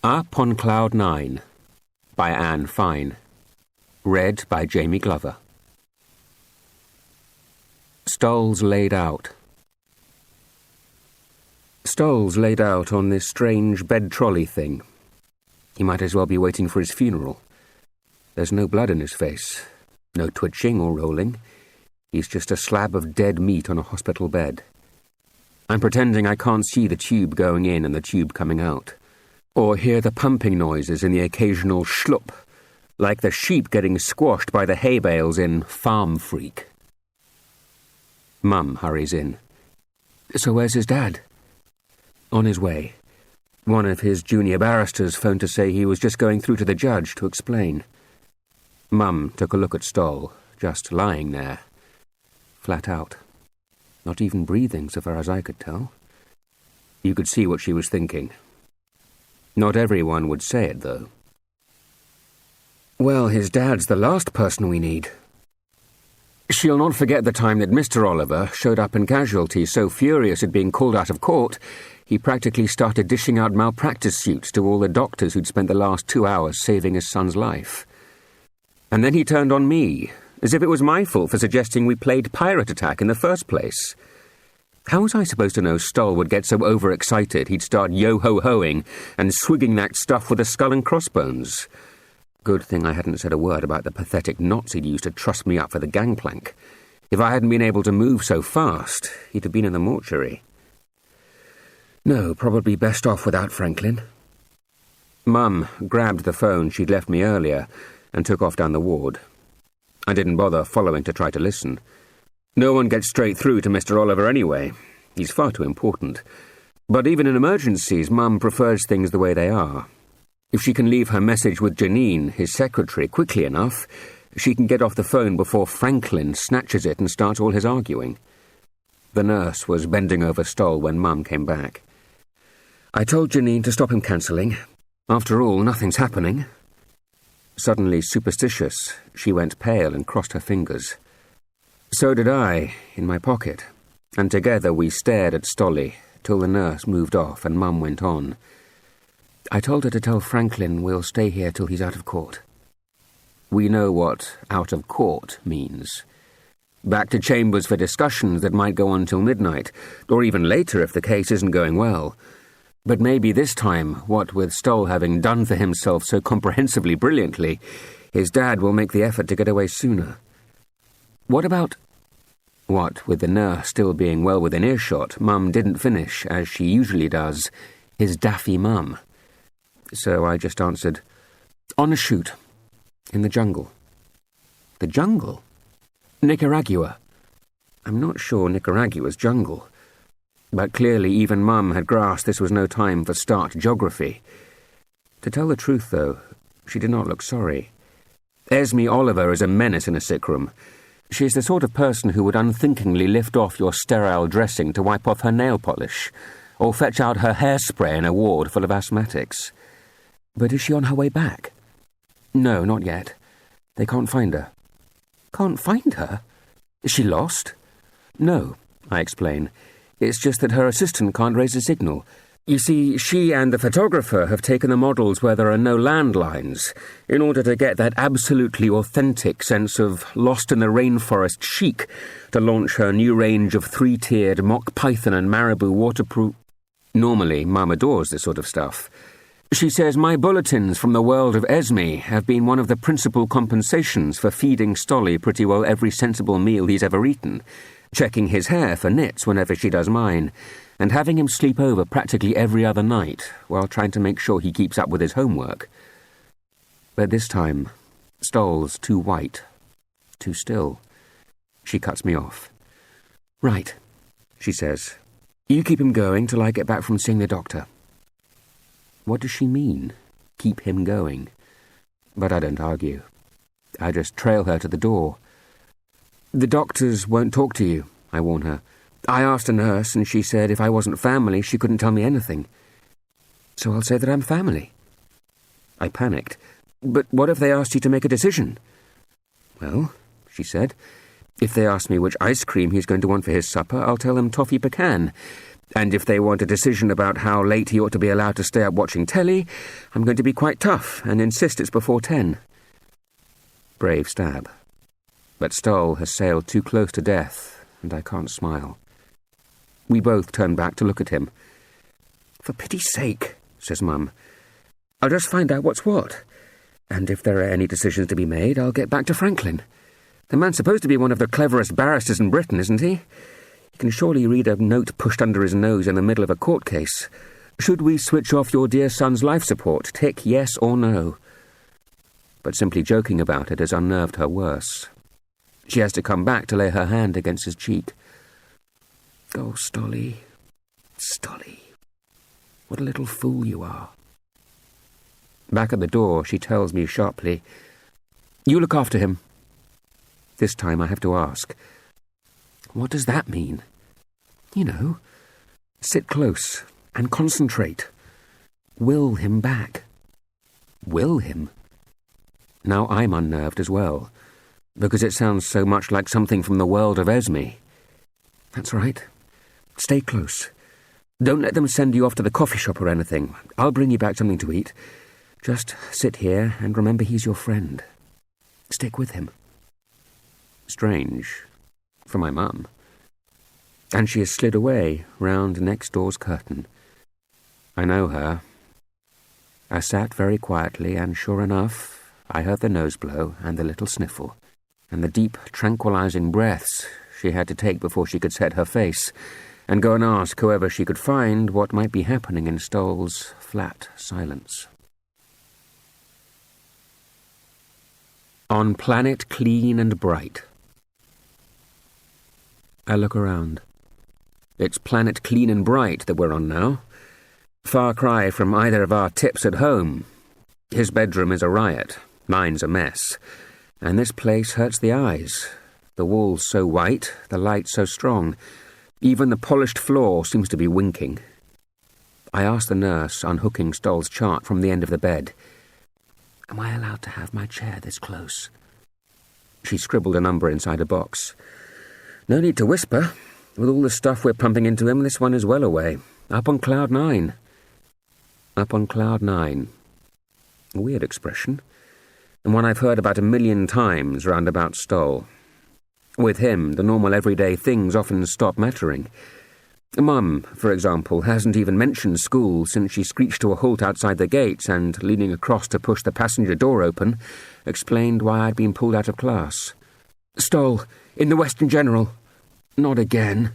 Up on Cloud 9 by Anne Fine. Read by Jamie Glover. Stoll's laid out. Stoll's laid out on this strange bed trolley thing. He might as well be waiting for his funeral. There's no blood in his face, no twitching or rolling. He's just a slab of dead meat on a hospital bed. I'm pretending I can't see the tube going in and the tube coming out, or hear the pumping noises and the occasional schlup, like the sheep getting squashed by the hay bales in Farm Freak. Mum hurries in. So where's his dad? On his way. One of his junior barristers phoned to say he was just going through to the judge to explain. Mum took a look at Stoll, just lying there. Flat out. Not even breathing, so far as I could tell. You could see what she was thinking. Not everyone would say it, though. Well, his dad's the last person we need. She'll not forget the time that Mr. Oliver showed up in casualty so furious at being called out of court, he practically started dishing out malpractice suits to all the doctors who'd spent the last 2 hours saving his son's life. And then he turned on me, as if it was my fault for suggesting we played Pirate Attack in the first place. How was I supposed to know Stoll would get so overexcited he'd start yo-ho-hoing and swigging that stuff with a skull and crossbones? Good thing I hadn't said a word about the pathetic knots he'd used to truss me up for the gangplank. If I hadn't been able to move so fast, he'd have been in the mortuary. No, probably best off without Franklin. Mum grabbed the phone she'd left me earlier and took off down the ward. I didn't bother following to try to listen. No one gets straight through to Mr. Oliver anyway. He's far too important. But even in emergencies, Mum prefers things the way they are. If she can leave her message with Janine, his secretary, quickly enough, she can get off the phone before Franklin snatches it and starts all his arguing. The nurse was bending over Stoll when Mum came back. I told Janine to stop him cancelling. After all, nothing's happening. Suddenly superstitious, she went pale and crossed her fingers. So did I, in my pocket, and together we stared at Stolly till the nurse moved off and Mum went on. I told her to tell Franklin we'll stay here till he's out of court. We know what out of court means. Back to chambers for discussions that might go on till midnight, or even later if the case isn't going well. But maybe this time, what with Stoll having done for himself so comprehensively brilliantly, his dad will make the effort to get away sooner. What about... What, with the nurse still being well within earshot, Mum didn't finish, as she usually does, his daffy mum. So I just answered, on a shoot, in the jungle. The jungle? Nicaragua. I'm not sure Nicaragua's jungle. But clearly even Mum had grasped this was no time for start geography. To tell the truth, though, she did not look sorry. Esme Oliver is a menace in a sick room. She's the sort of person who would unthinkingly lift off your sterile dressing to wipe off her nail polish, or fetch out her hairspray in a ward full of asthmatics. But is she on her way back? No, not yet. They can't find her. Can't find her? Is she lost? No, I explain. It's just that her assistant can't raise a signal. You see, she and the photographer have taken the models where there are no landlines, in order to get that absolutely authentic sense of lost in the rainforest chic to launch her new range of 3-tiered mock python and marabou waterproof... Normally, Mum adores this sort of stuff. She says my bulletins from the world of Esme have been one of the principal compensations for feeding Stolly pretty well every sensible meal he's ever eaten, checking his hair for nits whenever she does mine, and having him sleep over practically every other night while trying to make sure he keeps up with his homework. But this time, Stoll's too white, too still. She cuts me off. Right, she says. You keep him going till I get back from seeing the doctor. What does she mean, keep him going? But I don't argue. I just trail her to the door. The doctors won't talk to you, I warn her. I asked a nurse, and she said if I wasn't family, she couldn't tell me anything. So I'll say that I'm family. I panicked. But what if they asked you to make a decision? Well, she said, if they ask me which ice cream he's going to want for his supper, I'll tell them toffee pecan. And if they want a decision about how late he ought to be allowed to stay up watching telly, I'm going to be quite tough and insist it's before 10. Brave stab. But Stoll has sailed too close to death, and I can't smile. We both turn back to look at him. "For pity's sake," says Mum. "I'll just find out what's what. And if there are any decisions to be made, I'll get back to Franklin. The man's supposed to be one of the cleverest barristers in Britain, isn't he? He can surely read a note pushed under his nose in the middle of a court case. Should we switch off your dear son's life support? Tick yes or no." But simply joking about it has unnerved her worse. She has to come back to lay her hand against his cheek. "Oh, Stolly, Stolly, what a little fool you are." Back at the door, she tells me sharply, "You look after him." This time I have to ask, "What does that mean?" "You know, sit close and concentrate. Will him back." Will him? Now I'm unnerved as well, because it sounds so much like something from the world of Esme. "That's right. Stay close. Don't let them send you off to the coffee shop or anything. I'll bring you back something to eat. Just sit here and remember he's your friend. Stick with him." Strange, for my mum. And she has slid away round next door's curtain. I know her. I sat very quietly, and sure enough, I heard the nose blow and the little sniffle, and the deep, tranquilizing breaths she had to take before she could set her face and go and ask whoever she could find what might be happening in Stoll's flat silence. On Planet Clean and Bright. I look around. It's Planet Clean and Bright that we're on now. Far cry from either of our tips at home. His bedroom is a riot, mine's a mess, and this place hurts the eyes. The walls so white, the light so strong. Even the polished floor seems to be winking. I ask the nurse, unhooking Stoll's chart from the end of the bed, "Am I allowed to have my chair this close?" She scribbled a number inside a box. "No need to whisper. With all the stuff we're pumping into him, this one is well away. Up on cloud 9. Up on cloud 9. A weird expression, and one I've heard about 1,000,000 times round about Stoll. With him, the normal everyday things often stop mattering. Mum, for example, hasn't even mentioned school since she screeched to a halt outside the gates and, leaning across to push the passenger door open, explained why I'd been pulled out of class. "Stoll, in the Western General." "Not again."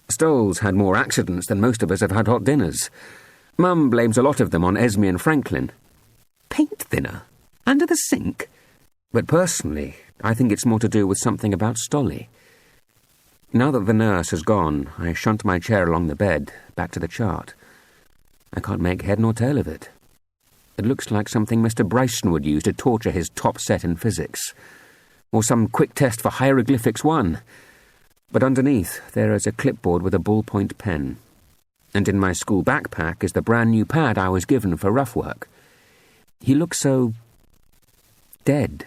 Stoll's had more accidents than most of us have had hot dinners. Mum blames a lot of them on Esme and Franklin. Paint thinner? Under the sink? But personally, I think it's more to do with something about Stolly. Now that the nurse has gone, I shunt my chair along the bed, back to the chart. I can't make head nor tail of it. It looks like something Mr. Bryson would use to torture his top set in physics, or some quick test for Hieroglyphics 1. But underneath there is a clipboard with a ballpoint pen, and in my school backpack is the brand new pad I was given for rough work. He looks so dead,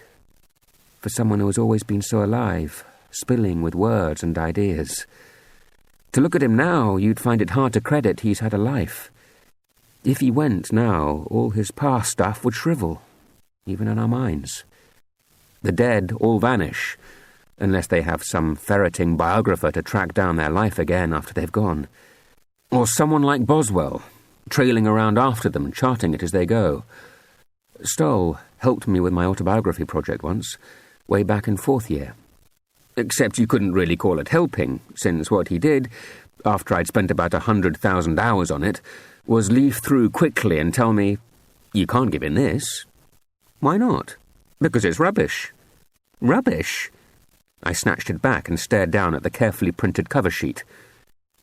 for someone who has always been so alive, spilling with words and ideas. To look at him now, you'd find it hard to credit he's had a life. If he went now, all his past stuff would shrivel, even in our minds. The dead all vanish, unless they have some ferreting biographer to track down their life again after they've gone. Or someone like Boswell, trailing around after them, charting it as they go. Stoll helped me with my autobiography project once, way back in 4th year. Except you couldn't really call it helping, since what he did, after I'd spent about 100,000 hours on it, was leaf through quickly and tell me, "You can't give in this." "Why not?" "Because it's rubbish." "Rubbish?" I snatched it back and stared down at the carefully printed cover sheet.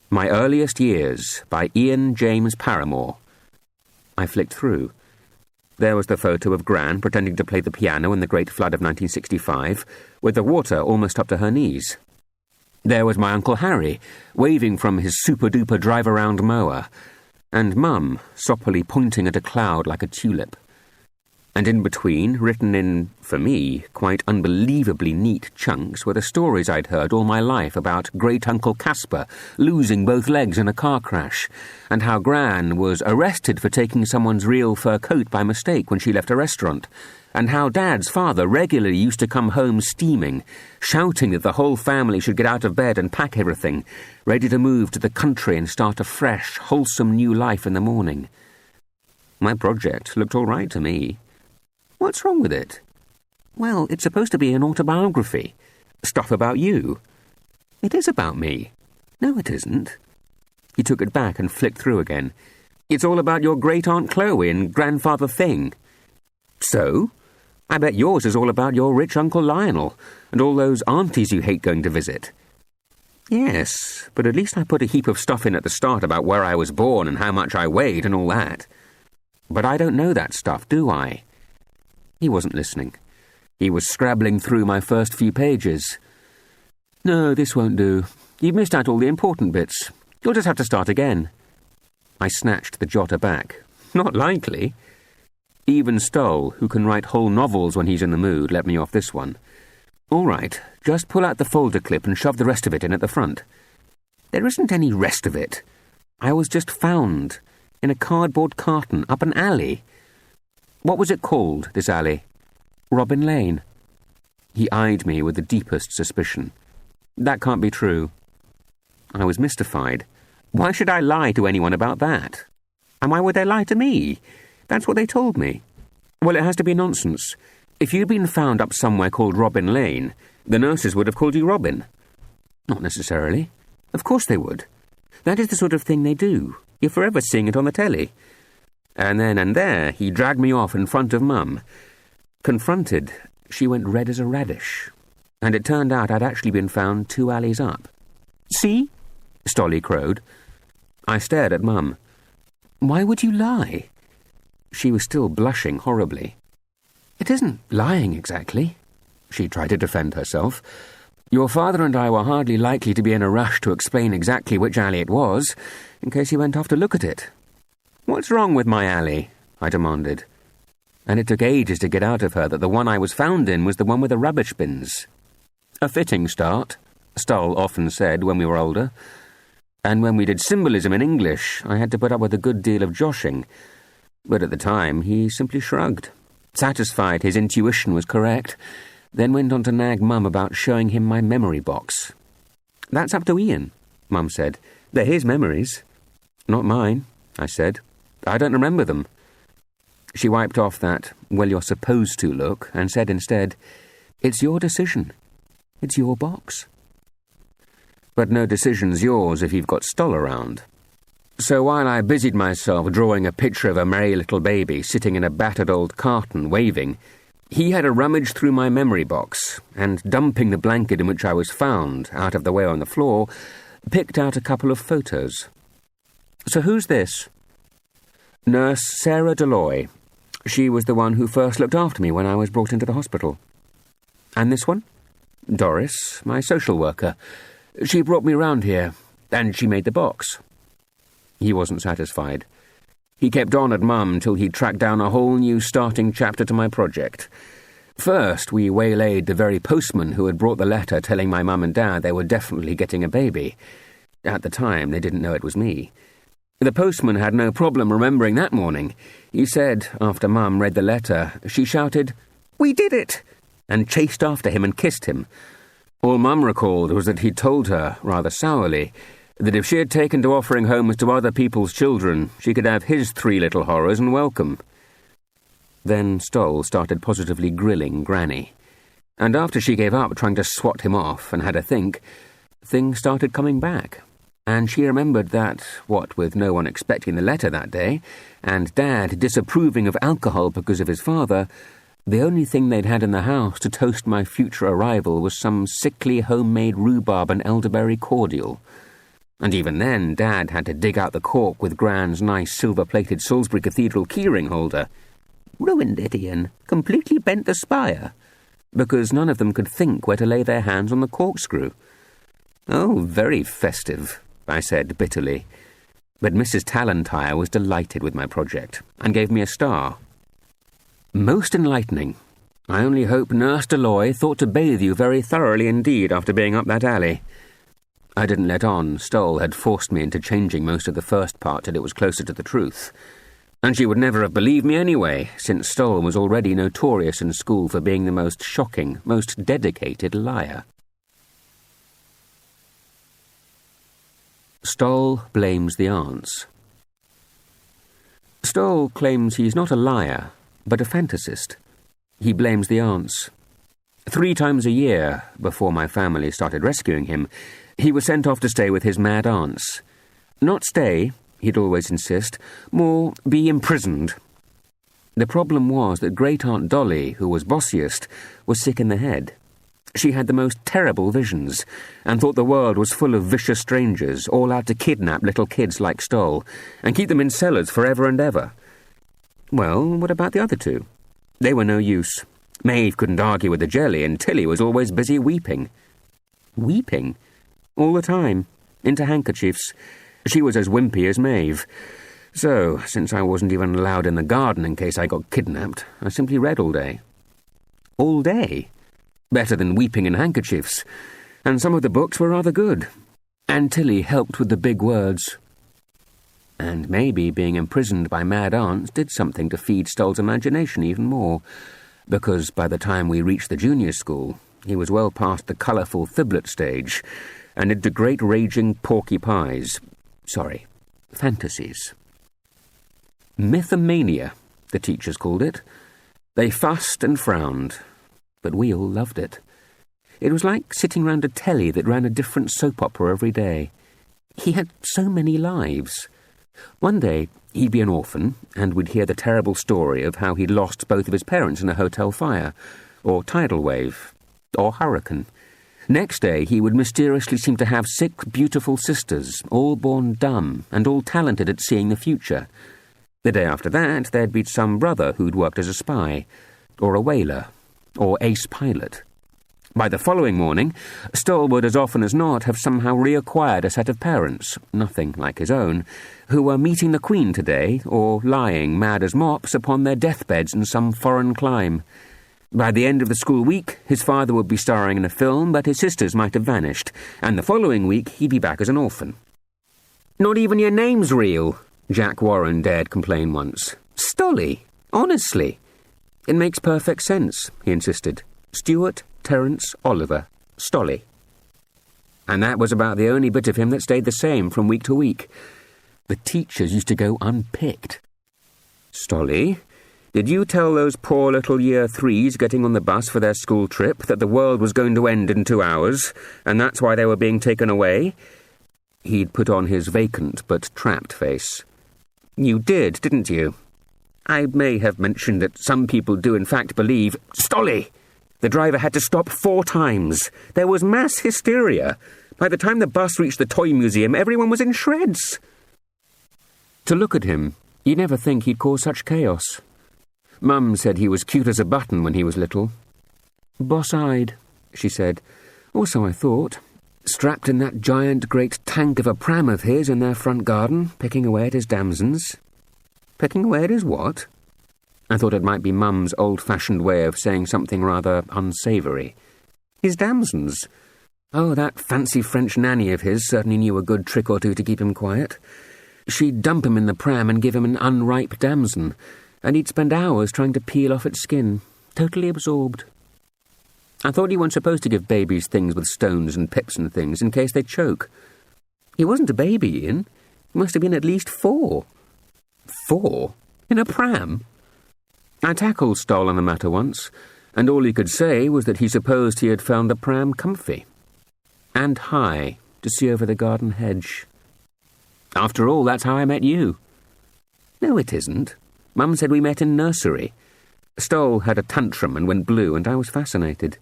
My Earliest Years, by Ian James Paramore. I flicked through. There was the photo of Gran pretending to play the piano in the Great Flood of 1965, with the water almost up to her knees. There was my Uncle Harry, waving from his super-duper drive-around mower, and Mum, soppily pointing at a cloud like a tulip. And in between, written in, for me, quite unbelievably neat chunks, were the stories I'd heard all my life about great-uncle Caspar losing both legs in a car crash, and how Gran was arrested for taking someone's real fur coat by mistake when she left a restaurant, and how Dad's father regularly used to come home steaming, shouting that the whole family should get out of bed and pack everything, ready to move to the country and start a fresh, wholesome new life in the morning. My project looked all right to me. What's wrong with it? Well, it's supposed to be an autobiography. Stuff about you. It is about me. No, it isn't. He took it back and flicked through again. It's all about your great-aunt Chloe and grandfather Thing. So? I bet yours is all about your rich Uncle Lionel and all those aunties you hate going to visit. Yes, but at least I put a heap of stuff in at the start about where I was born and how much I weighed and all that. But I don't know that stuff, do I? He wasn't listening. He was scrabbling through my first few pages. No, this won't do. You've missed out all the important bits. You'll just have to start again. I snatched the jotter back. Not likely. Even Stoll, who can write whole novels when he's in the mood, let me off this one. All right, just pull out the folder clip and shove the rest of it in at the front. There isn't any rest of it. I was just found, in a cardboard carton up an alley. What was it called, this alley? Robin Lane. He eyed me with the deepest suspicion. That can't be true. I was mystified. Why should I lie to anyone about that? And why would they lie to me? That's what they told me. Well, it has to be nonsense. If you'd been found up somewhere called Robin Lane, the nurses would have called you Robin. Not necessarily. Of course they would. That is the sort of thing they do. You're forever seeing it on the telly. And then and there, he dragged me off in front of Mum. Confronted, she went red as a radish. And it turned out I'd actually been found 2 alleys up. See? Stolly crowed. I stared at Mum. Why would you lie? She was still blushing horribly. It isn't lying exactly. She tried to defend herself. Your father and I were hardly likely to be in a rush to explain exactly which alley it was, in case he went off to look at it. What's wrong with my alley? I demanded. And it took ages to get out of her that the one I was found in was the one with the rubbish bins. A fitting start, Stoll often said when we were older. And when we did symbolism in English, I had to put up with a good deal of joshing. But at the time, he simply shrugged, satisfied his intuition was correct, then went on to nag Mum about showing him my memory box. That's up to Ian, Mum said. They're his memories. Not mine, I said. I don't remember them. She wiped off that, well, you're supposed to look, and said instead, It's your decision. It's your box. But no decision's yours if you've got Stoll around. So while I busied myself drawing a picture of a merry little baby sitting in a battered old carton waving, he had a rummage through my memory box, and dumping the blanket in which I was found out of the way on the floor, picked out a couple of photos. So who's this? Nurse Sarah Deloy. She was the one who first looked after me when I was brought into the hospital. And this one? Doris, my social worker. She brought me round here, and she made the box. He wasn't satisfied. He kept on at Mum till he'd tracked down a whole new starting chapter to my project. First, we waylaid the very postman who had brought the letter telling my Mum and Dad they were definitely getting a baby. At the time, they didn't know it was me. The postman had no problem remembering that morning. He said, after Mum read the letter, she shouted, "We did it!" and chased after him and kissed him. All Mum recalled was that he'd told her, rather sourly, that if she had taken to offering homes to other people's children, she could have his 3 little horrors and welcome. Then Stoll started positively grilling Granny. And after she gave up trying to swat him off and had a think, things started coming back. And she remembered that, what with no one expecting the letter that day, and Dad disapproving of alcohol because of his father, the only thing they'd had in the house to toast my future arrival was some sickly homemade rhubarb and elderberry cordial. And even then, Dad had to dig out the cork with Gran's nice silver-plated Salisbury Cathedral keyring holder. Ruined it, Ian. Completely bent the spire. Because none of them could think where to lay their hands on the corkscrew. Oh, very festive, I said bitterly. But Mrs. Tallentire was delighted with my project, and gave me a star. Most enlightening. I only hope Nurse Deloy thought to bathe you very thoroughly indeed after being up that alley. I didn't let on. Stoll had forced me into changing most of the first part till it was closer to the truth. And she would never have believed me anyway, since Stoll was already notorious in school for being the most shocking, most dedicated liar. Stoll blames the aunts. Stoll claims he's not a liar, but a fantasist. He blames the aunts. 3 times a year, before my family started rescuing him, he was sent off to stay with his mad aunts. Not stay, he'd always insist, more be imprisoned. The problem was that Great-Aunt Dolly, who was bossiest, was sick in the head. She had the most terrible visions, and thought the world was full of vicious strangers, all out to kidnap little kids like Stoll, and keep them in cellars forever and ever. Well, what about the other 2? They were no use. Maeve couldn't argue with the jelly, and Tilly was always busy weeping. Weeping? All the time, into handkerchiefs. She was as wimpy as Maeve. So, since I wasn't even allowed in the garden in case I got kidnapped, I simply read all day. All day? Better than weeping in handkerchiefs. And some of the books were rather good. And Tilly helped with the big words. And maybe being imprisoned by mad aunts did something to feed Stoll's imagination even more, because by the time we reached the junior school, he was well past the colourful thiblet stage, and into great raging fantasies. Mythomania, the teachers called it. They fussed and frowned, but we all loved it. It was like sitting round a telly that ran a different soap opera every day. He had so many lives. One day, he'd be an orphan, and we'd hear the terrible story of how he'd lost both of his parents in a hotel fire, or tidal wave, or hurricane. Next day, he would mysteriously seem to have 6 beautiful sisters, all born dumb, and all talented at seeing the future. The day after that, there'd be some brother who'd worked as a spy, or a whaler, or ace pilot. By the following morning, Stoll would as often as not have somehow reacquired a set of parents, nothing like his own, who were meeting the Queen today, or lying mad as mops upon their deathbeds in some foreign clime. By the end of the school week, his father would be starring in a film, but his sisters might have vanished, and the following week he'd be back as an orphan. "Not even your name's real," Jack Warren dared complain once. "Stolly, honestly." "It makes perfect sense," he insisted. "Stuart Terence Oliver Stolly." And that was about the only bit of him that stayed the same from week to week. The teachers used to go unpicked. "Stolly, did you tell those poor little Year 3s getting on the bus for their school trip that the world was going to end in 2 hours, and that's why they were being taken away?" He'd put on his vacant but trapped face. "You did, didn't you? I may have mentioned that some people do in fact believe—" "Stolly! The driver had to stop 4 times. There was mass hysteria. By the time the bus reached the toy museum, everyone was in shreds." To look at him, you'd never think he'd cause such chaos. Mum said he was cute as a button when he was little. "Boss-eyed," she said. "Or so I thought. Strapped in that giant great tank of a pram of his in their front garden, picking away at his damsons." "Picking away at his what?" I thought it might be Mum's old-fashioned way of saying something rather unsavoury. "His damsons? Oh, that fancy French nanny of his certainly knew a good trick or two to keep him quiet. She'd dump him in the pram and give him an unripe damson, and he'd spend hours trying to peel off its skin, totally absorbed. I thought you weren't supposed to give babies things with stones and pips and things in case they choke. He wasn't a baby, Ian. He must have been at least 4. 4? In a pram? I tackled Stoll on the matter once, and all he could say was that he supposed he had found the pram comfy. And high, to see over the garden hedge. After all, that's how I met you. No, it isn't. Mum said we met in nursery. Stoll had a tantrum and went blue, and I was fascinated.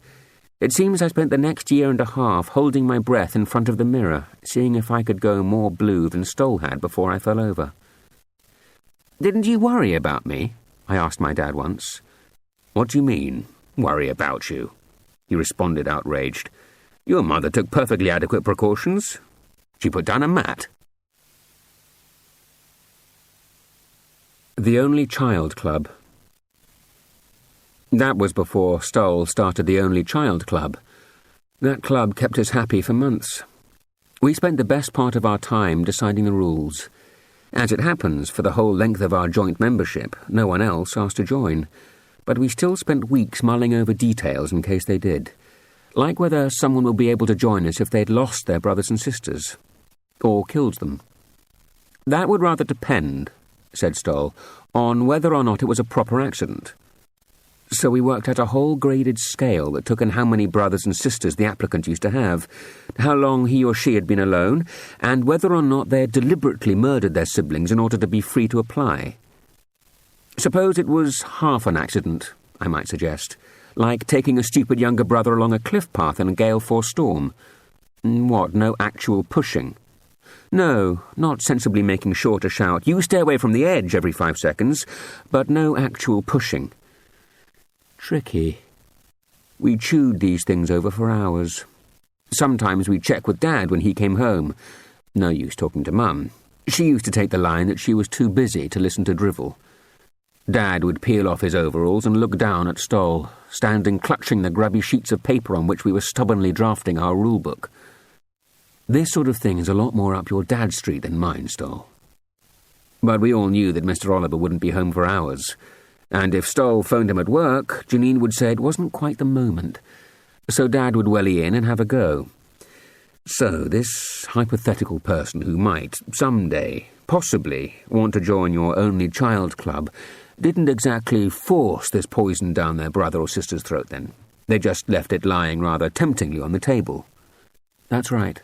It seems I spent the next year and a half holding my breath in front of the mirror, seeing if I could go more blue than Stoll had before I fell over. "Didn't you worry about me?" I asked my dad once. "What do you mean, worry about you?" he responded, outraged. "Your mother took perfectly adequate precautions. She put down a mat." The Only Child Club. That was before Stoll started the Only Child Club. That club kept us happy for months. We spent the best part of our time deciding the rules. As it happens, for the whole length of our joint membership, no one else asked to join, but we still spent weeks mulling over details in case they did, like whether someone would be able to join us if they'd lost their brothers and sisters, or killed them. That would rather depend, said Stoll, on whether or not it was a proper accident. So we worked out a whole graded scale that took in how many brothers and sisters the applicant used to have, how long he or she had been alone, and whether or not they had deliberately murdered their siblings in order to be free to apply. Suppose it was half an accident, I might suggest, like taking a stupid younger brother along a cliff path in a gale-force storm. What, no actual pushing? No, not sensibly making sure to shout, "You stay away from the edge," every 5 seconds, but no actual pushing. Tricky. We chewed these things over for hours. Sometimes we'd check with Dad when he came home. No use talking to Mum. She used to take the line that she was too busy to listen to drivel. Dad would peel off his overalls and look down at Stoll, standing clutching the grubby sheets of paper on which we were stubbornly drafting our rulebook. This sort of thing is a lot more up your dad's street than mine, Stoll. But we all knew that Mr. Oliver wouldn't be home for hours, and if Stoll phoned him at work, Janine would say it wasn't quite the moment, so Dad would welly in and have a go. So this hypothetical person who might, someday, possibly, want to join your Only Child Club didn't exactly force this poison down their brother or sister's throat then. They just left it lying rather temptingly on the table. That's right.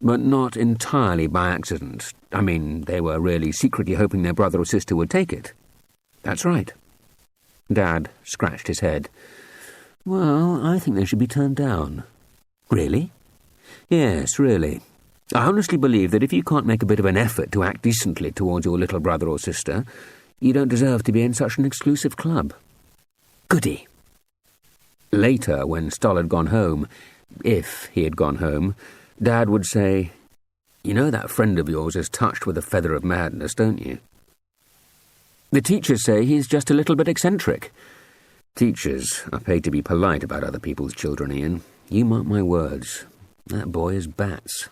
But not entirely by accident. I mean, they were really secretly hoping their brother or sister would take it. That's right. Dad scratched his head. Well, I think they should be turned down. Really? Yes, really. I honestly believe that if you can't make a bit of an effort to act decently towards your little brother or sister, you don't deserve to be in such an exclusive club. Goody. Later, when Stoll had gone home, if he had gone home, Dad would say, "You know that friend of yours is touched with a feather of madness, don't you? The teachers say he's just a little bit eccentric." Teachers are paid to be polite about other people's children, Ian. You mark my words. That boy is bats.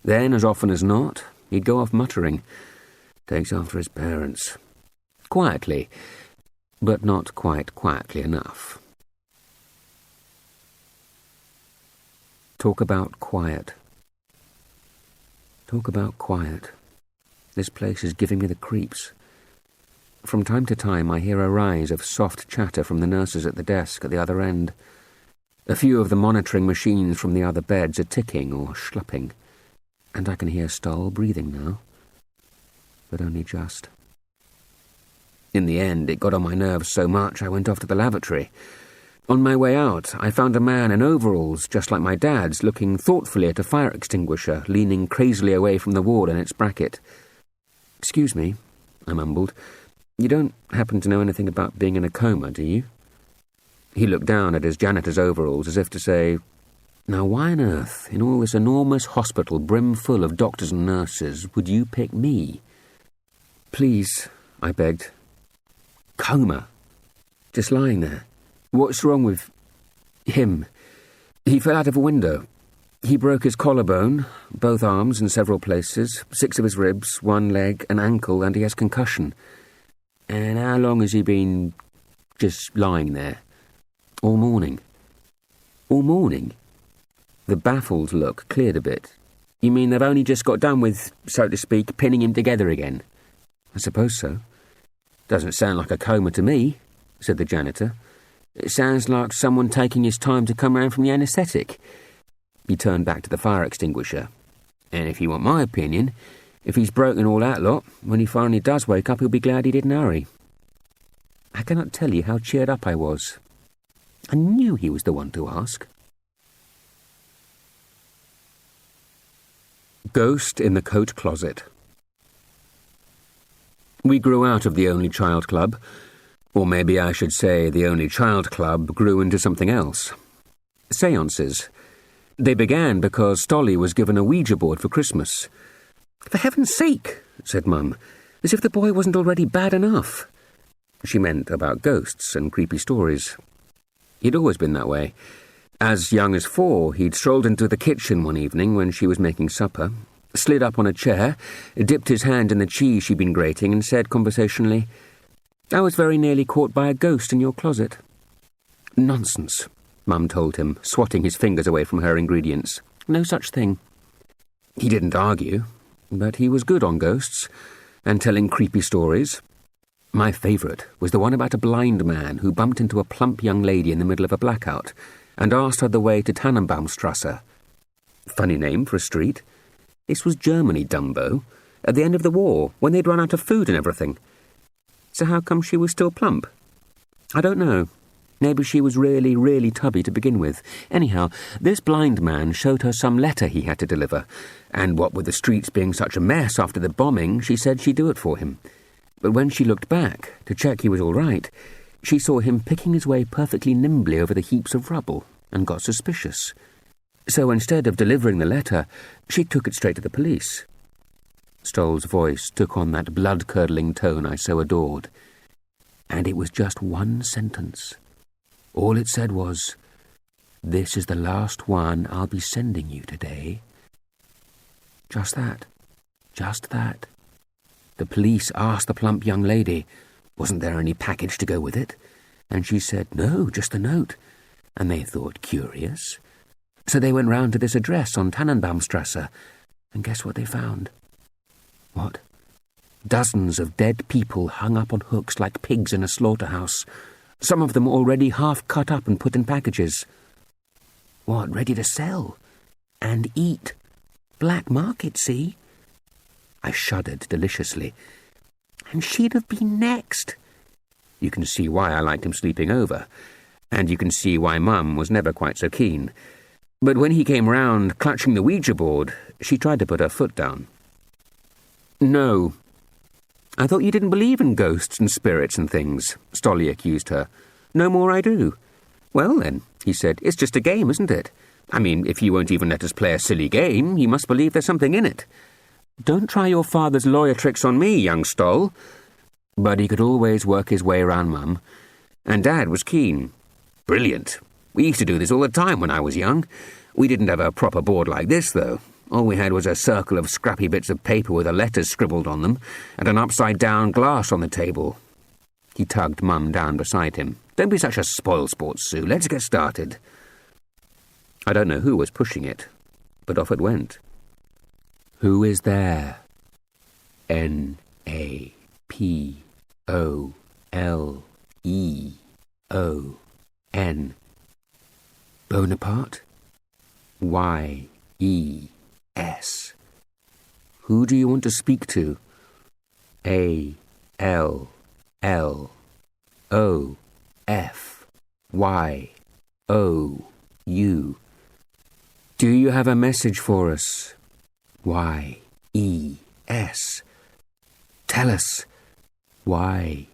Then, as often as not, he'd go off muttering. Takes after his parents. Quietly, but not quite quietly enough. Talk about quiet. Talk about quiet. This place is giving me the creeps. From time to time I hear a rise of soft chatter from the nurses at the desk at the other end. A few of the monitoring machines from the other beds are ticking or schlupping, and I can hear Stoll breathing now. But only just. In the end, it got on my nerves so much I went off to the lavatory. On my way out, I found a man in overalls, just like my dad's, looking thoughtfully at a fire extinguisher, leaning crazily away from the wall in its bracket. "Excuse me," I mumbled. "You don't happen to know anything about being in a coma, do you?" He looked down at his janitor's overalls as if to say, "Now why on earth, in all this enormous hospital brimful of doctors and nurses, would you pick me?" "Please," I begged. "Coma. Just lying there. What's wrong with him? He fell out of a window. He broke his collarbone, both arms in several places, 6 of his ribs, 1 leg, an ankle, and he has concussion. And how long has he been just lying there? All morning." "All morning?" The baffled look cleared a bit. "You mean they've only just got done with, so to speak, pinning him together again?" "I suppose so." "Doesn't sound like a coma to me," said the janitor. "It sounds like someone taking his time to come round from the anaesthetic." He turned back to the fire extinguisher. "And if you want my opinion, if he's broken all that lot, when he finally does wake up, he'll be glad he didn't hurry." I cannot tell you how cheered up I was. I knew he was the one to ask. Ghost in the Coat Closet. We grew out of the Only Child Club, or maybe I should say the Only Child Club grew into something else. Seances. They began because Stolly was given a Ouija board for Christmas. "For heaven's sake," said Mum, "as if the boy wasn't already bad enough." She meant about ghosts and creepy stories. He'd always been that way. As young as 4, he'd strolled into the kitchen one evening when she was making supper, slid up on a chair, dipped his hand in the cheese she'd been grating, and said conversationally, "I was very nearly caught by a ghost in your closet." "Nonsense," Mum told him, swatting his fingers away from her ingredients. "No such thing." He didn't argue, but he was good on ghosts and telling creepy stories. My favourite was the one about a blind man who bumped into a plump young lady in the middle of a blackout and asked her the way to Tannenbaumstrasse. Funny name for a street. This was Germany, Dumbo, at the end of the war, when they'd run out of food and everything. So how come she was still plump? I don't know. Maybe she was really, really tubby to begin with. Anyhow, this blind man showed her some letter he had to deliver, and what with the streets being such a mess after the bombing, she said she'd do it for him. But when she looked back to check he was all right, she saw him picking his way perfectly nimbly over the heaps of rubble and got suspicious. So instead of delivering the letter, she took it straight to the police. Stoll's voice took on that blood-curdling tone I so adored. And it was just one sentence. All it said was, "This is the last one I'll be sending you today." Just that. Just that. The police asked the plump young lady, wasn't there any package to go with it? And she said, no, just the note. And they thought, curious. So they went round to this address on Tannenbaumstrasse, and guess what they found? What? Dozens of dead people hung up on hooks like pigs in a slaughterhouse, some of them already half cut up and put in packages. What, ready to sell? And eat? Black market, see? I shuddered deliciously. And she'd have been next. You can see why I liked him sleeping over, and you can see why Mum was never quite so keen. But when he came round, clutching the Ouija board, she tried to put her foot down. "No. I thought you didn't believe in ghosts and spirits and things," Stolly accused her. "No more I do." "Well then," he said, "it's just a game, isn't it? I mean, if you won't even let us play a silly game, you must believe there's something in it. Don't try your father's lawyer tricks on me, young Stoll." But he could always work his way around Mum, and Dad was keen. "Brilliant. We used to do this all the time when I was young. We didn't have a proper board like this, though. All we had was a circle of scrappy bits of paper with the letters scribbled on them, and an upside-down glass on the table." He tugged Mum down beside him. "Don't be such a spoilsport, Sue. Let's get started." I don't know who was pushing it, but off it went. Who is there? Napoleon. Bonaparte? Y-E-S. Who do you want to speak to? A-L-L-O-F-Y-O-U. Do you have a message for us? Y-E-S. Tell us. Y-O-U-R.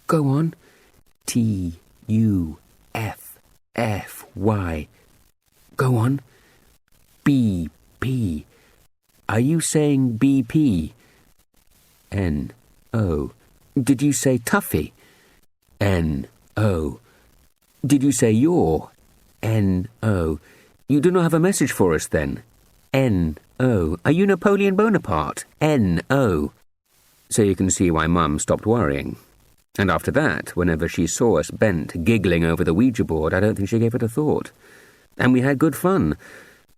Go on. T-U-F-F-Y. Go on. B-P. Are you saying B-P? N-O. Did you say Tuffy? N-O. Did you say you're? N-O. You do not have a message for us, then? N-O. Are you Napoleon Bonaparte? N-O. So you can see why Mum stopped worrying. And after that, whenever she saw us bent, giggling over the Ouija board, I don't think she gave it a thought. And we had good fun.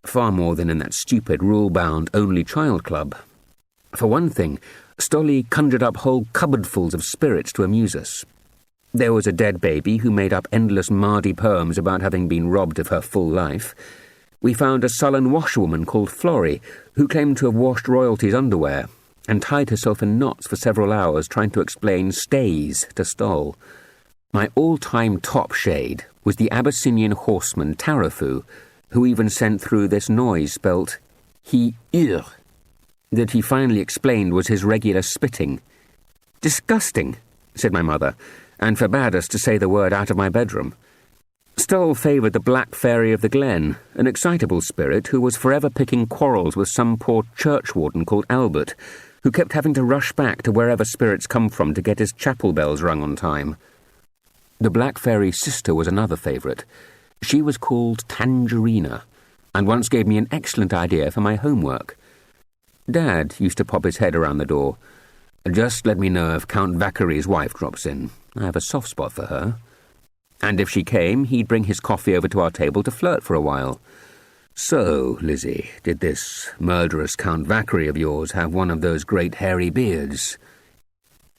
Far more than in that stupid, rule-bound, only child club. For one thing, Stolly conjured up whole cupboardfuls of spirits to amuse us. There was a dead baby who made up endless Mardy poems about having been robbed of her full life. We found a sullen washerwoman called Florrie, who claimed to have washed royalty's underwear, and tied herself in knots for several hours trying to explain stays to Stoll. My all-time top shade was the Abyssinian horseman Tarafu, who even sent through this noise spelt he-ir, that he finally explained was his regular spitting. "Disgusting," said my mother, and forbade us to say the word out of my bedroom. Stoll favoured the Black Fairy of the Glen, an excitable spirit who was forever picking quarrels with some poor churchwarden called Albert, who kept having to rush back to wherever spirits come from to get his chapel bells rung on time. The Black Fairy's sister was another favourite. She was called Tangerina, and once gave me an excellent idea for my homework. Dad used to pop his head around the door. "Just let me know if Count Vaccary's wife drops in. I have a soft spot for her." And if she came, he'd bring his coffee over to our table to flirt for a while. "So, Lizzie, did this murderous Count Vaccary of yours have one of those great hairy beards?"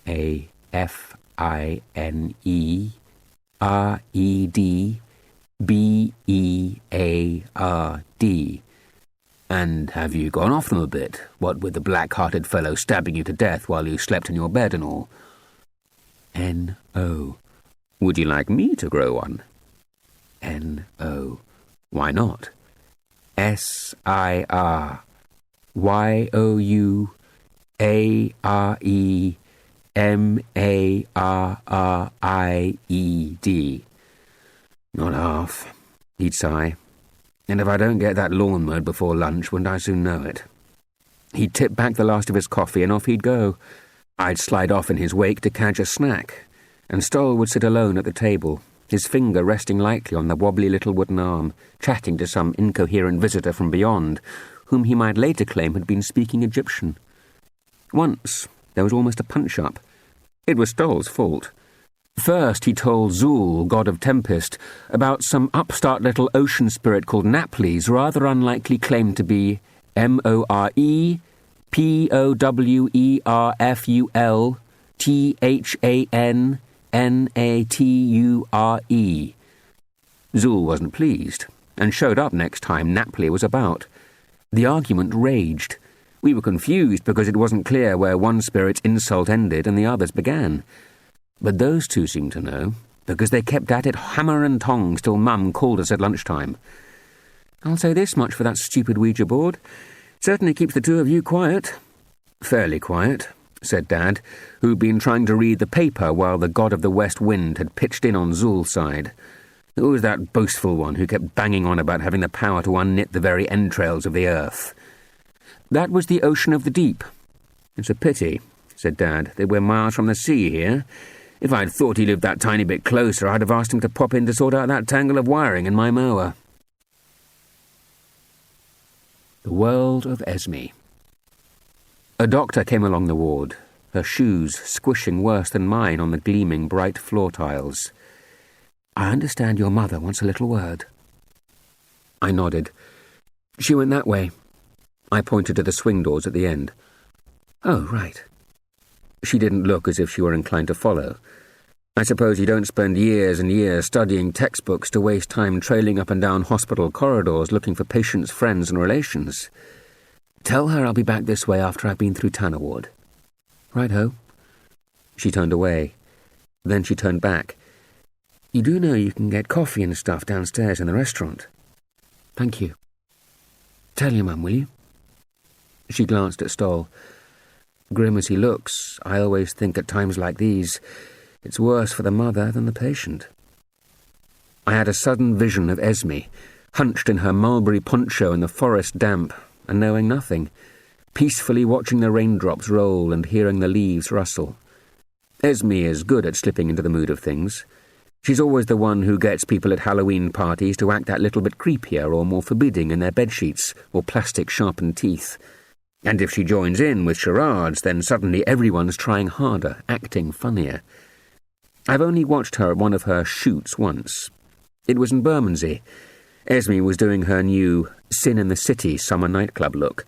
AFINEREDBEARD. "And have you gone off them a bit, what with the black-hearted fellow stabbing you to death while you slept in your bed and all?" "N.O. Would you like me to grow one?" "N.O. Why not?" SIRYOUAREMARRIED. "Not half," he'd sigh. "And if I don't get that lawn mowed before lunch, wouldn't I soon know it?" He'd tip back the last of his coffee and off he'd go. I'd slide off in his wake to catch a snack, and Stoll would sit alone at the table, his finger resting lightly on the wobbly little wooden arm, chatting to some incoherent visitor from beyond, whom he might later claim had been speaking Egyptian. Once there was almost a punch-up. It was Stoll's fault. First he told Zul, god of tempest, about some upstart little ocean spirit called Naples' rather unlikely claim to be MOREPOWERFULTHANNATURE. Zul wasn't pleased, and showed up next time Naples was about. The argument raged. We were confused because it wasn't clear where one spirit's insult ended and the other's began. But those two seemed to know, because they kept at it hammer and tongs till Mum called us at lunchtime. "I'll say this much for that stupid Ouija board. Certainly keeps the two of you quiet." "Fairly quiet," said Dad, who'd been trying to read the paper while the god of the west wind had pitched in on Zul's side. Who was that boastful one who kept banging on about having the power to unknit the very entrails of the earth? "That was the ocean of the deep." "It's a pity," said Dad, "that we're miles from the sea here. If I'd thought he lived that tiny bit closer, I'd have asked him to pop in to sort out that tangle of wiring in my mower." The world of Esme. A doctor came along the ward, her shoes squishing worse than mine on the gleaming bright floor tiles. "I understand your mother wants a little word." I nodded. "She went that way." I pointed to the swing doors at the end. "Oh, right." She didn't look as if she were inclined to follow. I suppose you don't spend years and years studying textbooks to waste time trailing up and down hospital corridors looking for patients' friends and relations. "Tell her I'll be back this way after I've been through Tanner Ward." "Right-ho." She turned away. Then she turned back. "You do know you can get coffee and stuff downstairs in the restaurant?" "Thank you." "Tell your mum, will you?" She glanced at Stoll. Grim as he looks, I always think at times like these, it's worse for the mother than the patient. I had a sudden vision of Esme, hunched in her mulberry poncho in the forest damp, and knowing nothing, peacefully watching the raindrops roll and hearing the leaves rustle. Esme is good at slipping into the mood of things. She's always the one who gets people at Halloween parties to act that little bit creepier or more forbidding in their bedsheets or plastic sharpened teeth. And if she joins in with charades, then suddenly everyone's trying harder, acting funnier. I've only watched her at one of her shoots once. It was in Bermondsey. Esme was doing her new Sin in the City summer nightclub look.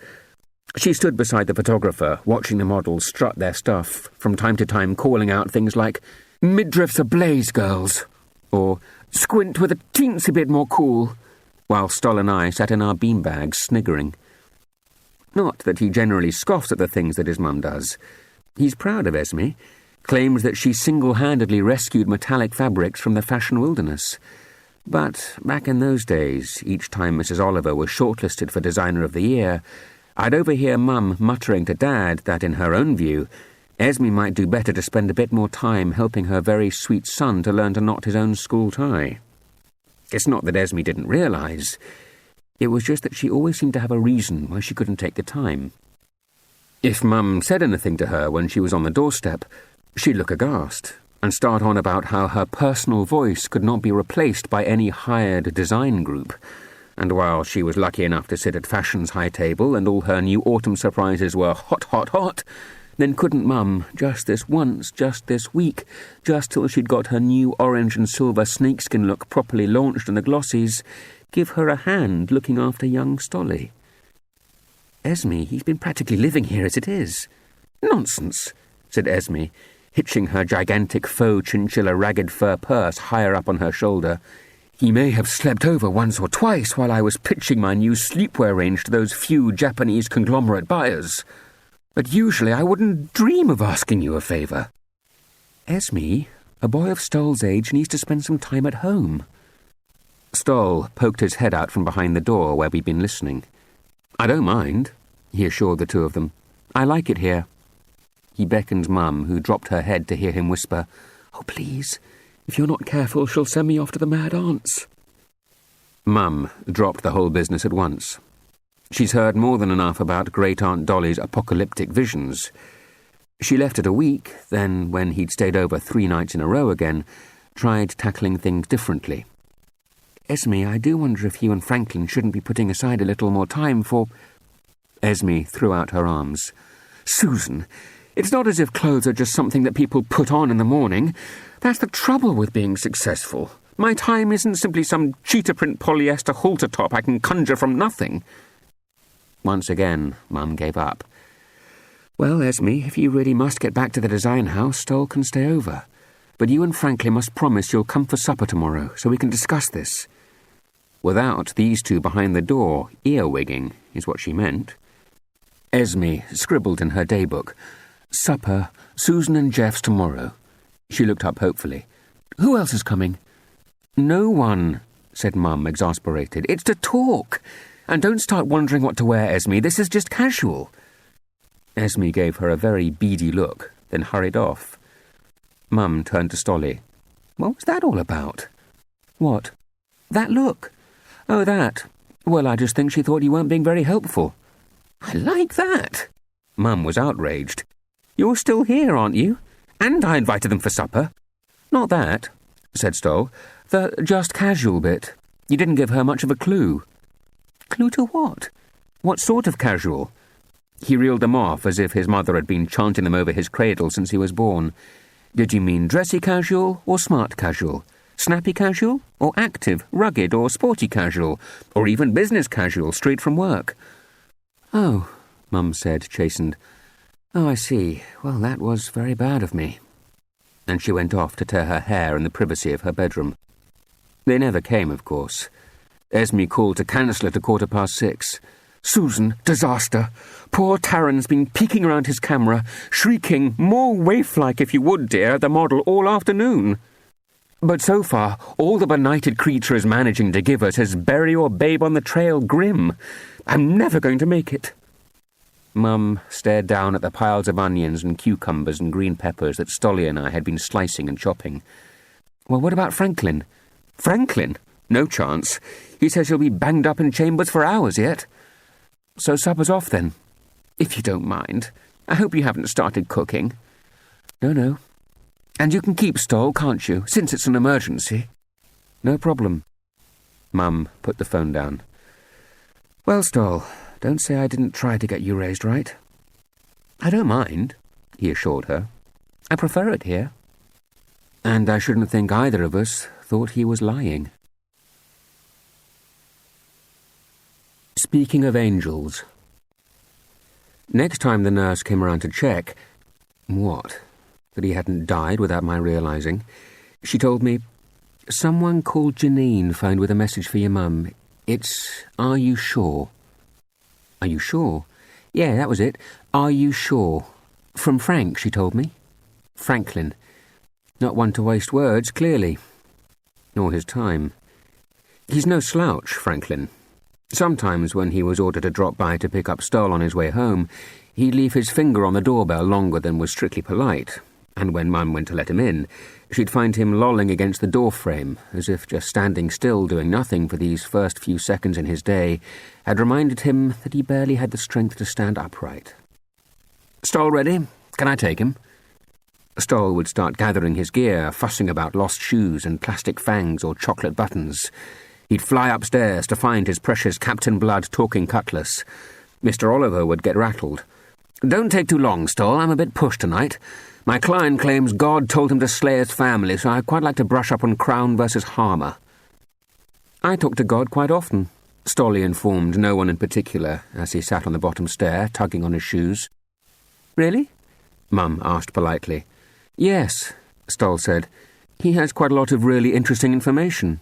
She stood beside the photographer, watching the models strut their stuff, from time to time calling out things like, "Midriffs ablaze, girls," or "Squint with a teensy bit more cool," while Stoll and I sat in our beanbags sniggering. Not that he generally scoffs at the things that his mum does. He's proud of Esme, claims that she single-handedly rescued metallic fabrics from the fashion wilderness. But back in those days, each time Mrs. Oliver was shortlisted for Designer of the Year, I'd overhear Mum muttering to Dad that, in her own view, Esme might do better to spend a bit more time helping her very sweet son to learn to knot his own school tie. It's not that Esme didn't realise. It was just that she always seemed to have a reason why she couldn't take the time. If Mum said anything to her when she was on the doorstep, she'd look aghast and start on about how her personal voice could not be replaced by any hired design group. And while she was lucky enough to sit at fashion's high table and all her new autumn surprises were hot, hot, hot, then couldn't Mum, just this once, just this week, just till she'd got her new orange and silver snakeskin look properly launched in the glossies, give her a hand looking after young Stolly? Esme, he's been practically living here as it is. Nonsense, said Esme, hitching her gigantic faux chinchilla ragged fur purse higher up on her shoulder. He may have slept over once or twice while I was pitching my new sleepwear range to those few Japanese conglomerate buyers. But usually I wouldn't dream of asking you a favour. Esme, a boy of Stoll's age needs to spend some time at home. Stoll poked his head out from behind the door where we'd been listening. I don't mind, he assured the two of them. I like it here. He beckoned Mum, who dropped her head to hear him whisper, "Oh, please, if you're not careful, she'll send me off to the mad aunts." Mum dropped the whole business at once. She's heard more than enough about Great Aunt Dolly's apocalyptic visions. She left it a week, then, when he'd stayed over 3 nights in a row again, tried tackling things differently. Esme, I do wonder if you and Franklin shouldn't be putting aside a little more time for... Esme threw out her arms. Susan, it's not as if clothes are just something that people put on in the morning. That's the trouble with being successful. My time isn't simply some cheetah print polyester halter top I can conjure from nothing. Once again, Mum gave up. Well, Esme, if you really must get back to the design house, Stoll can stay over. But you and Franklin must promise you'll come for supper tomorrow, so we can discuss this. Without these two behind the door, earwigging is what she meant. Esme scribbled in her daybook, "Supper, Susan and Jeff's tomorrow." She looked up hopefully. "Who else is coming?" "No one," said Mum, exasperated. "It's to talk. And don't start wondering what to wear, Esme. This is just casual." Esme gave her a very beady look, then hurried off. Mum turned to Stolly. "What was that all about?" "What?" "That look." "Oh, that. Well, I just think she thought you weren't being very helpful." "I like that." Mum was outraged. "You're still here, aren't you? And I invited them for supper." "Not that," said Stoll. "The just casual bit. You didn't give her much of a clue." "Clue to what?" "What sort of casual?" He reeled them off as if his mother had been chanting them over his cradle since he was born. "Did you mean dressy casual or smart casual? Snappy casual or active, rugged or sporty casual? Or even business casual, straight from work?" "Oh," Mum said, chastened. "Oh, I see. Well, that was very bad of me." And she went off to tear her hair in the privacy of her bedroom. They never came, of course. Esme called to cancel at 6:15. "Susan, disaster. Poor Tarran's been peeking around his camera, shrieking, 'More waif-like if you would, dear,' at the model all afternoon. But so far, all the benighted creature is managing to give us is bury your babe on the trail grim. I'm never going to make it." Mum stared down at the piles of onions and cucumbers and green peppers that Stolly and I had been slicing and chopping. "Well, what about Franklin?" "Franklin? No chance. He says he'll be banged up in chambers for hours yet." "So supper's off, then?" "If you don't mind. I hope you haven't started cooking." No. And you can keep Stoll, can't you, since it's an emergency?" "No problem." Mum put the phone down. "Well, Stoll, don't say I didn't try to get you raised right." "I don't mind," he assured her. "I prefer it here." And I shouldn't think either of us thought he was lying. Speaking of angels. Next time the nurse came around to check, what? That he hadn't died without my realising, she told me, "Someone called Janine phoned with a message for your mum. It's, 'Are you sure?'" "Are you sure?" "Yeah, that was it. 'Are you sure?' From Frank, she told me." Franklin. Not one to waste words, clearly. Nor his time. He's no slouch, Franklin. Sometimes when he was ordered to drop by to pick up Stoll on his way home, he'd leave his finger on the doorbell longer than was strictly polite, and when Mum went to let him in, she'd find him lolling against the doorframe, as if just standing still doing nothing for these first few seconds in his day had reminded him that he barely had the strength to stand upright. Stoll ready? Can I take him? Stoll would start gathering his gear, fussing about lost shoes and plastic fangs or chocolate buttons. He'd fly upstairs to find his precious Captain Blood talking cutlass. Mr. Oliver would get rattled. Don't take too long, Stoll. I'm a bit pushed tonight. My client claims God told him to slay his family, so I'd quite like to brush up on Crown versus Harmer. I talk to God quite often, Stolly informed no one in particular as he sat on the bottom stair, tugging on his shoes. Really? Mum asked politely. Yes, Stoll said. He has quite a lot of really interesting information.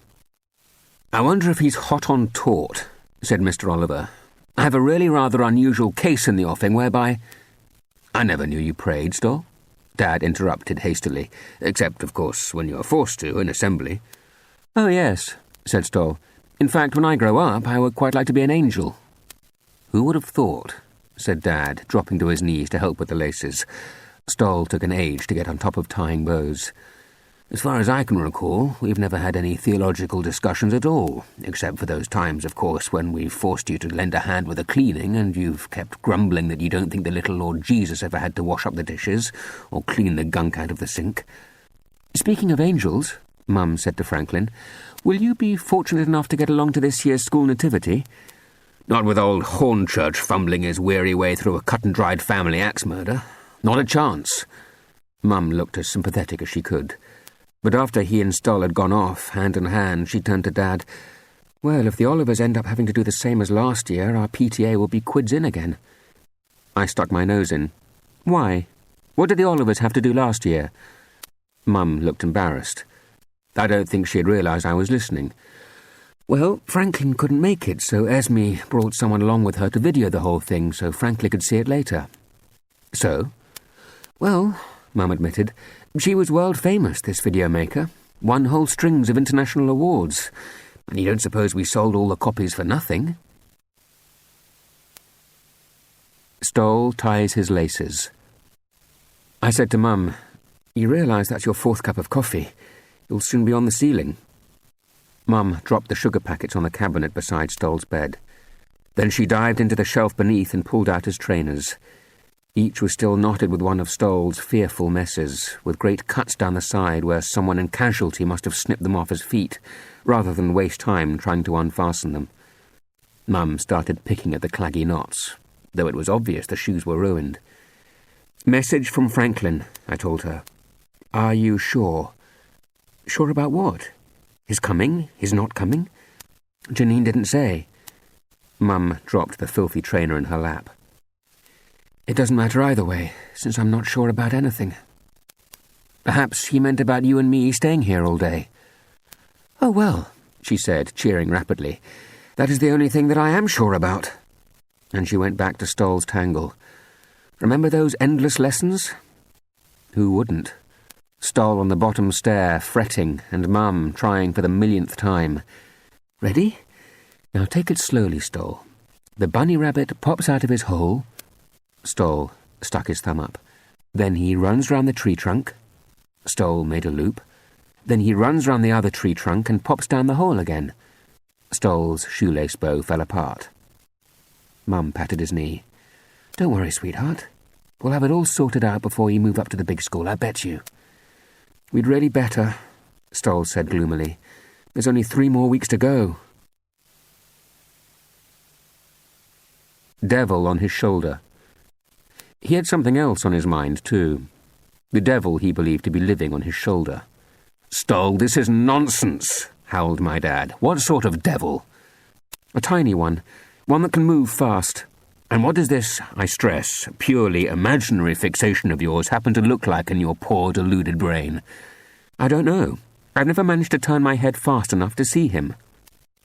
I wonder if he's hot on taut, said Mr. Oliver. I have a really rather unusual case in the offing whereby— I never knew you prayed, Stoll, Dad interrupted hastily, except, of course, when you're forced to in assembly. Oh, yes, said Stoll. In fact, when I grow up, I would quite like to be an angel. Who would have thought, said Dad, dropping to his knees to help with the laces. Stoll took an age to get on top of tying bows. As far as I can recall, we've never had any theological discussions at all, except for those times, of course, when we've forced you to lend a hand with the cleaning and you've kept grumbling that you don't think the little Lord Jesus ever had to wash up the dishes or clean the gunk out of the sink. Speaking of angels, Mum said to Franklin, will you be fortunate enough to get along to this year's school nativity? Not with old Hornchurch fumbling his weary way through a cut-and-dried family axe murder. Not a chance. Mum looked as sympathetic as she could. But after he and Stoll had gone off, hand in hand, she turned to Dad. Well, if the Olivers end up having to do the same as last year, our PTA will be quids in again. I stuck my nose in. Why? What did the Olivers have to do last year? Mum looked embarrassed. I don't think she had realised I was listening. Well, Franklin couldn't make it, so Esme brought someone along with her to video the whole thing so Franklin could see it later. So? Well, Mum admitted, she was world famous, this video maker. Won whole strings of international awards. And you don't suppose we sold all the copies for nothing? Stoll ties his laces. I said to Mum, you realise that's your fourth cup of coffee. You'll soon be on the ceiling. Mum dropped the sugar packets on the cabinet beside Stoll's bed. Then she dived into the shelf beneath and pulled out his trainers. Each was still knotted with one of Stoll's fearful messes, with great cuts down the side where someone in casualty must have snipped them off his feet, rather than waste time trying to unfasten them. Mum started picking at the claggy knots, though it was obvious the shoes were ruined. Message from Franklin, I told her. Are you sure? Sure about what? His coming? His not coming? Janine didn't say. Mum dropped the filthy trainer in her lap. It doesn't matter either way, since I'm not sure about anything. Perhaps he meant about you and me staying here all day. Oh, well, she said, cheering rapidly. That is the only thing that I am sure about. And she went back to Stoll's tangle. Remember those endless lessons? Who wouldn't? Stoll on the bottom stair, fretting, and Mum trying for the millionth time. Ready? Now take it slowly, Stoll. The bunny rabbit pops out of his hole. Stoll stuck his thumb up. Then he runs round the tree trunk. Stoll made a loop. Then he runs round the other tree trunk and pops down the hole again. Stoll's shoelace bow fell apart. Mum patted his knee. Don't worry, sweetheart. We'll have it all sorted out before you move up to the big school, I bet you. We'd really better, Stoll said gloomily. There's only 3 more weeks to go. Devil on his shoulder. He had something else on his mind, too. The devil he believed to be living on his shoulder. Stoll, this is nonsense, howled my dad. What sort of devil? A tiny one that can move fast. And what does this, I stress, purely imaginary fixation of yours happen to look like in your poor, deluded brain? I don't know. I've never managed to turn my head fast enough to see him.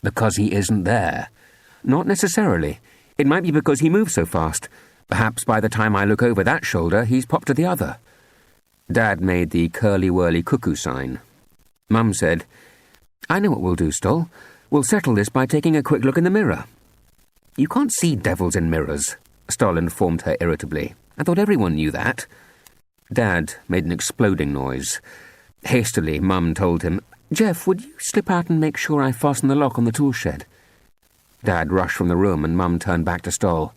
Because he isn't there. Not necessarily. It might be because he moves so fast. Perhaps by the time I look over that shoulder, he's popped to the other. Dad made the curly-whirly cuckoo sign. Mum said, I know what we'll do, Stoll. We'll settle this by taking a quick look in the mirror. You can't see devils in mirrors, Stoll informed her irritably. I thought everyone knew that. Dad made an exploding noise. Hastily, Mum told him, Jeff, would you slip out and make sure I fasten the lock on the tool shed? Dad rushed from the room and Mum turned back to Stoll.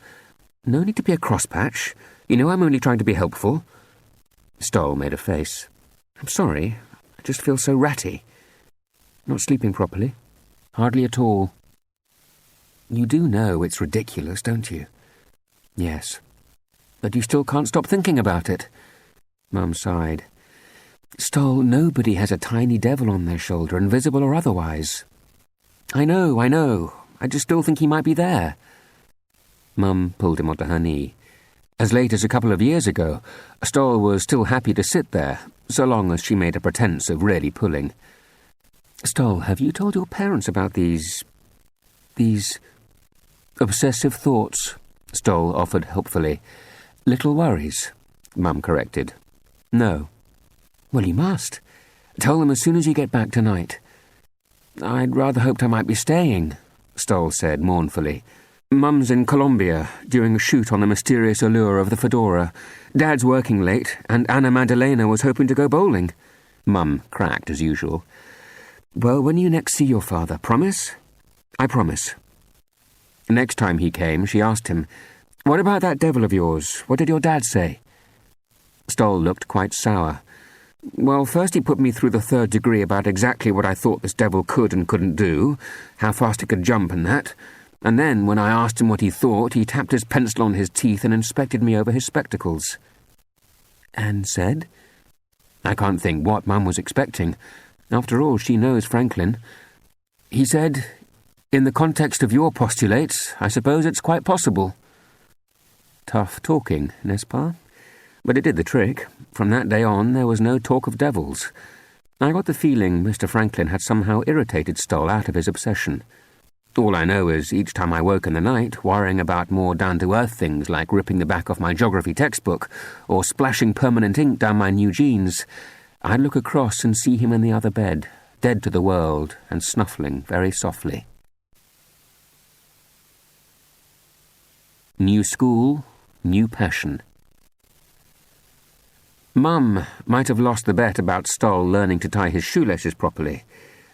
No need to be a crosspatch. You know I'm only trying to be helpful." Stoll made a face. "I'm sorry. I just feel so ratty. Not sleeping properly. Hardly at all." "You do know it's ridiculous, don't you?" "Yes. But you still can't stop thinking about it." Mum sighed. "Stoll, nobody has a tiny devil on their shoulder, invisible or otherwise." I know. I just still think he might be there." Mum pulled him onto her knee. As late as a couple of years ago, Stoll was still happy to sit there, so long as she made a pretense of really pulling. "Stoll, have you told your parents about these obsessive thoughts?" Stoll offered helpfully. "Little worries," Mum corrected. "No." "Well, you must. Tell them as soon as you get back tonight." "I'd rather hoped I might be staying," Stoll said mournfully. "Mum's in Colombia, doing a shoot on the mysterious allure of the fedora. Dad's working late, and Anna Magdalena was hoping to go bowling." Mum cracked as usual. "Well, when you next see your father, promise?" "I promise." Next time he came, she asked him, "What about that devil of yours? What did your dad say?" Stoll looked quite sour. "Well, first he put me through the 3rd degree about exactly what I thought this devil could and couldn't do, how fast it could jump and that. And then, when I asked him what he thought, he tapped his pencil on his teeth and inspected me over his spectacles." "And said?" I can't think what Mum was expecting. After all, she knows Franklin. "He said, 'In the context of your postulates, I suppose it's quite possible.'" Tough talking, n'est-ce pas? But it did the trick. From that day on, there was no talk of devils. I got the feeling Mr. Franklin had somehow irritated Stoll out of his obsession. All I know is each time I woke in the night, worrying about more down-to-earth things like ripping the back off my geography textbook or splashing permanent ink down my new jeans, I'd look across and see him in the other bed, dead to the world and snuffling very softly. New school, new passion. Mum might have lost the bet about Stoll learning to tie his shoelaces properly,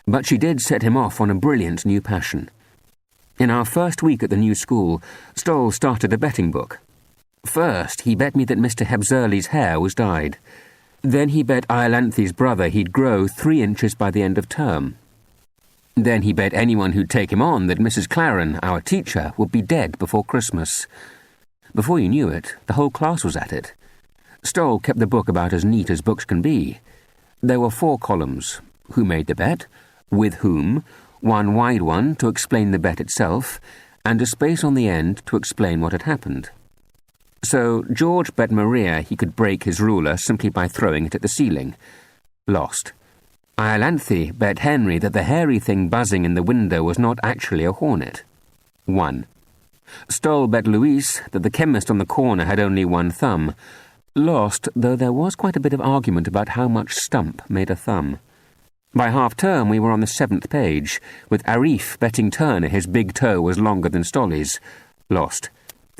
but she did set him off on a brilliant new passion. In our first week at the new school, Stoll started a betting book. First, he bet me that Mr. Hebzerly's hair was dyed. Then he bet Iolanthe's brother he'd grow 3 inches by the end of term. Then he bet anyone who'd take him on that Mrs. Claren, our teacher, would be dead before Christmas. Before you knew it, the whole class was at it. Stoll kept the book about as neat as books can be. There were 4 columns: who made the bet, with whom, one wide one to explain the bet itself, and a space on the end to explain what had happened. So George bet Maria he could break his ruler simply by throwing it at the ceiling. Lost. Iolanthe bet Henry that the hairy thing buzzing in the window was not actually a hornet. Won. Stoll bet Louise that the chemist on the corner had only 1 thumb. Lost, though there was quite a bit of argument about how much stump made a thumb. By half-term we were on the 7th page, with Arif betting Turner his big toe was longer than Stolly's. Lost.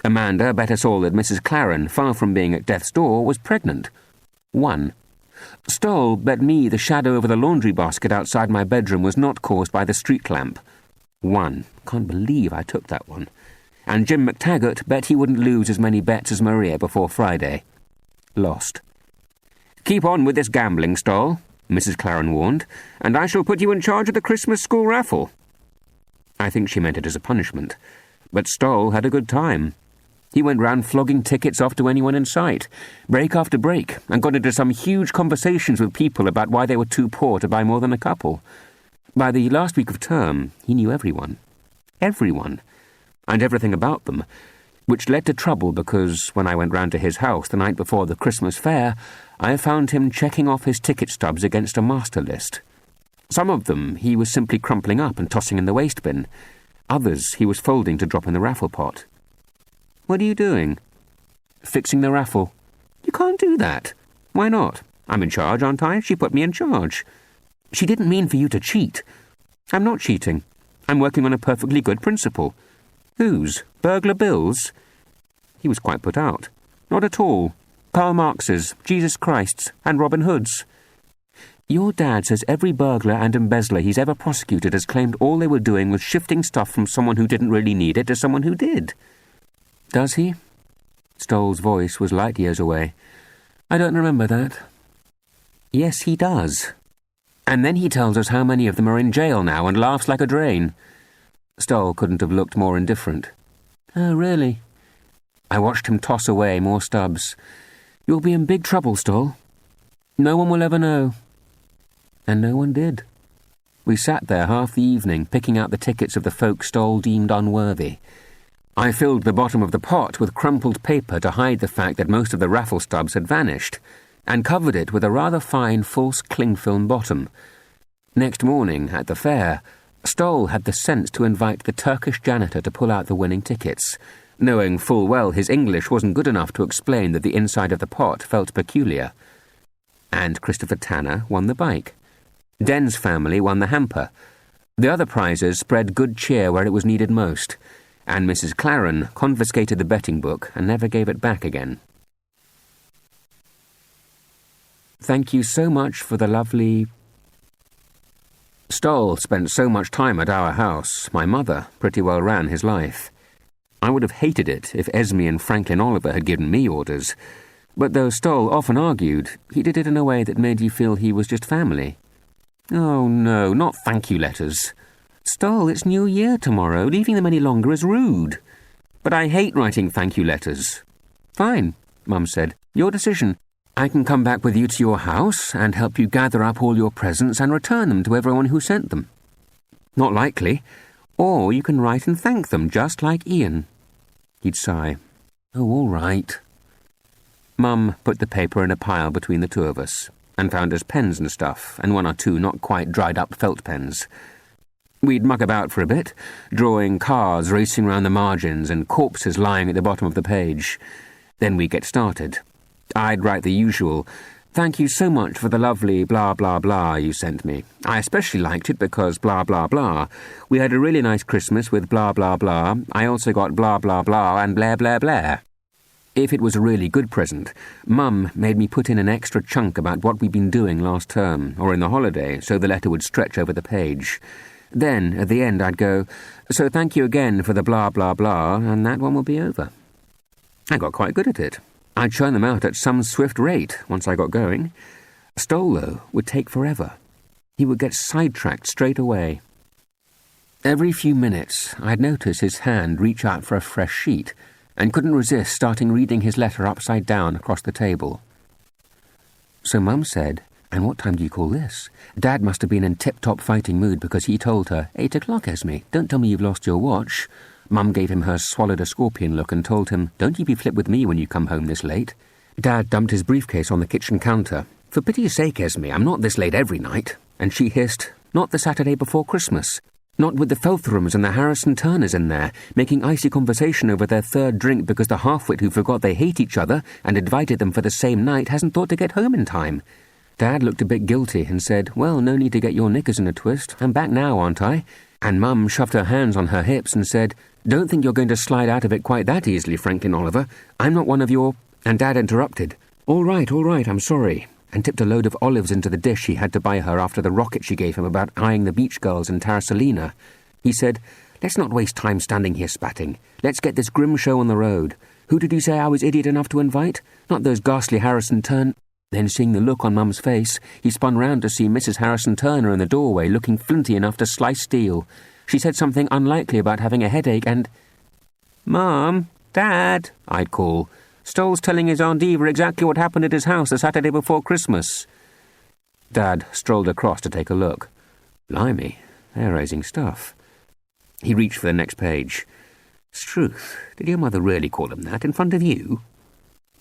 Amanda bet us all that Mrs. Claren, far from being at death's door, was pregnant. Won. Stoll bet me the shadow over the laundry basket outside my bedroom was not caused by the street lamp. Won. Can't believe I took that one. And Jim McTaggart bet he wouldn't lose as many bets as Maria before Friday. Lost. "Keep on with this gambling, Stoll," Mrs. Claren warned, "and I shall put you in charge of the Christmas school raffle." I think she meant it as a punishment, but Stoll had a good time. He went round flogging tickets off to anyone in sight, break after break, and got into some huge conversations with people about why they were too poor to buy more than a couple. By the last week of term, he knew everyone. Everyone. And everything about them, which led to trouble because when I went round to his house the night before the Christmas fair, I found him checking off his ticket stubs against a master list. Some of them he was simply crumpling up and tossing in the waste bin. Others he was folding to drop in the raffle pot. "What are you doing?" "Fixing the raffle." "You can't do that." "Why not? I'm in charge, aren't I? She put me in charge." "She didn't mean for you to cheat." "I'm not cheating. I'm working on a perfectly good principle." "Whose? Burglar Bill's?" He was quite put out. "Not at all. Karl Marx's, Jesus Christ's, and Robin Hood's." "Your dad says every burglar and embezzler he's ever prosecuted has claimed all they were doing was shifting stuff from someone who didn't really need it to someone who did." "Does he?" Stoll's voice was light years away. "I don't remember that." "Yes, he does. And then he tells us how many of them are in jail now and laughs like a drain." Stoll couldn't have looked more indifferent. "Oh, really?" I watched him toss away more stubs. "You'll be in big trouble, Stoll. No one will ever know." And no one did. We sat there half the evening, picking out the tickets of the folk Stoll deemed unworthy. I filled the bottom of the pot with crumpled paper to hide the fact that most of the raffle stubs had vanished, and covered it with a rather fine false cling film bottom. Next morning, at the fair, Stoll had the sense to invite the Turkish janitor to pull out the winning tickets, knowing full well his English wasn't good enough to explain that the inside of the pot felt peculiar. And Christopher Tanner won the bike. Den's family won the hamper. The other prizes spread good cheer where it was needed most, and Mrs. Claren confiscated the betting book and never gave it back again. Thank you so much for the lovely... Stoll spent so much time at our house, my mother pretty well ran his life. I would have hated it if Esme and Franklin Oliver had given me orders, but though Stoll often argued, he did it in a way that made you feel he was just family. "Oh no, not thank you letters. Stoll, it's New Year tomorrow. Leaving them any longer is rude." "But I hate writing thank you letters." "Fine," Mum said. "Your decision. I can come back with you to your house and help you gather up all your presents and return them to everyone who sent them." "Not likely. Or you can write and thank them, just like Ian." He'd sigh. "Oh, all right." Mum put the paper in a pile between the two of us, and found us pens and stuff, and one or two not quite dried-up felt pens. We'd muck about for a bit, drawing cars racing round the margins and corpses lying at the bottom of the page. Then we'd get started. I'd write the usual, "Thank you so much for the lovely blah blah blah you sent me. I especially liked it because blah blah blah. We had a really nice Christmas with blah blah blah. I also got blah blah blah and blah blah blah." If it was a really good present, Mum made me put in an extra chunk about what we'd been doing last term, or in the holiday, so the letter would stretch over the page. Then, at the end, I'd go, "So thank you again for the blah blah blah," and that one would be over. I got quite good at it. I'd churn them out at some swift rate once I got going. Stoll, though, would take forever. He would get sidetracked straight away. Every few minutes, I'd notice his hand reach out for a fresh sheet, and couldn't resist starting reading his letter upside down across the table. So Mum said, "And what time do you call this?" Dad must have been in tip-top fighting mood because he told her, "8 o'clock, Esme. Don't tell me you've lost your watch." Mum gave him her swallowed-a-scorpion look and told him, "Don't you be flip with me when you come home this late." Dad dumped his briefcase on the kitchen counter. "For pity's sake, Esme, I'm not this late every night." And she hissed, "Not the Saturday before Christmas. Not with the Felthrams and the Harrison Turners in there, making icy conversation over their third drink because the half-wit who forgot they hate each other and invited them for the same night hasn't thought to get home in time." Dad looked a bit guilty and said, "Well, no need to get your knickers in a twist. I'm back now, aren't I?" And Mum shoved her hands on her hips and said, "Don't think you're going to slide out of it quite that easily, Franklin Oliver. I'm not one of your—" And Dad interrupted. All right, I'm sorry," and tipped a load of olives into the dish he had to buy her after the rocket she gave him about eyeing the beach girls in Tarrasalina. He said, "Let's not waste time standing here spatting. Let's get this grim show on the road. Who did you say I was idiot enough to invite? Not those ghastly Harrison Turn—" Then, seeing the look on Mum's face, he spun round to see Mrs. Harrison Turner in the doorway looking flinty enough to slice steel. She said something unlikely about having a headache and... "Mum, Dad," I'd call. "Stoll's telling his Aunt Eva exactly what happened at his house the Saturday before Christmas." Dad strolled across to take a look. Blimey, hair-raising stuff. He reached for the next page. "Struth, did your mother really call him that in front of you?"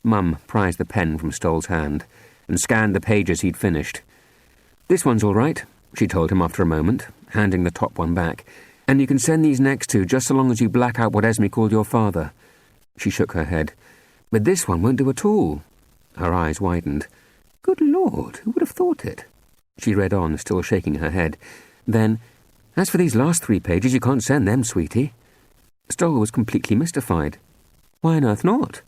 Mum prized the pen from Stoll's hand and scanned the pages he'd finished. "This one's all right," she told him after a moment, handing the top one back. "And you can send these next two just so long as you black out what Esme called your father." She shook her head. "But this one won't do at all." Her eyes widened. "Good Lord, who would have thought it?" She read on, still shaking her head. Then, "As for these last 3 pages, you can't send them, sweetie." Stoll was completely mystified. "Why on earth not?"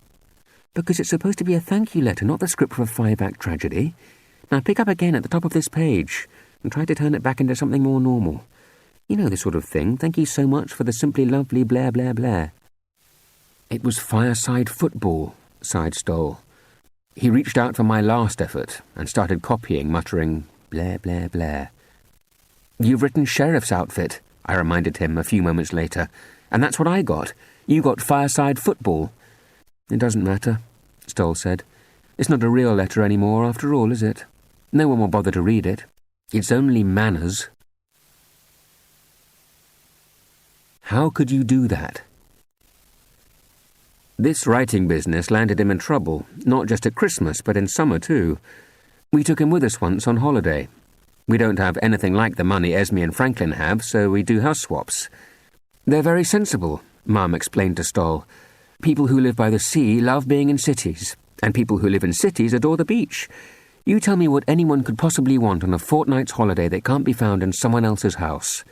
"Because it's supposed to be a thank you letter, not the script for a 5-act tragedy. Now pick up again at the top of this page and try to turn it back into something more normal. You know the sort of thing. Thank you so much for the simply lovely blah blah blah." It was fireside football, sighed Stoll. He reached out for my last effort and started copying, muttering, "Blair, Blair, Blair." "You've written sheriff's outfit," I reminded him a few moments later, "and that's what I got. You got fireside football." "It doesn't matter," Stoll said. "It's not a real letter anymore, after all, is it? No one will bother to read it. It's only manners." How could you do that? This writing business landed him in trouble, not just at Christmas, but in summer too. We took him with us once on holiday. We don't have anything like the money Esme and Franklin have, so we do house swaps. "They're very sensible," Mum explained to Stoll. "People who live by the sea love being in cities, and people who live in cities adore the beach. You tell me what anyone could possibly want on a fortnight's holiday that can't be found in someone else's house."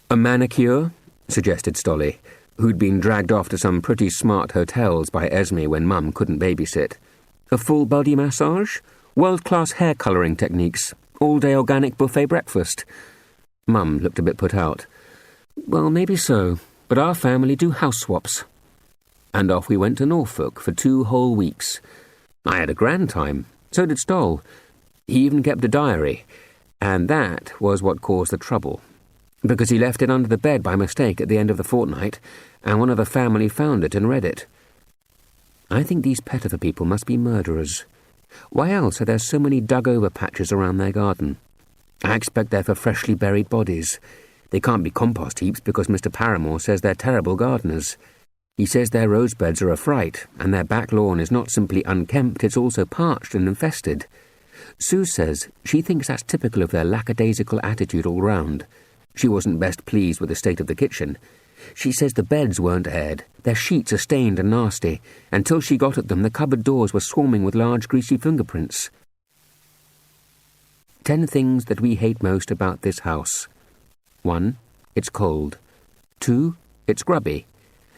"A manicure?" suggested Stolly, who'd been dragged off to some pretty smart hotels by Esme when Mum couldn't babysit. "A full body massage? World-class hair colouring techniques? All-day organic buffet breakfast?" Mum looked a bit put out. "Well, maybe so, but our family do house swaps." And off we went to Norfolk for 2 whole weeks. I had a grand time. So did Stoll. He even kept a diary, and that was what caused the trouble, because he left it under the bed by mistake at the end of the fortnight, and one of the family found it and read it. I think these Pettifer people must be murderers. Why else are there so many dug-over patches around their garden? I expect they're for freshly buried bodies. They can't be compost heaps because Mr. Paramore says they're terrible gardeners. He says their rose beds are a fright, and their back lawn is not simply unkempt, it's also parched and infested. Sue says she thinks that's typical of their lackadaisical attitude all round. She wasn't best pleased with the state of the kitchen. She says the beds weren't aired, their sheets are stained and nasty. Until she got at them, the cupboard doors were swarming with large greasy fingerprints. 10 things that we hate most about this house. 1. It's cold. 2. It's grubby.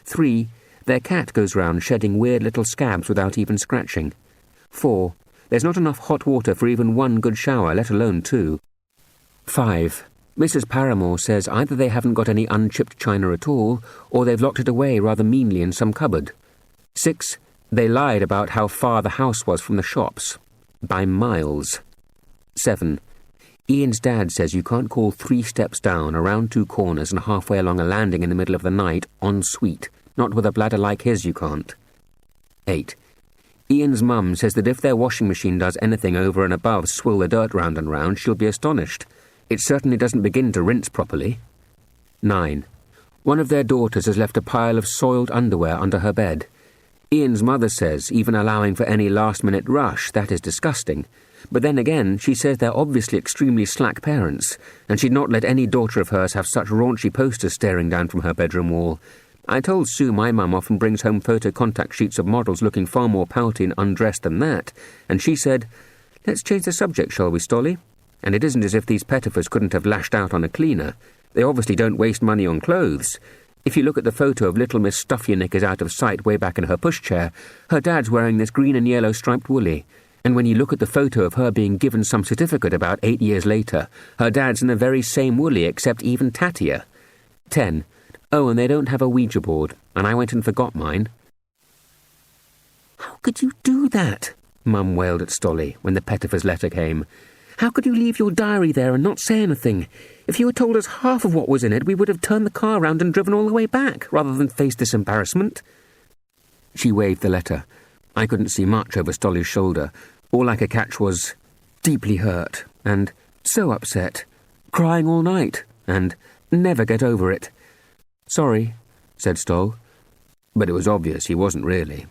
3. Their cat goes round shedding weird little scabs without even scratching. 4. There's not enough hot water for even one good shower, let alone 2. 5. Mrs. Paramore says either they haven't got any unchipped china at all, or they've locked it away rather meanly in some cupboard. 6. They lied about how far the house was from the shops. By miles. 7. Ian's dad says you can't call 3 steps down, around 2 corners and halfway along a landing in the middle of the night en suite. Not with a bladder like his you can't. 8. Ian's mum says that if their washing machine does anything over and above swill the dirt round and round, she'll be astonished. It certainly doesn't begin to rinse properly. 9. One of their daughters has left a pile of soiled underwear under her bed. Ian's mother says, even allowing for any last-minute rush, that is disgusting. But then again, she says they're obviously extremely slack parents, and she'd not let any daughter of hers have such raunchy posters staring down from her bedroom wall. I told Sue my mum often brings home photo contact sheets of models looking far more pouty and undressed than that, and she said, "Let's change the subject, shall we, Stolly?" And it isn't as if these Pettifers couldn't have lashed out on a cleaner. They obviously don't waste money on clothes. If you look at the photo of little Miss Stuff-Your-Knickers out of sight way back in her pushchair, her dad's wearing this green and yellow striped woolly. And when you look at the photo of her being given some certificate about 8 years later, her dad's in the very same woolly except even tattier. 10. Oh, and they don't have a Ouija board, and I went and forgot mine. "How could you do that?" Mum wailed at Stolly when the Pettifers' letter came. "How could you leave your diary there and not say anything? If you had told us half of what was in it, we would have turned the car round and driven all the way back, rather than face this embarrassment." She waved the letter. I couldn't see much over Stolly's shoulder. All I could catch was deeply hurt, and so upset, crying all night, and never get over it. "Sorry," said Stoll. But it was obvious he wasn't really.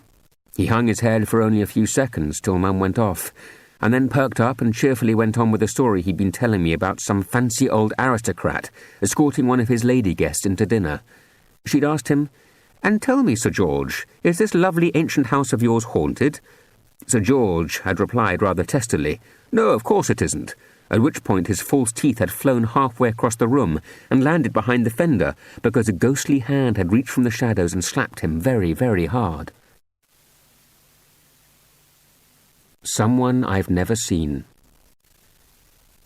He hung his head for only a few seconds till Mum went off, and then perked up and cheerfully went on with the story he'd been telling me about some fancy old aristocrat escorting one of his lady guests into dinner. She'd asked him, "And tell me, Sir George, is this lovely ancient house of yours haunted?" Sir George had replied rather testily, "No, of course it isn't," at which point his false teeth had flown halfway across the room and landed behind the fender because a ghostly hand had reached from the shadows and slapped him very, very hard. Someone I've never seen.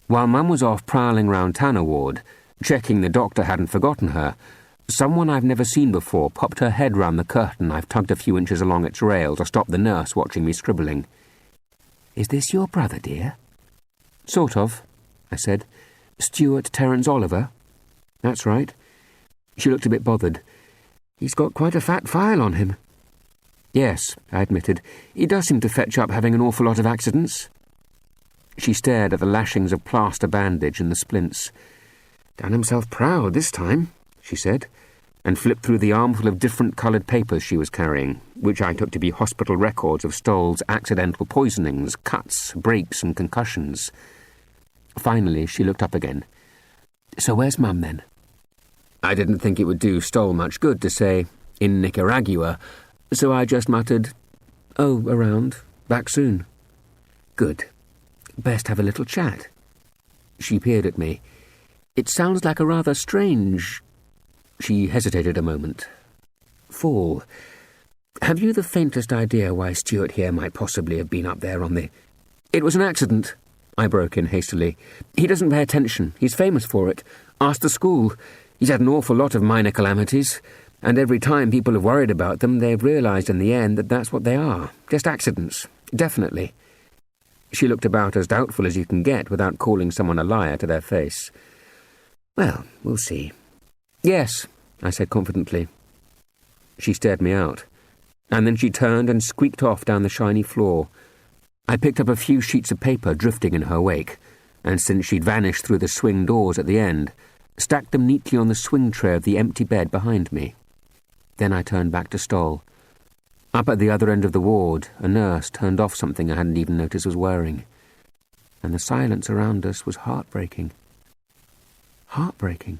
While Mum was off prowling round Tanner Ward, checking the doctor hadn't forgotten her, Someone I've never seen before popped her head round the curtain I've tugged a few inches along its rail to stop the nurse watching me scribbling. "Is this your brother, dear?" "Sort of," I said. "Stuart Terence Oliver?" "That's right." She looked a bit bothered. "He's got quite a fat file on him." "Yes," I admitted. "He does seem to fetch up having an awful lot of accidents." She stared at the lashings of plaster bandage and the splints. "Done himself proud this time," she said, and flipped through the armful of different-coloured papers she was carrying, which I took to be hospital records of Stoll's accidental poisonings, cuts, breaks and concussions. Finally, she looked up again. "So where's Mum, then?" I didn't think it would do Stoll much good to say, "In Nicaragua," so I just muttered, "Oh, around. Back soon." "Good. Best have a little chat." She peered at me. "It sounds like a rather strange—" She hesitated a moment. "Fall. Have you the faintest idea why Stuart here might possibly have been up there on the—" "It was an accident," I broke in hastily. "He doesn't pay attention. He's famous for it. Ask the school. He's had an awful lot of minor calamities, and every time people have worried about them, they've realised in the end that that's what they are. Just accidents. Definitely." She looked about as doubtful as you can get without calling someone a liar to their face. "Well, we'll see." "Yes," I said confidently. She stared me out, and then she turned and squeaked off down the shiny floor. I picked up a few sheets of paper drifting in her wake, and since she'd vanished through the swing doors at the end, stacked them neatly on the swing tray of the empty bed behind me. Then I turned back to Stoll. Up at the other end of the ward, a nurse turned off something I hadn't even noticed was wearing, and the silence around us was heartbreaking. Heartbreaking.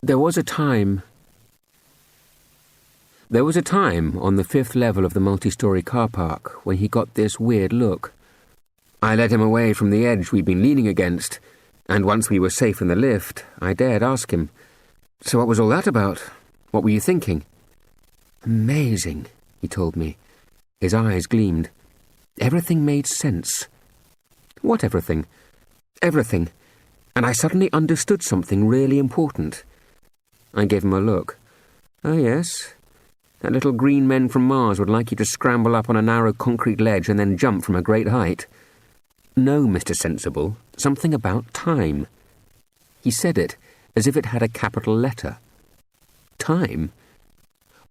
There was a time on the 5th level of the multi-storey car park when he got this weird look. I led him away from the edge we'd been leaning against, and once we were safe in the lift, I dared ask him, "So what was all that about? What were you thinking?" "Amazing," he told me. His eyes gleamed. Everything made sense. "What everything?" "Everything. And I suddenly understood something really important." I gave him a look. "Oh, yes. That little green men from Mars would like you to scramble up on a narrow concrete ledge and then jump from a great height." "No, Mr. Sensible, something about time." He said it as if it had a capital letter. Time?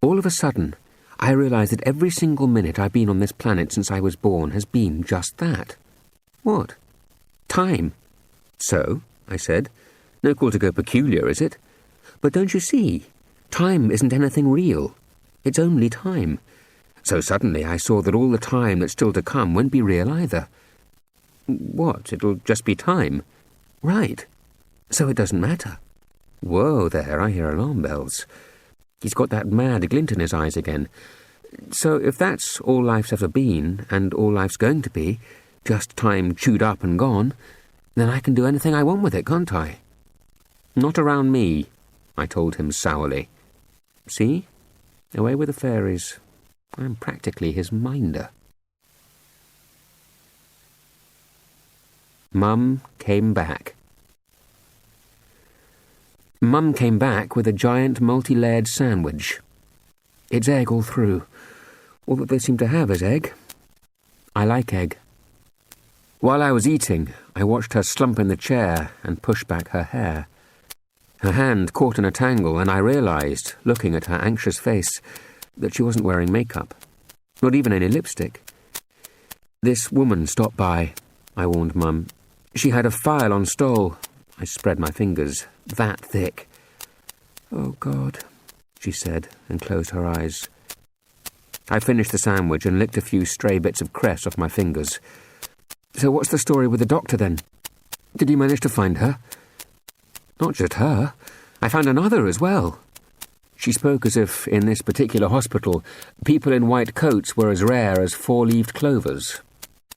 All of a sudden, I realised that every single minute I've been on this planet since I was born has been just that. "What?" "Time." "So?" I said. "No call to go peculiar, is it? But don't you see? Time isn't anything real. It's only time. So suddenly I saw that all the time that's still to come won't be real either." "What? It'll just be time?" "Right. So it doesn't matter." Whoa there, I hear alarm bells. He's got that mad glint in his eyes again. "So if that's all life's ever been, and all life's going to be, just time chewed up and gone, then I can do anything I want with it, can't I?" "Not around me," I told him sourly. "See? Away with the fairies. I'm practically his minder." Mum came back. Mum came back with a giant multi-layered sandwich. It's egg all through. All that they seem to have is egg. I like egg. While I was eating, I watched her slump in the chair and push back her hair. Her hand caught in a tangle, and I realised, looking at her anxious face, that she wasn't wearing makeup. Not even any lipstick. "This woman stopped by," I warned Mum. "She had a file on Stoll." I spread my fingers. "That thick." "Oh, God," she said, and closed her eyes. I finished the sandwich and licked a few stray bits of cress off my fingers. "So what's the story with the doctor, then? Did you manage to find her?" "Not just her. I found another as well." She spoke as if, in this particular hospital, people in white coats were as rare as four-leaved clovers.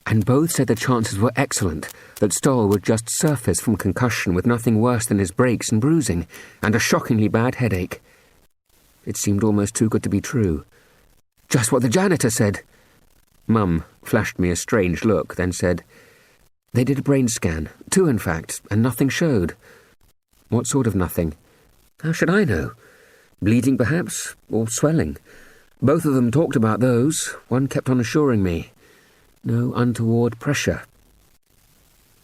"And both said the chances were excellent, that Stoll would just surface from concussion with nothing worse than his breaks and bruising, and a shockingly bad headache." It seemed almost too good to be true. "Just what the janitor said." Mum flashed me a strange look, then said, "They did a brain scan, 2 in fact, and nothing showed. What sort of nothing? How should I know? Bleeding, perhaps, or swelling. Both of them talked about those. One kept on assuring me. No untoward pressure.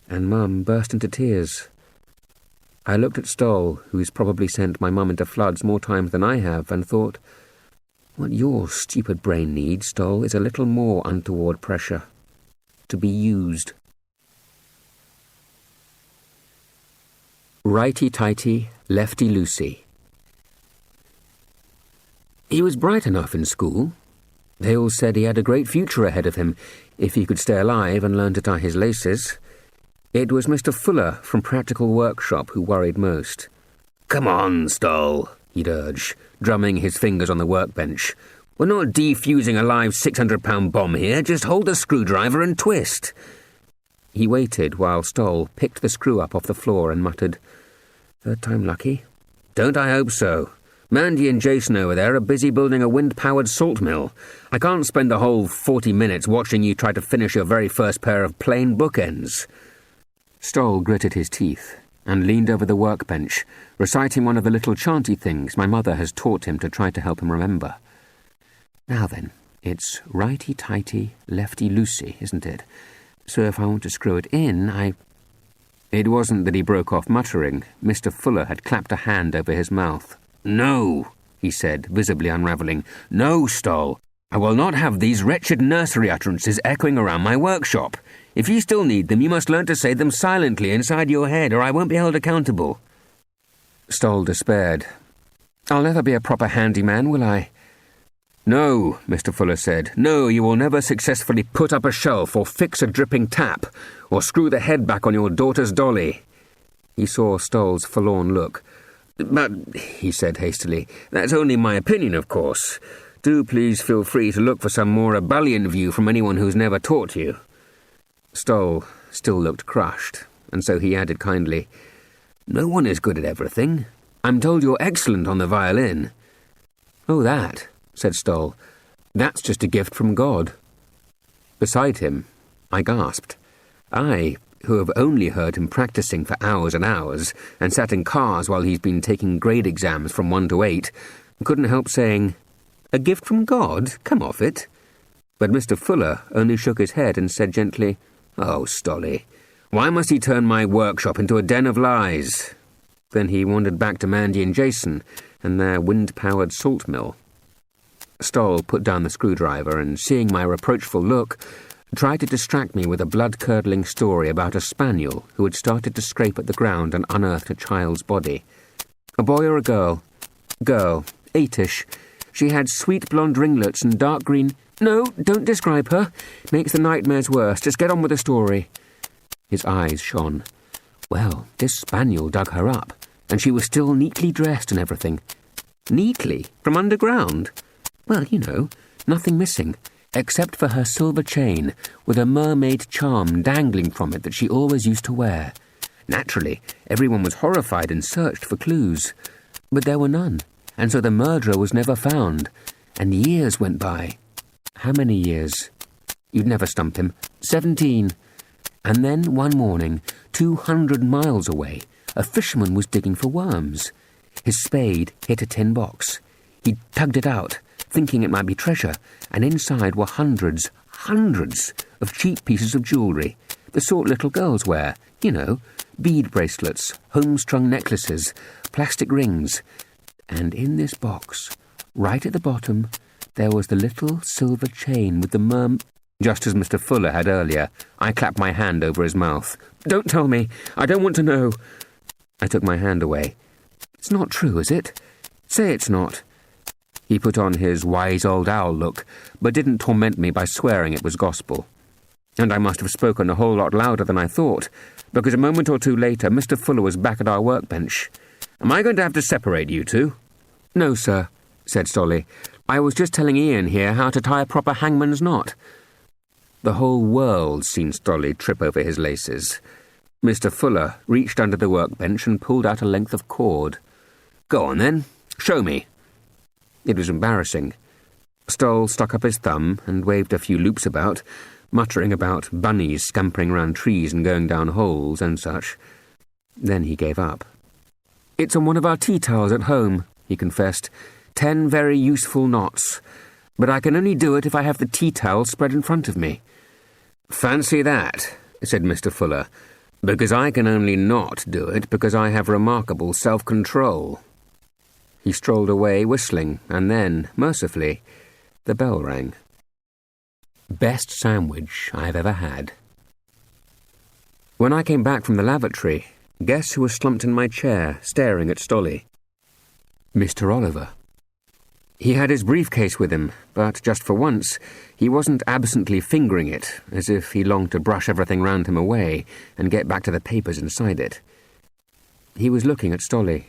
And Mum burst into tears. I looked at Stoll, who's probably sent my mum into floods more times than I have, and thought, what your stupid brain needs, Stoll, is a little more untoward pressure. To be used. Righty-tighty, lefty-loosey. He was bright enough in school. They all said he had a great future ahead of him if he could stay alive and learn to tie his laces. It was Mr. Fuller from Practical Workshop who worried most. "Come on, Stoll," he'd urge, drumming his fingers on the workbench. "We're not defusing a live 600-pound bomb here. Just hold the screwdriver and twist." He waited while Stoll picked the screw up off the floor and muttered, "Third time lucky?" "Don't I hope so. Mandy and Jason over there are busy building a wind-powered salt mill. I can't spend the whole 40 minutes watching you try to finish your very first pair of plain bookends." Stoll gritted his teeth and leaned over the workbench, reciting one of the little chanty things my mother has taught him to try to help him remember. Now then, it's righty-tighty, lefty-loosey, isn't it? So if I want to screw it in, It wasn't that he broke off muttering. Mr. Fuller had clapped a hand over his mouth. "No," he said, visibly unravelling. "No, Stoll. I will not have these wretched nursery utterances echoing around my workshop. If you still need them, you must learn to say them silently inside your head, or I won't be held accountable." Stoll despaired. "I'll never be a proper handyman, will I?" "No," Mr. Fuller said. "No, you will never successfully put up a shelf or fix a dripping tap or screw the head back on your daughter's dolly." He saw Stoll's forlorn look. "But," he said hastily, "that's only my opinion, of course. Do please feel free to look for some more ebullient view from anyone who's never taught you." Stoll still looked crushed, and so he added kindly, "No one is good at everything. I'm told you're excellent on the violin." "Oh, that," said Stoll. "That's just a gift from God." Beside him, I gasped. I, who have only heard him practising for hours and hours, and sat in cars while he's been taking grade exams from 1 to 8, couldn't help saying, "A gift from God? Come off it." But Mr. Fuller only shook his head and said gently, "Oh, Stolly, why must he turn my workshop into a den of lies?" Then he wandered back to Mandy and Jason and their wind-powered salt mill. Stoll put down the screwdriver and, seeing my reproachful look, tried to distract me with a blood-curdling story about a spaniel who had started to scrape at the ground and unearthed a child's body. A boy or a girl? Girl, 8ish. She had sweet blonde ringlets and dark green... "No, don't describe her. Makes the nightmares worse. Just get on with the story." His eyes shone. Well, this spaniel dug her up, and she was still neatly dressed and everything. Neatly? From underground? Well, you know, nothing missing, except for her silver chain, with a mermaid charm dangling from it that she always used to wear. Naturally, everyone was horrified and searched for clues. But there were none, and so the murderer was never found, and years went by. How many years? You'd never stump him. 17. And then, one morning, 200 miles away, a fisherman was digging for worms. His spade hit a tin box. He tugged it out, thinking it might be treasure, and inside were hundreds of cheap pieces of jewellery, the sort little girls wear, you know, bead bracelets, home-strung necklaces, plastic rings. And in this box, right at the bottom, there was the little silver chain with the Just as Mr. Fuller had earlier, I clapped my hand over his mouth. "Don't tell me! I don't want to know!" I took my hand away. "It's not true, is it? Say it's not." He put on his wise old owl look, but didn't torment me by swearing it was gospel. And I must have spoken a whole lot louder than I thought, because a moment or two later Mr. Fuller was back at our workbench. "Am I going to have to separate you two?" "No, sir," said Stolly. "I was just telling Ian here how to tie a proper hangman's knot." The whole world seen Stolly trip over his laces. Mr. Fuller reached under the workbench and pulled out a length of cord. "Go on, then. Show me." It was embarrassing. Stoll stuck up his thumb and waved a few loops about, muttering about bunnies scampering round trees and going down holes and such. Then he gave up. "It's on one of our tea towels at home," he confessed. 10 very useful knots. But I can only do it if I have the tea towel spread in front of me." "Fancy that," said Mr. Fuller, "because I can only not do it because I have remarkable self-control." He strolled away whistling, and then, mercifully, the bell rang. Best sandwich I have ever had. When I came back from the lavatory, guess who was slumped in my chair, staring at Stolly? Mr. Oliver. He had his briefcase with him, but just for once, he wasn't absently fingering it, as if he longed to brush everything round him away and get back to the papers inside it. He was looking at Stolly.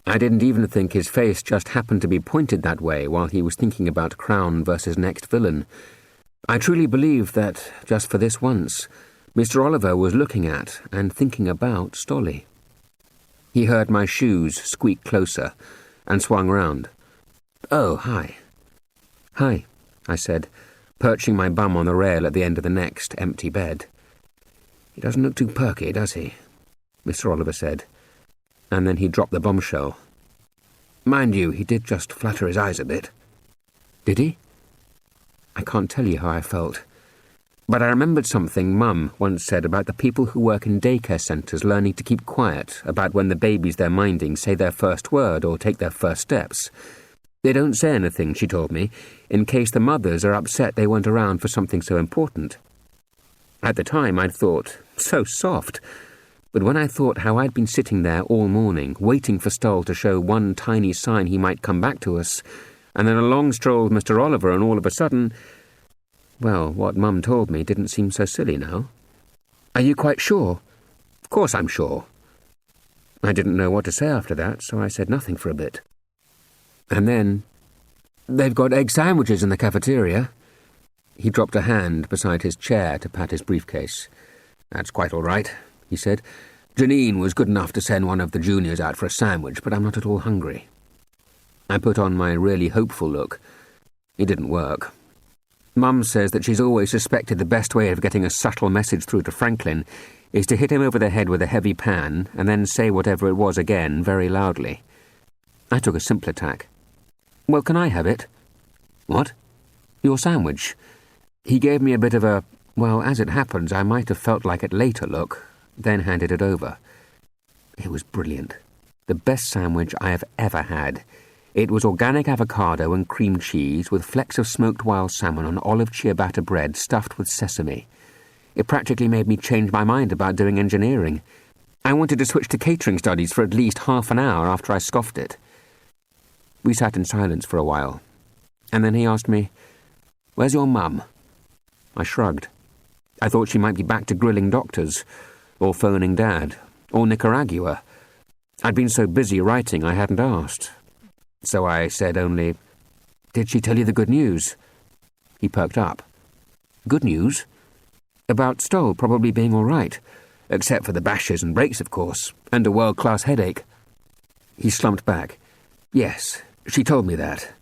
I didn't even think his face just happened to be pointed that way while he was thinking about Crown versus next villain. I truly believed that, just for this once, Mr. Oliver was looking at and thinking about Stolly. He heard my shoes squeak closer and swung round. "Oh, hi." "Hi," I said, perching my bum on the rail at the end of the next empty bed. "He doesn't look too perky, does he?" Mr. Oliver said, and then he dropped the bombshell. "Mind you, he did just flutter his eyes a bit." "Did he?" I can't tell you how I felt, but I remembered something Mum once said about the people who work in daycare centres learning to keep quiet about when the babies they're minding say their first word or take their first steps. They don't say anything, she told me, in case the mothers are upset they weren't around for something so important. At the time I'd thought, so soft, but when I thought how I'd been sitting there all morning, waiting for Stoll to show one tiny sign he might come back to us, and then along strolled Mr. Oliver, and all of a sudden, well, what Mum told me didn't seem so silly now. "Are you quite sure?" "Of course I'm sure." I didn't know what to say after that, so I said nothing for a bit. And then, "They've got egg sandwiches in the cafeteria." He dropped a hand beside his chair to pat his briefcase. "That's quite all right," he said. "Janine was good enough to send one of the juniors out for a sandwich, but I'm not at all hungry." I put on my really hopeful look. It didn't work. Mum says that she's always suspected the best way of getting a subtle message through to Franklin is to hit him over the head with a heavy pan and then say whatever it was again very loudly. I took a simpler tack. "Well, can I have it?" "What?" "Your sandwich." He gave me a bit of a, well, as it happens, I might have felt like it later look, then handed it over. It was brilliant. The best sandwich I have ever had. It was organic avocado and cream cheese with flecks of smoked wild salmon on olive ciabatta bread stuffed with sesame. It practically made me change my mind about doing engineering. I wanted to switch to catering studies for at least half an hour after I scoffed it. We sat in silence for a while, and then he asked me, "Where's your mum?" I shrugged. I thought she might be back to grilling doctors, or phoning Dad, or Nicaragua. I'd been so busy writing I hadn't asked. So I said only, "Did she tell you the good news?" He perked up. "Good news?" "About Stoll probably being all right, except for the bashes and breaks, of course, and a world-class headache." He slumped back. "Yes, she told me that."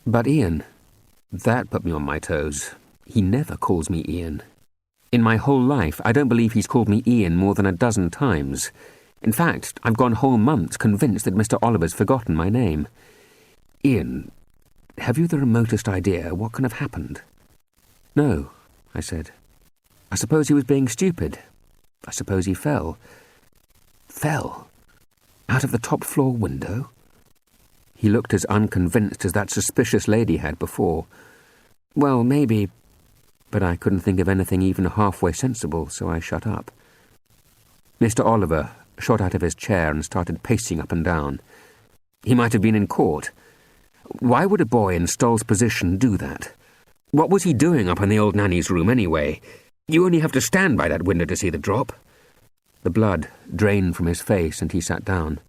"But Ian..." That put me on my toes. He never calls me Ian. In my whole life, I don't believe he's called me Ian more than a dozen times. In fact, I've gone whole months convinced that Mr. Oliver's forgotten my name. "Ian, have you the remotest idea what can have happened?" "No," I said. "I suppose he was being stupid. I suppose he fell." "Fell? Out of the top-floor window?" He looked as unconvinced as that suspicious lady had before. "Well, maybe..." But I couldn't think of anything even halfway sensible, so I shut up. Mr. Oliver shot out of his chair and started pacing up and down. He might have been in court. Why would a boy in Stoll's position do that? What was he doing up in the old nanny's room anyway? You only have to stand by that window to see the drop. The blood drained from his face and he sat down.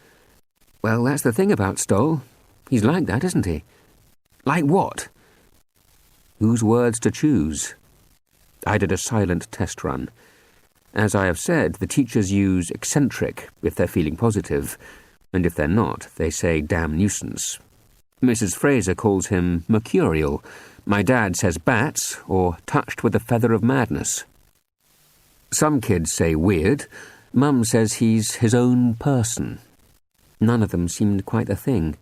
"Well, that's the thing about Stoll. He's like that, isn't he?" "Like what?" Whose words to choose? I did a silent test run. As I have said, the teachers use eccentric if they're feeling positive, and if they're not, they say damn nuisance. Mrs. Fraser calls him mercurial. My dad says bats, or touched with a feather of madness. Some kids say weird. Mum says he's his own person. None of them seemed quite the thing.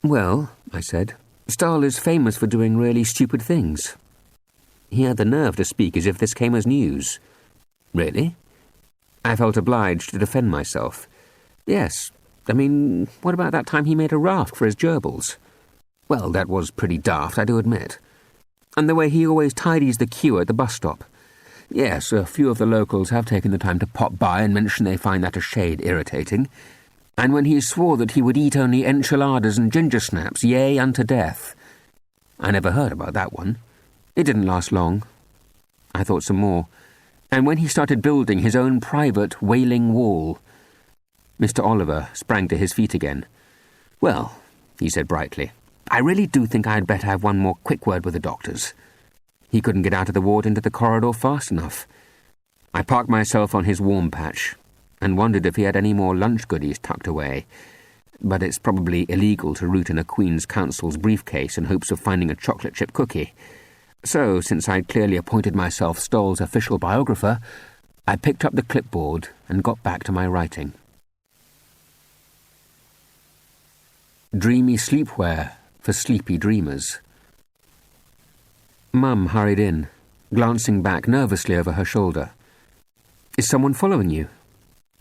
"Well," I said, "Stoll is famous for doing really stupid things." He had the nerve to speak as if this came as news. "Really?" I felt obliged to defend myself. "Yes. I mean, what about that time he made a raft for his gerbils?" "Well, that was pretty daft, I do admit." "And the way he always tidies the queue at the bus stop." "Yes, a few of the locals have taken the time to pop by and mention they find that a shade irritating. And when he swore that he would eat only enchiladas and ginger snaps, yea, unto death. I never heard about that one. It didn't last long." I thought some more. "And when he started building his own private wailing wall." Mr. Oliver sprang to his feet again. "Well," he said brightly, "I really do think I'd better have one more quick word with the doctors." He couldn't get out of the ward into the corridor fast enough. I parked myself on his warm patch and wondered if he had any more lunch goodies tucked away. But it's probably illegal to root in a Queen's Counsel's briefcase in hopes of finding a chocolate chip cookie. So, since I'd clearly appointed myself Stoll's official biographer, I picked up the clipboard and got back to my writing. Dreamy sleepwear for sleepy dreamers. Mum hurried in, glancing back nervously over her shoulder. "Is someone following you?"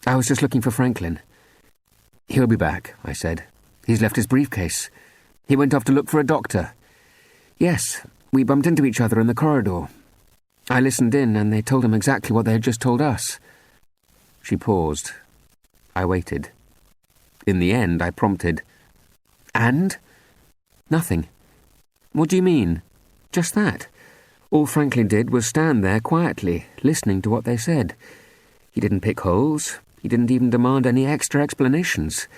"I was just looking for Franklin." "He'll be back," I said. "He's left his briefcase. He went off to look for a doctor." "Yes, we bumped into each other in the corridor. I listened in and they told him exactly what they had just told us." She paused. I waited. In the end, I prompted, "And?" "Nothing." "What do you mean?" "Just that. All Franklin did was stand there quietly, listening to what they said. He didn't pick holes. He didn't even demand any extra explanations.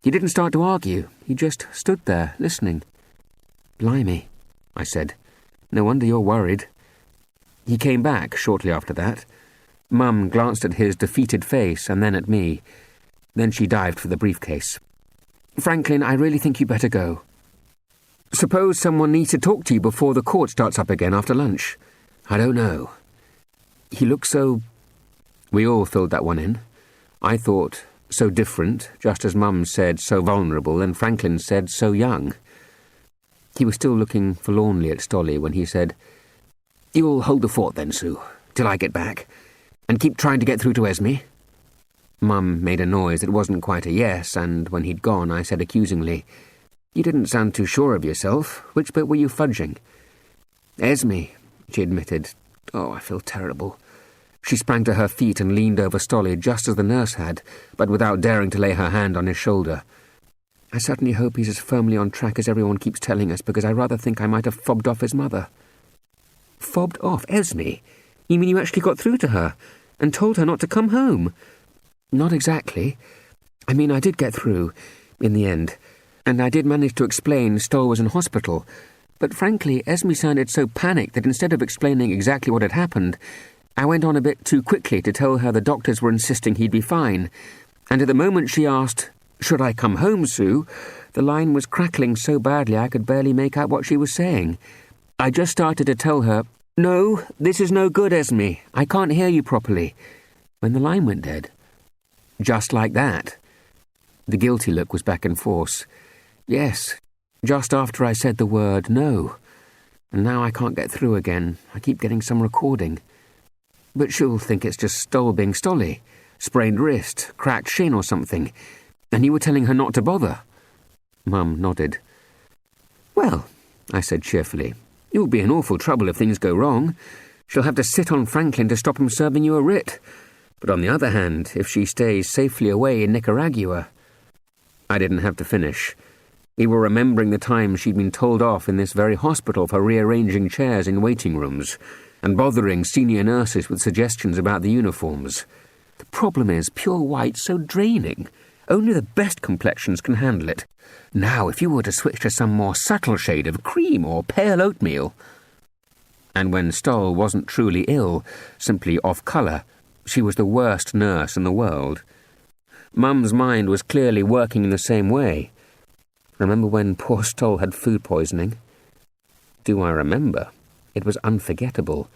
He didn't start to argue. He just stood there, listening." "Blimey," I said. "No wonder you're worried." He came back shortly after that. Mum glanced at his defeated face and then at me. Then she dived for the briefcase. "Franklin, I really think you better go." "Suppose someone needs to talk to you before the court starts up again after lunch." "I don't know." "He looks so—" We all filled that one in. I thought, so different, just as Mum said so vulnerable and Franklin said so young. He was still looking forlornly at Stolly when he said, "You'll hold the fort then, Sue, till I get back, and keep trying to get through to Esme." Mum made a noise that wasn't quite a yes, and when he'd gone I said accusingly, "You didn't sound too sure of yourself. Which bit were you fudging?" "Esme," she admitted. "Oh, I feel terrible." She sprang to her feet and leaned over Stolly just as the nurse had, but without daring to lay her hand on his shoulder. "I certainly hope he's as firmly on track as everyone keeps telling us, because I rather think I might have fobbed off his mother." "Fobbed off Esme? You mean you actually got through to her and told her not to come home?" "Not exactly. I mean, I did get through, in the end, and I did manage to explain Stoll was in hospital, but frankly, Esme sounded so panicked that instead of explaining exactly what had happened, I went on a bit too quickly to tell her the doctors were insisting he'd be fine, and at the moment she asked, 'Should I come home, Sue?' the line was crackling so badly I could barely make out what she was saying. I just started to tell her, 'No, this is no good, Esme. I can't hear you properly,' when the line went dead. Just like that." The guilty look was back in force. "Yes, just after I said the word no. And now I can't get through again. I keep getting some recording. But she'll think it's just Stoll being Stolly. Sprained wrist, cracked shin or something. And you were telling her not to bother." Mum nodded. "Well," I said cheerfully, "you'll be in awful trouble if things go wrong. She'll have to sit on Franklin to stop him serving you a writ. But on the other hand, if she stays safely away in Nicaragua—" I didn't have to finish. We were remembering the time she'd been told off in this very hospital for rearranging chairs in waiting rooms and bothering senior nurses with suggestions about the uniforms. The problem is, pure white's so draining. Only the best complexions can handle it. Now, if you were to switch to some more subtle shade of cream or pale oatmeal— And when Stoll wasn't truly ill, simply off colour, she was the worst nurse in the world. Mum's mind was clearly working in the same way. Remember when poor Stoll had food poisoning? Do I remember? It was unforgettable.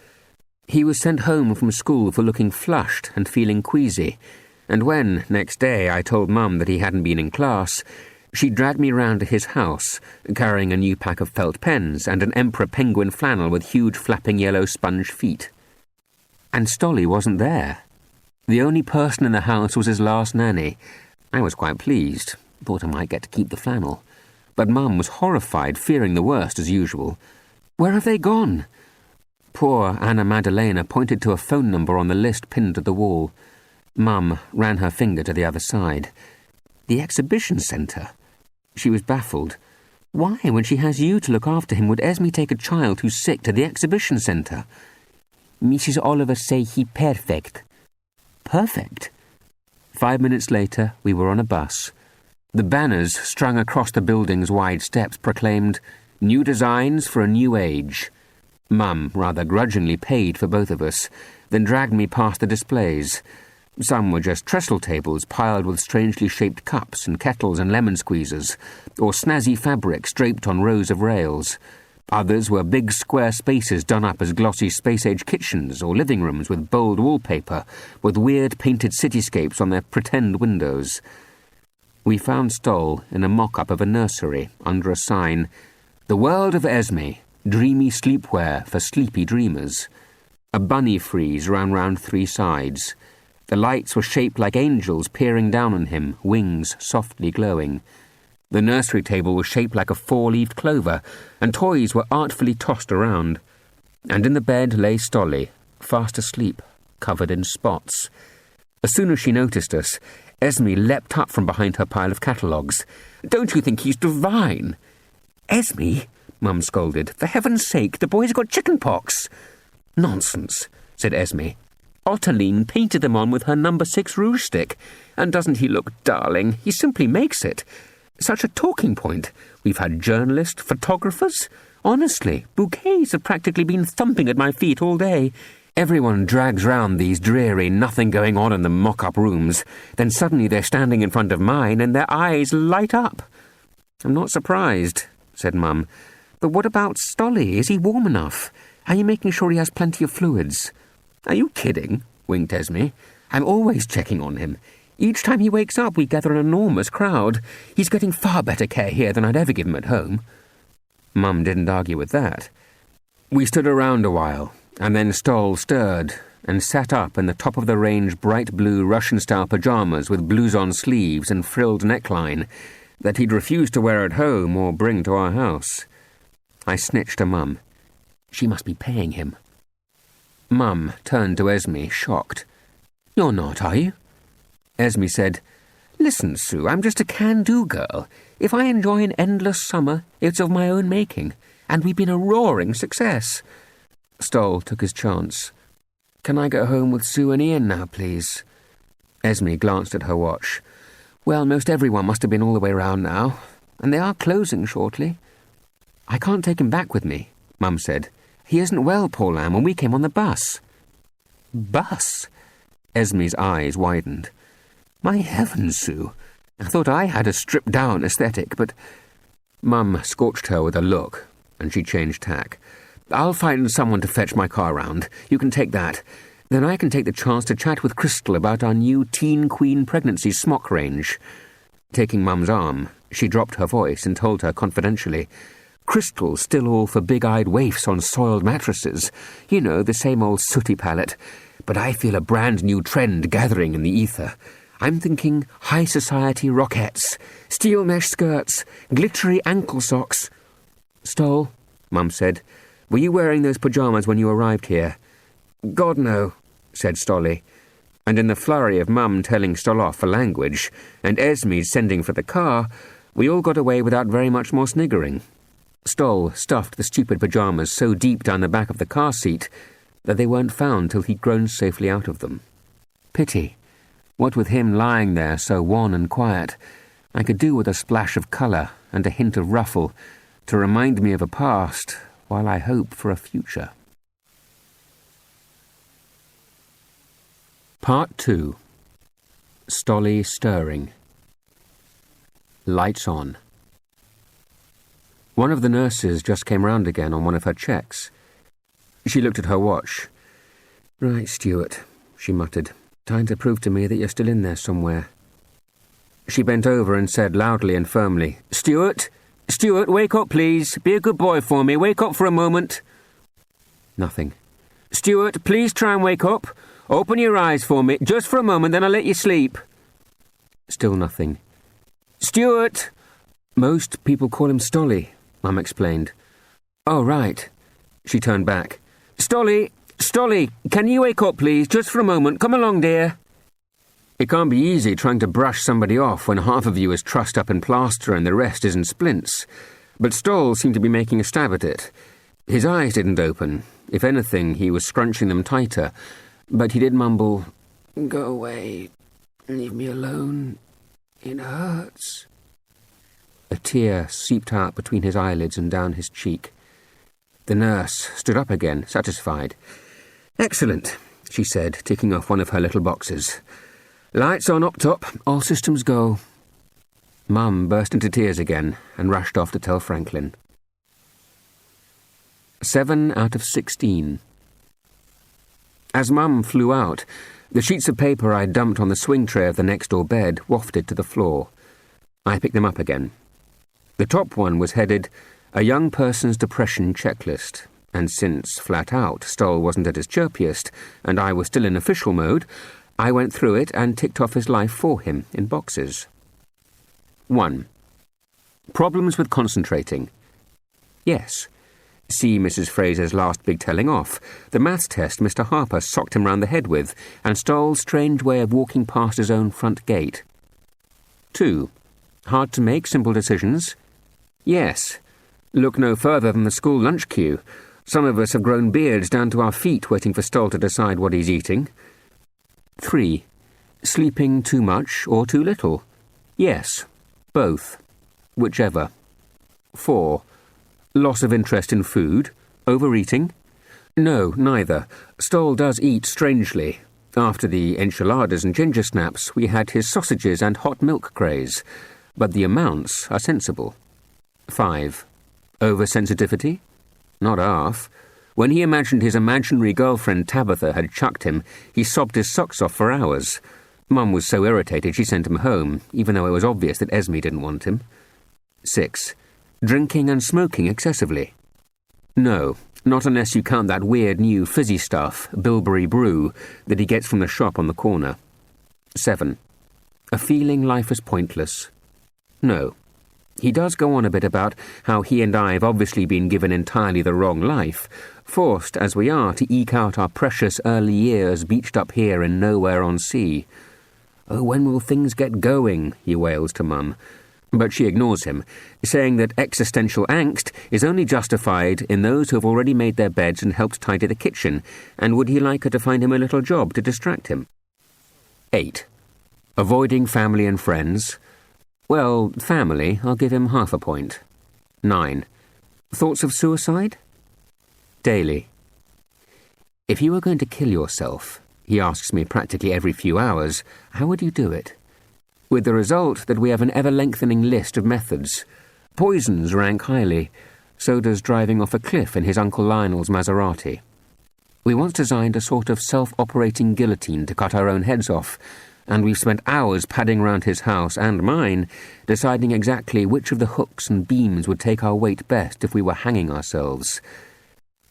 He was sent home from school for looking flushed and feeling queasy, and when, next day, I told Mum that he hadn't been in class, she dragged me round to his house, carrying a new pack of felt pens and an emperor penguin flannel with huge flapping yellow sponge feet. And Stolly wasn't there. The only person in the house was his last nanny. I was quite pleased, thought I might get to keep the flannel. But Mum was horrified, fearing the worst as usual. "Where have they gone?" Poor Anna Madalena pointed to a phone number on the list pinned to the wall. Mum ran her finger to the other side. "The exhibition centre." She was baffled. Why, when she has you to look after him, would Esme take a child who's sick to the exhibition centre? "Mrs. Oliver say he perfect." Perfect? 5 minutes later, we were on a bus. The banners strung across the building's wide steps proclaimed, "New designs for a new age." Mum rather grudgingly paid for both of us, then dragged me past the displays. Some were just trestle tables piled with strangely shaped cups and kettles and lemon squeezers, or snazzy fabrics draped on rows of rails. Others were big square spaces done up as glossy space-age kitchens or living rooms with bold wallpaper, with weird painted cityscapes on their pretend windows. We found Stoll in a mock-up of a nursery under a sign, "The World of Esme, Dreamy Sleepwear for Sleepy Dreamers." A bunny frieze ran round 3 sides. The lights were shaped like angels peering down on him, wings softly glowing. The nursery table was shaped like a 4-leaved clover, and toys were artfully tossed around. And in the bed lay Stolly, fast asleep, covered in spots. As soon as she noticed us, Esme leapt up from behind her pile of catalogues. "Don't you think he's divine?" "Esme," Mum scolded, "for heaven's sake, the boy's got chicken pox." "Nonsense," said Esme. "Ottiline painted them on with her number 6 rouge stick, and doesn't he look darling? He simply makes it. Such a talking point. We've had journalists, photographers. Honestly, bouquets have practically been thumping at my feet all day. Everyone drags round these dreary, nothing-going-on in the mock-up rooms. Then suddenly they're standing in front of mine and their eyes light up." "I'm not surprised," said Mum. "But what about Stolly? Is he warm enough? Are you making sure he has plenty of fluids?" "Are you kidding?" winked Esme. "I'm always checking on him. Each time he wakes up, we gather an enormous crowd. He's getting far better care here than I'd ever give him at home." Mum didn't argue with that. We stood around a while, and then Stoll stirred and sat up in the top-of-the-range bright blue Russian-style pyjamas with blouson sleeves and frilled neckline that he'd refused to wear at home or bring to our house. I snitched to Mum. She must be paying him. Mum turned to Esme, shocked. "You're not, are you?" Esme said, "Listen, Sue, I'm just a can-do girl. If I enjoy an endless summer, it's of my own making, and we've been a roaring success." Stoll took his chance. "Can I go home with Sue and Ian now, please?" Esme glanced at her watch. "Well, most everyone must have been all the way round now, and they are closing shortly." "I can't take him back with me," Mum said. "He isn't well, poor lamb, when we came on the bus." "Bus?" Esme's eyes widened. "My heavens, Sue, I thought I had a stripped-down aesthetic, but—" Mum scorched her with a look, and she changed tack. "I'll find someone to fetch my car round. You can take that. Then I can take the chance to chat with Crystal about our new Teen Queen pregnancy smock range." Taking Mum's arm, she dropped her voice and told her confidentially, "Crystal's still all for big-eyed waifs on soiled mattresses. You know, the same old sooty palette. But I feel a brand-new trend gathering in the ether. I'm thinking high society rockettes, steel mesh skirts, glittery ankle socks." "Stoll," Mum said, "were you wearing those pyjamas when you arrived here?" "God, no," said Stolly. And in the flurry of Mum telling Stoll off for language, and Esme sending for the car, we all got away without very much more sniggering. Stoll stuffed the stupid pyjamas so deep down the back of the car seat that they weren't found till he'd grown safely out of them. Pity. What with him lying there so wan and quiet, I could do with a splash of colour and a hint of ruffle to remind me of a past while I hope for a future. Part 2. Stolly stirring. Lights on. One of the nurses just came round again on one of her checks. She looked at her watch. "Right, Stuart," she muttered. Trying to prove to me that you're still in there somewhere. She bent over and said loudly and firmly, Stuart! Stuart, wake up, please. Be a good boy for me. Wake up for a moment. Nothing. Stuart, please try and wake up. Open your eyes for me, just for a moment, then I'll let you sleep. Still nothing. Stuart! Most people call him Stolly, Mum explained. Oh, right. She turned back. Stolly! Stolly! Can you wake up, please, just for a moment? Come along, dear. It can't be easy trying to brush somebody off when half of you is trussed up in plaster and the rest is in splints. But Stoll seemed to be making a stab at it. His eyes didn't open. If anything, he was scrunching them tighter. But he did mumble, Go away. Leave me alone. It hurts. A tear seeped out between his eyelids and down his cheek. The nurse stood up again, satisfied. Excellent, she said, ticking off one of her little boxes. Lights on up top, all systems go. Mum burst into tears again and rushed off to tell Franklin. 7 out of 16. As Mum flew out, the sheets of paper I dumped on the swing tray of the next-door bed wafted to the floor. I picked them up again. The top one was headed, A Young Person's Depression Checklist, and since, flat out, Stoll wasn't at his chirpiest, and I was still in official mode, I went through it and ticked off his life for him in boxes. 1. Problems with concentrating. Yes. See Mrs. Fraser's last big telling off, the maths test Mr. Harper socked him round the head with, and Stoll's strange way of walking past his own front gate. 2. Hard to make simple decisions. Yes. Look no further than the school lunch queue. Some of us have grown beards down to our feet waiting for Stoll to decide what he's eating. 3. Sleeping too much or too little. Yes. Both. Whichever. 4. Loss of interest in food. Overeating. No, neither. Stoll does eat strangely. After the enchiladas and ginger snaps, we had his sausages and hot milk craze. But the amounts are sensible. 5. Oversensitivity? Not half. When he imagined his imaginary girlfriend Tabitha had chucked him, he sobbed his socks off for hours. Mum was so irritated she sent him home, even though it was obvious that Esme didn't want him. 6. Drinking and smoking excessively? No, not unless you count that weird new fizzy stuff, Bilberry Brew, that he gets from the shop on the corner. 7. A feeling life is pointless? No. He does go on a bit about how he and I have obviously been given entirely the wrong life, forced as we are to eke out our precious early years beached up here in nowhere-on-sea. Oh, when will things get going, he wails to Mum. But she ignores him, saying that existential angst is only justified in those who have already made their beds and helped tidy the kitchen, and would he like her to find him a little job to distract him? 8. Avoiding family and friends? Well, family, I'll give him half a point. 9. Thoughts of suicide? Daily. If you were going to kill yourself, he asks me practically every few hours, how would you do it? With the result that we have an ever-lengthening list of methods. Poisons rank highly. So does driving off a cliff in his Uncle Lionel's Maserati. We once designed a sort of self-operating guillotine to cut our own heads off, and we've spent hours padding round his house and mine, deciding exactly which of the hooks and beams would take our weight best if we were hanging ourselves.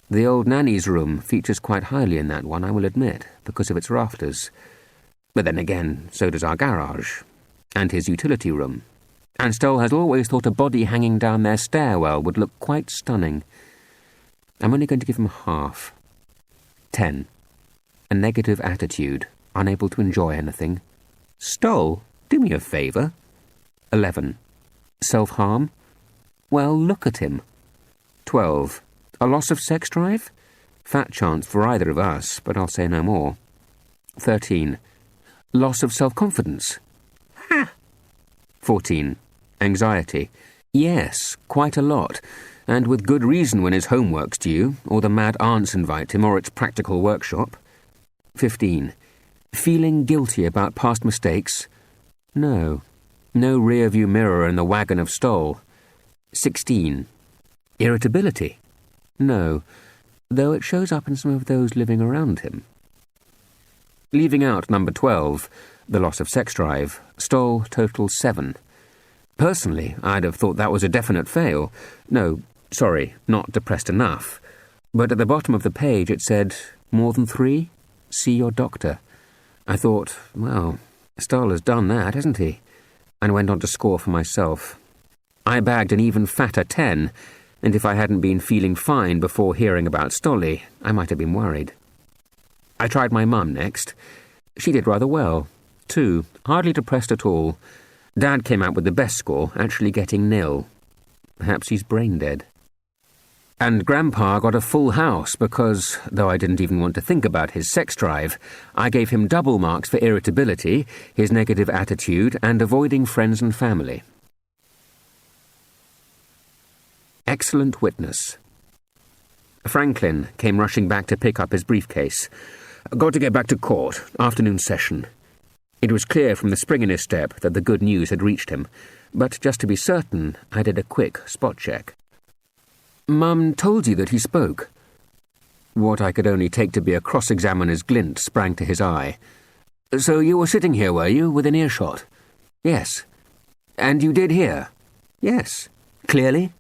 The old nanny's room features quite highly in that one, I will admit, because of its rafters. But then again, so does our garage, and his utility room. And Stoll has always thought a body hanging down their stairwell would look quite stunning. I'm only going to give him half. 10. A negative attitude, unable to enjoy anything. Stoll, do me a favour. 11. Self-harm? Well, look at him. 12. A loss of sex drive? Fat chance for either of us, but I'll say no more. 13. Loss of self-confidence? Ha! 14. Anxiety? Yes, quite a lot, and with good reason when his homework's due, or the mad aunts invite him, or it's practical workshop. 15. Feeling guilty about past mistakes? No. No rear-view mirror in the wagon of Stoll. 16. Irritability? No, though it shows up in some of those living around him. Leaving out number 12, the loss of sex drive, Stoll totals 7. Personally, I'd have thought that was a definite fail. No, sorry, not depressed enough. But at the bottom of the page it said, more than 3? See your doctor. I thought, well, Stoll has done that, hasn't he? And went on to score for myself. I bagged an even fatter 10, and if I hadn't been feeling fine before hearing about Stolly, I might have been worried. I tried my mum next. She did rather well. 2, hardly depressed at all. Dad came out with the best score, actually getting 0. Perhaps he's brain dead. And Grandpa got a full house because, though I didn't even want to think about his sex drive, I gave him double marks for irritability, his negative attitude, and avoiding friends and family. Excellent witness. Franklin came rushing back to pick up his briefcase. Got to get back to court. Afternoon session. It was clear from the spring in his step that the good news had reached him, but just to be certain, I did a quick spot check. Mum told you that he spoke. What I could only take to be a cross-examiner's glint sprang to his eye. So you were sitting here, were you, within earshot? Yes. And you did hear? Yes. Clearly?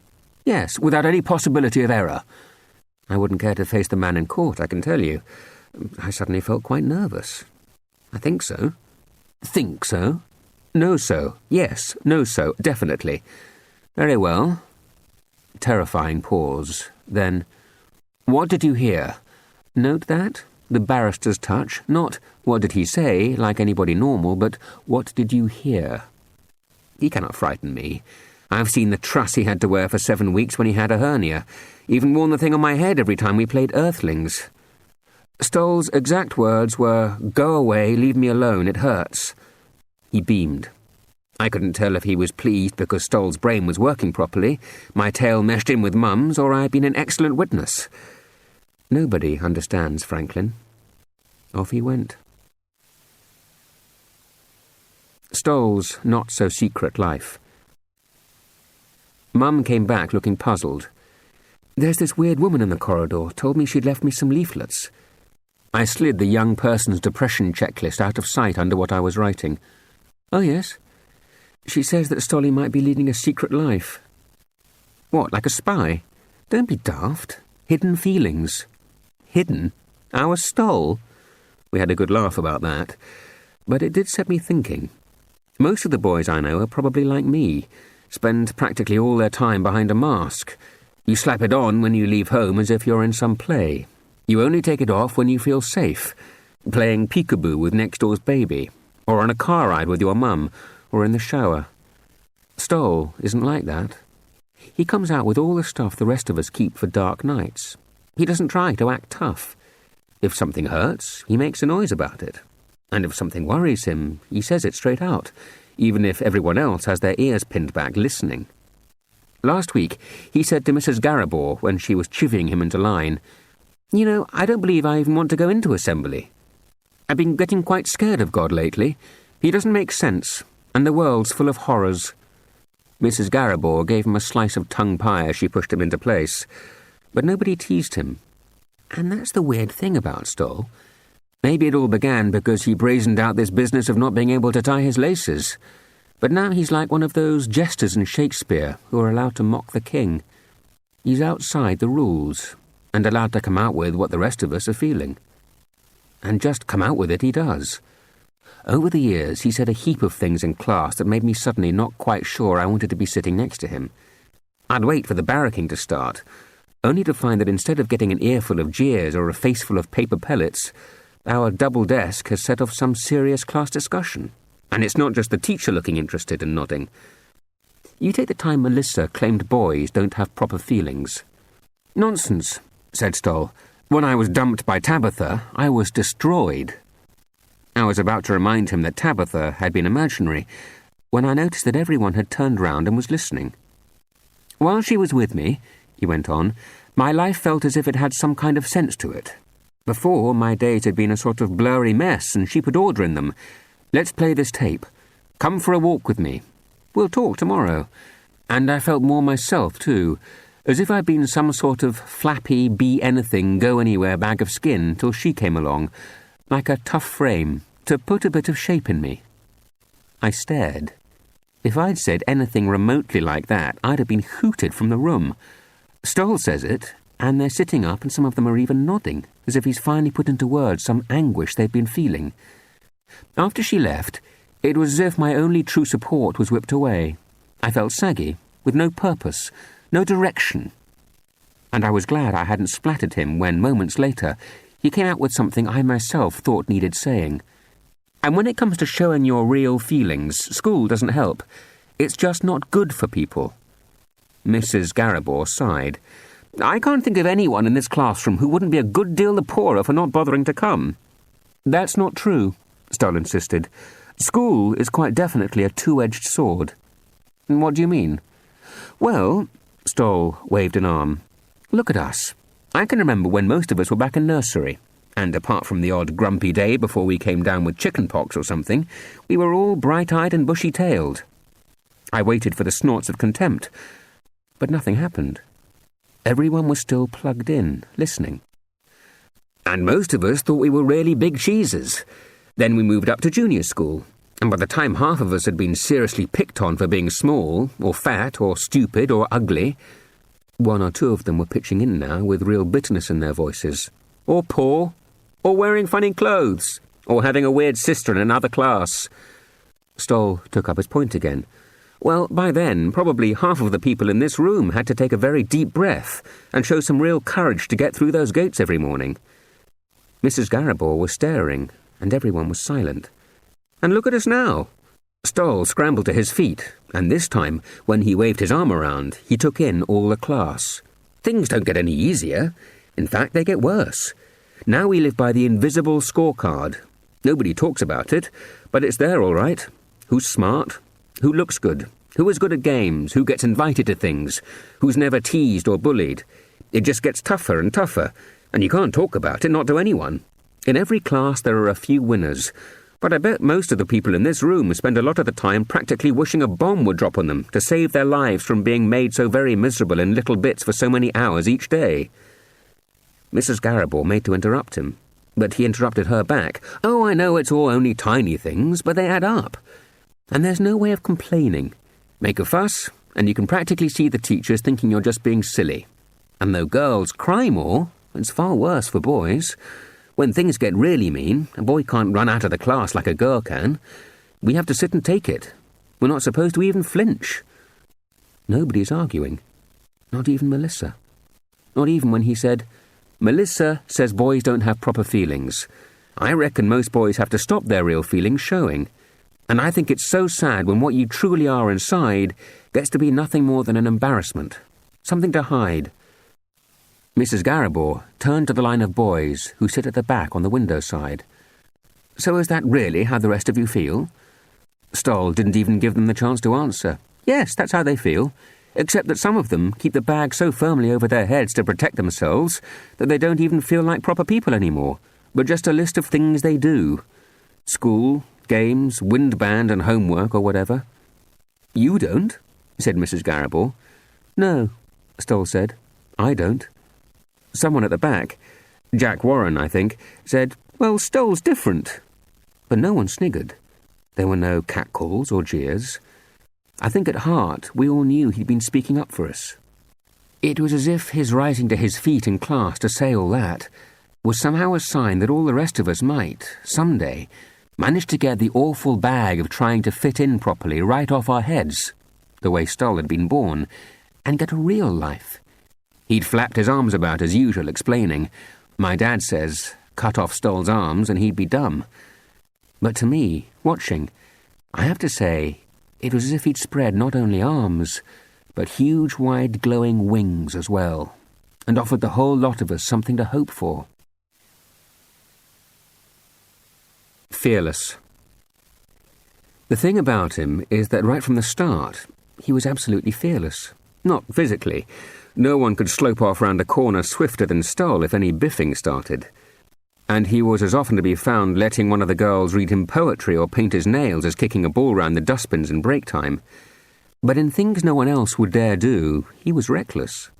Yes, without any possibility of error. I wouldn't care to face the man in court, I can tell you. I suddenly felt quite nervous. I think so. Think so? Know so. Yes, know so, definitely. Very well. Terrifying pause. Then, what did you hear? Note that? The barrister's touch. Not, what did he say, like anybody normal, but what did you hear? He cannot frighten me. I've seen the truss he had to wear for 7 weeks when he had a hernia. Even worn the thing on my head every time we played Earthlings. Stoll's exact words were, "Go away, leave me alone, it hurts." He beamed. I couldn't tell if he was pleased because Stoll's brain was working properly, my tale meshed in with Mum's, or I'd been an excellent witness. Nobody understands Franklin. Off he went. Stoll's not-so-secret life. Mum came back looking puzzled. There's this weird woman in the corridor, told me she'd left me some leaflets. I slid the young person's depression checklist out of sight under what I was writing. Oh, yes. She says that Stolly might be leading a secret life. What, like a spy? Don't be daft. Hidden feelings. Hidden? Our Stoll? We had a good laugh about that. But it did set me thinking. Most of the boys I know are probably like me. Spend practically all their time behind a mask. You slap it on when you leave home as if you're in some play. You only take it off when you feel safe. Playing peekaboo with next door's baby. Or on a car ride with your mum. Or in the shower. Stoll isn't like that. He comes out with all the stuff the rest of us keep for dark nights. He doesn't try to act tough. If something hurts, he makes a noise about it. And if something worries him, he says it straight out, even if everyone else has their ears pinned back listening. Last week, he said to Mrs. Garibor when she was chivying him into line, "You know, I don't believe I even want to go into assembly. I've been getting quite scared of God lately. He doesn't make sense, and the world's full of horrors." Mrs. Garibor gave him a slice of tongue pie as she pushed him into place, but nobody teased him. And that's the weird thing about Stoll. Maybe it all began because he brazened out this business of not being able to tie his laces, but now he's like one of those jesters in Shakespeare who are allowed to mock the king. He's outside the rules, and allowed to come out with what the rest of us are feeling. And just come out with it he does. Over the years, he said a heap of things in class that made me suddenly not quite sure I wanted to be sitting next to him. I'd wait for the barracking to start, only to find that instead of getting an earful of jeers or a faceful of paper pellets, our double desk has set off some serious class discussion. And it's not just the teacher looking interested and nodding. You take the time Melissa claimed boys don't have proper feelings. "Nonsense," said Stoll. "When I was dumped by Tabitha, I was destroyed." I was about to remind him that Tabitha had been imaginary, when I noticed that everyone had turned round and was listening. "While she was with me," he went on, "my life felt as if it had some kind of sense to it. Before, my days had been a sort of blurry mess, and she put order in them. Let's play this tape. Come for a walk with me. We'll talk tomorrow." And I felt more myself, too, as if I'd been some sort of flappy, be-anything, go-anywhere bag of skin till she came along, like a tough frame, to put a bit of shape in me. I stared. If I'd said anything remotely like that, I'd have been hooted from the room. Stoll says it, and they're sitting up and some of them are even nodding, as if he's finally put into words some anguish they've been feeling. After she left, it was as if my only true support was whipped away. I felt saggy, with no purpose, no direction. And I was glad I hadn't splattered him when, moments later, he came out with something I myself thought needed saying. And when it comes to showing your real feelings, school doesn't help. It's just not good for people. Mrs. Garibor sighed. I can't think of anyone in this classroom who wouldn't be a good deal the poorer for not bothering to come. That's not true, Stoll insisted. School is quite definitely a two-edged sword. What do you mean? Well, Stoll waved an arm. Look at us. I can remember when most of us were back in nursery, and apart from the odd grumpy day before we came down with chicken pox or something, we were all bright-eyed and bushy-tailed. I waited for the snorts of contempt, but nothing happened. Everyone was still plugged in, listening. And most of us thought we were really big cheeses. Then we moved up to junior school, and by the time half of us had been seriously picked on for being small, or fat, or stupid, or ugly, one or two of them were pitching in now with real bitterness in their voices. Or poor, or wearing funny clothes, or having a weird sister in another class. Stoll took up his point again. Well, by then, probably half of the people in this room had to take a very deep breath and show some real courage to get through those gates every morning. Mrs. Garibor was staring, and everyone was silent. And look at us now. Stoll scrambled to his feet, and this time, when he waved his arm around, he took in all the class. Things don't get any easier. In fact, they get worse. Now we live by the invisible scorecard. Nobody talks about it, but it's there all right. Who's smart? Who looks good? Who is good at games? Who gets invited to things? Who's never teased or bullied? It just gets tougher and tougher, and you can't talk about it, not to anyone. In every class there are a few winners, but I bet most of the people in this room spend a lot of the time practically wishing a bomb would drop on them to save their lives from being made so very miserable in little bits for so many hours each day. Mrs. Garibor made to interrupt him, but he interrupted her back. Oh, I know it's all only tiny things, but they add up. And there's no way of complaining. Make a fuss, and you can practically see the teachers thinking you're just being silly. And though girls cry more, it's far worse for boys. When things get really mean, a boy can't run out of the class like a girl can. We have to sit and take it. We're not supposed to even flinch. Nobody's arguing. Not even Melissa. Not even when he said, Melissa says boys don't have proper feelings. I reckon most boys have to stop their real feelings showing. And I think it's so sad when what you truly are inside gets to be nothing more than an embarrassment. Something to hide. Mrs. Garibor turned to the line of boys who sit at the back on the window side. So is that really how the rest of you feel? Stoll didn't even give them the chance to answer. Yes, that's how they feel, except that some of them keep the bag so firmly over their heads to protect themselves that they don't even feel like proper people anymore, but just a list of things they do. School, games, wind band and homework or whatever. You don't, said Mrs. Garibor. No, Stoll said. I don't. Someone at the back, Jack Warren, I think, said, well, Stoll's different. But no one sniggered. There were no catcalls or jeers. I think at heart we all knew he'd been speaking up for us. It was as if his rising to his feet in class to say all that was somehow a sign that all the rest of us might, someday, manage to get the awful bag of trying to fit in properly right off our heads, the way Stoll had been born, and get a real life. He'd flapped his arms about as usual, explaining. My dad says, cut off Stoll's arms and he'd be dumb. But to me, watching, I have to say, it was as if he'd spread not only arms, but huge, wide, glowing wings as well, and offered the whole lot of us something to hope for. Fearless. The thing about him is that right from the start, he was absolutely fearless. Not physically. No one could slope off round a corner swifter than Stoll if any biffing started. And he was as often to be found letting one of the girls read him poetry or paint his nails as kicking a ball round the dustbins in break time. But in things no one else would dare do, he was reckless.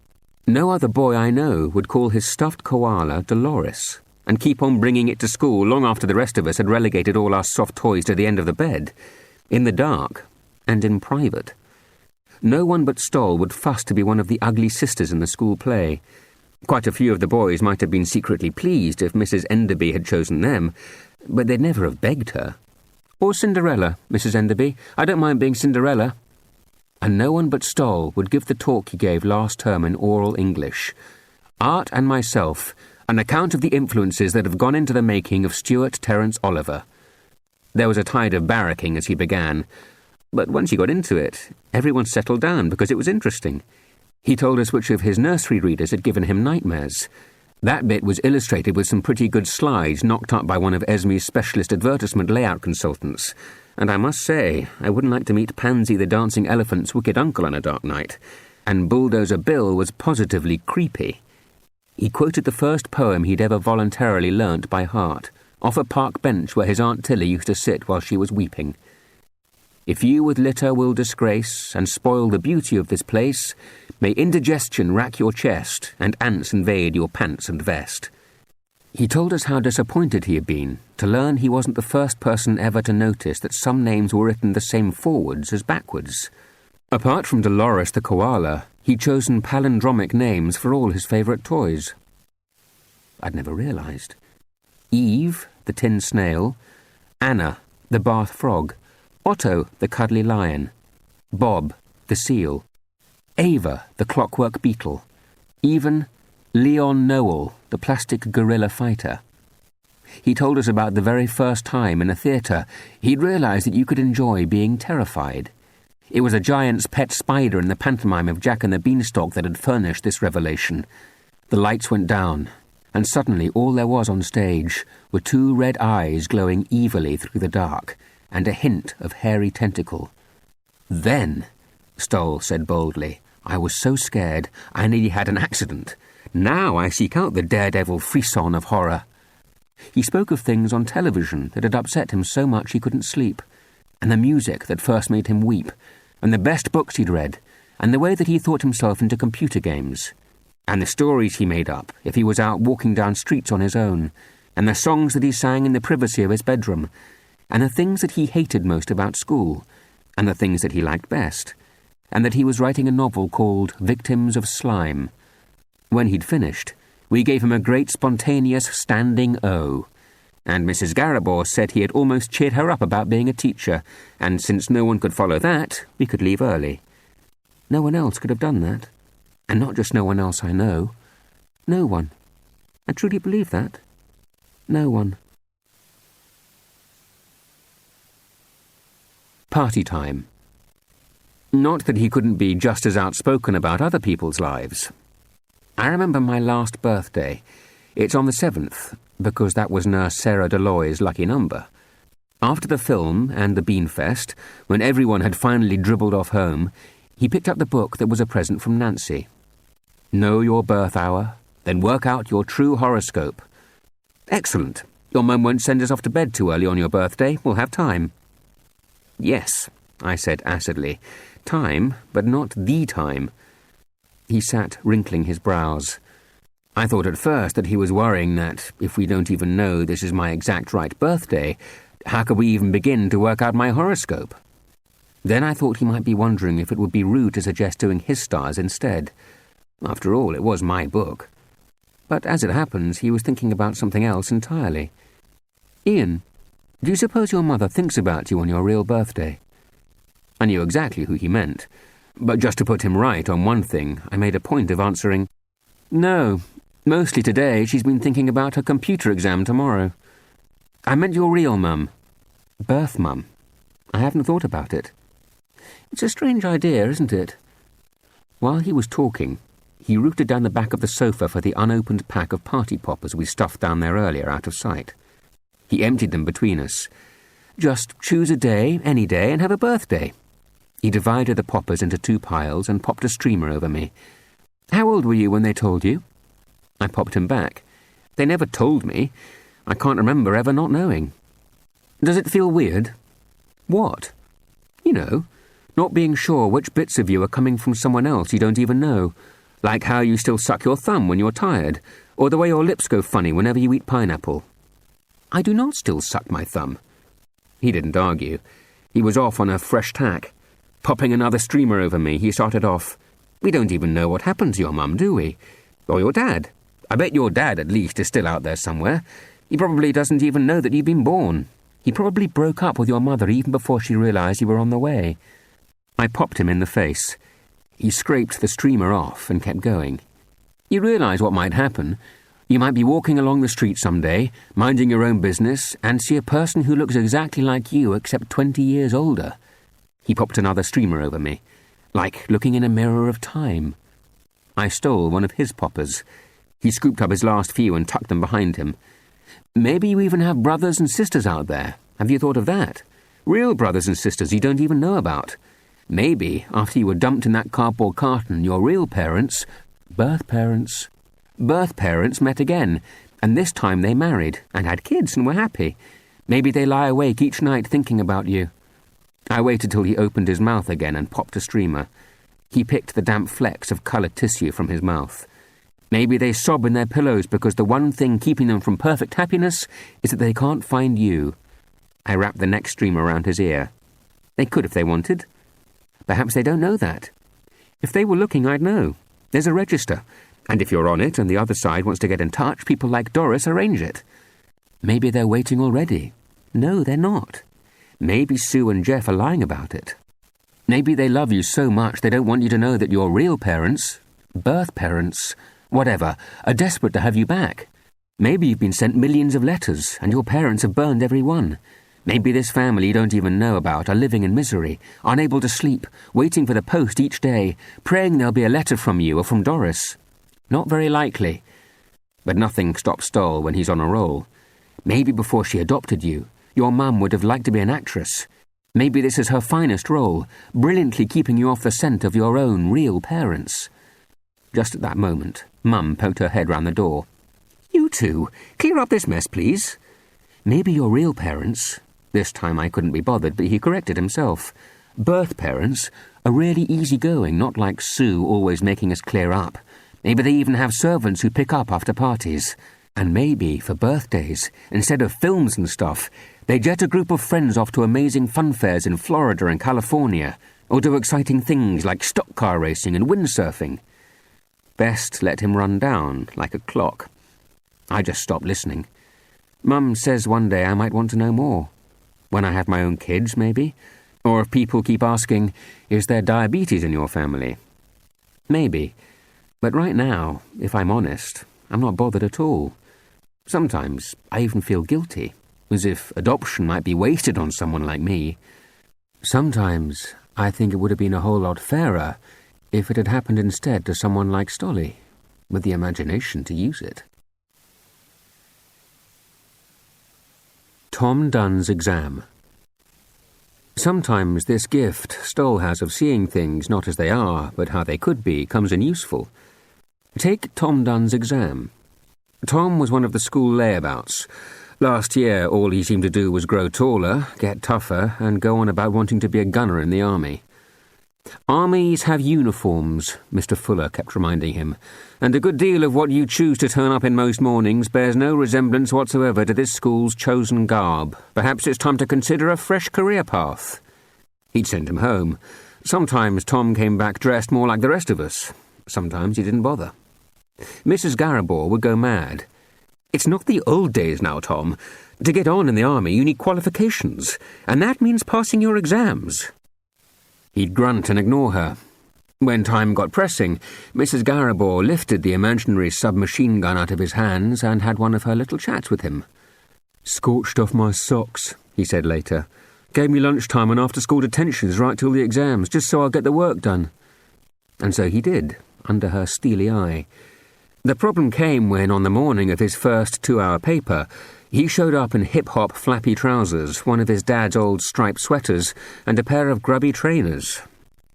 No other boy I know would call his stuffed koala Dolores. and keep on bringing it to school long after the rest of us had relegated all our soft toys to the end of the bed, in the dark and in private. No one but Stoll would fuss to be one of the ugly sisters in the school play. Quite a few of the boys might have been secretly pleased if Mrs. Enderby had chosen them, but they'd never have begged her. Or Cinderella, Mrs. Enderby. I don't mind being Cinderella. And no one but Stoll would give the talk he gave last term in oral English. Art and myself, an account of the influences that have gone into the making of Stuart Terence Oliver. There was a tide of barracking as he began, but once he got into it, everyone settled down because it was interesting. He told us which of his nursery readers had given him nightmares. That bit was illustrated with some pretty good slides knocked up by one of Esme's specialist advertisement layout consultants, and I must say, I wouldn't like to meet Pansy the Dancing Elephant's wicked uncle on a dark night, and Bulldozer Bill was positively creepy. He quoted the first poem he'd ever voluntarily learnt by heart, off a park bench where his Aunt Tilly used to sit while she was weeping. If you with litter will disgrace and spoil the beauty of this place, may indigestion rack your chest and ants invade your pants and vest. He told us how disappointed he had been to learn he wasn't the first person ever to notice that some names were written the same forwards as backwards. Apart from Dolores the koala, he'd chosen palindromic names for all his favourite toys. I'd never realised. Eve, the tin snail, Anna, the bath frog, Otto, the cuddly lion, Bob, the seal, Ava, the clockwork beetle, even Leon Noel, the plastic gorilla fighter. He told us about the very first time in a theatre he'd realised that you could enjoy being terrified. It was a giant's pet spider in the pantomime of Jack and the Beanstalk that had furnished this revelation. The lights went down, and suddenly all there was on stage were two red eyes glowing evilly through the dark, and a hint of hairy tentacle. Then, Stoll said boldly, I was so scared I nearly had an accident. Now I seek out the daredevil frisson of horror. He spoke of things on television that had upset him so much he couldn't sleep, and the music that first made him weep, and the best books he'd read, and the way that he thought himself into computer games, and the stories he made up if he was out walking down streets on his own, and the songs that he sang in the privacy of his bedroom, and the things that he hated most about school, and the things that he liked best, and that he was writing a novel called Victims of Slime. When he'd finished, we gave him a great spontaneous standing O, and Mrs. Garibor said he had almost cheered her up about being a teacher, and since no one could follow that, we could leave early. No one else could have done that, and not just no one else I know. No one. I truly believe that. No one. Party time. Not that he couldn't be just as outspoken about other people's lives. I remember my last birthday. It's on the 7th, because that was Nurse Sarah Deloy's lucky number. After the film and the Beanfest, when everyone had finally dribbled off home, he picked up the book that was a present from Nancy. Know your birth hour, then work out your true horoscope. Excellent. Your mum won't send us off to bed too early on your birthday. We'll have time. Yes, I said acidly. Time, but not the time. He sat wrinkling his brows. I thought at first that he was worrying that, if we don't even know this is my exact right birthday, how could we even begin to work out my horoscope? Then I thought he might be wondering if it would be rude to suggest doing his stars instead. After all, it was my book. But as it happens, he was thinking about something else entirely. Ian, do you suppose your mother thinks about you on your real birthday? I knew exactly who he meant, but just to put him right on one thing, I made a point of answering, No, mostly today she's been thinking about her computer exam tomorrow. I meant your real mum. Birth mum. I haven't thought about it. It's a strange idea, isn't it? While he was talking, he rooted down the back of the sofa for the unopened pack of party poppers we stuffed down there earlier out of sight. He emptied them between us. Just choose a day, any day, and have a birthday. He divided the poppers into 2 piles and popped a streamer over me. How old were you when they told you? I popped him back. They never told me. I can't remember ever not knowing. Does it feel weird? What? You know, not being sure which bits of you are coming from someone else you don't even know. Like how you still suck your thumb when you're tired, or the way your lips go funny whenever you eat pineapple. I do not still suck my thumb. He didn't argue. He was off on a fresh tack. Popping another streamer over me, he started off. We don't even know what happened to your mum, do we? Or your dad. I bet your dad, at least, is still out there somewhere. He probably doesn't even know that you've been born. He probably broke up with your mother even before she realised you were on the way. I popped him in the face. He scraped the streamer off and kept going. You realise what might happen. You might be walking along the street someday, minding your own business, and see a person who looks exactly like you except 20 years older. He popped another streamer over me, like looking in a mirror of time. I stole one of his poppers. He scooped up his last few and tucked them behind him. Maybe you even have brothers and sisters out there. Have you thought of that? Real brothers and sisters you don't even know about. Maybe, after you were dumped in that cardboard carton, your real parents, birth parents met again, and this time they married and had kids and were happy. Maybe they lie awake each night thinking about you. I waited till he opened his mouth again and popped a streamer. He picked the damp flecks of coloured tissue from his mouth. Maybe they sob in their pillows because the one thing keeping them from perfect happiness is that they can't find you. I wrapped the next streamer around his ear. They could if they wanted. Perhaps they don't know that. If they were looking, I'd know. There's a register, and if you're on it and the other side wants to get in touch, people like Doris arrange it. Maybe they're waiting already. No, they're not. Maybe Sue and Jeff are lying about it. Maybe they love you so much they don't want you to know that your real parents, birth parents, whatever, are desperate to have you back. Maybe you've been sent millions of letters and your parents have burned every one. Maybe this family you don't even know about are living in misery, unable to sleep, waiting for the post each day, praying there'll be a letter from you or from Doris. Not very likely. But nothing stops Stoll when he's on a roll. Maybe before she adopted you, your mum would have liked to be an actress. Maybe this is her finest role, brilliantly keeping you off the scent of your own real parents. Just at that moment, Mum poked her head round the door. You two, clear up this mess, please. Maybe your real parents, this time I couldn't be bothered, but he corrected himself. Birth parents are really easygoing, not like Sue always making us clear up. Maybe they even have servants who pick up after parties. And maybe, for birthdays, instead of films and stuff, they jet a group of friends off to amazing fun fairs in Florida and California, or do exciting things like stock car racing and windsurfing. Best let him run down, like a clock. I just stopped listening. Mum says one day I might want to know more. When I have my own kids, maybe? Or if people keep asking, is there diabetes in your family? Maybe. But right now, if I'm honest, I'm not bothered at all. Sometimes I even feel guilty, as if adoption might be wasted on someone like me. Sometimes I think it would have been a whole lot fairer if it had happened instead to someone like Stolly, with the imagination to use it. Tom Dunn's exam. Sometimes this gift Stoll has of seeing things not as they are, but how they could be, comes in useful. Take Tom Dunn's exam. Tom was one of the school layabouts. Last year, all he seemed to do was grow taller, get tougher, and go on about wanting to be a gunner in the army. Armies have uniforms, Mr. Fuller kept reminding him, and a good deal of what you choose to turn up in most mornings bears no resemblance whatsoever to this school's chosen garb. Perhaps it's time to consider a fresh career path. He'd send him home. Sometimes Tom came back dressed more like the rest of us. Sometimes he didn't bother. Mrs. Garibor would go mad. It's not the old days now, Tom. To get on in the army, you need qualifications, and that means passing your exams. He'd grunt and ignore her. When time got pressing, Mrs. Garibor lifted the imaginary submachine gun out of his hands and had one of her little chats with him. "Scorched off my socks," he said later. "Gave me lunchtime and after-school detentions right till the exams, just so I'll get the work done." And so he did, under her steely eye. The problem came when, on the morning of his first 2-hour paper, he showed up in hip-hop flappy trousers, one of his dad's old striped sweaters, and a pair of grubby trainers.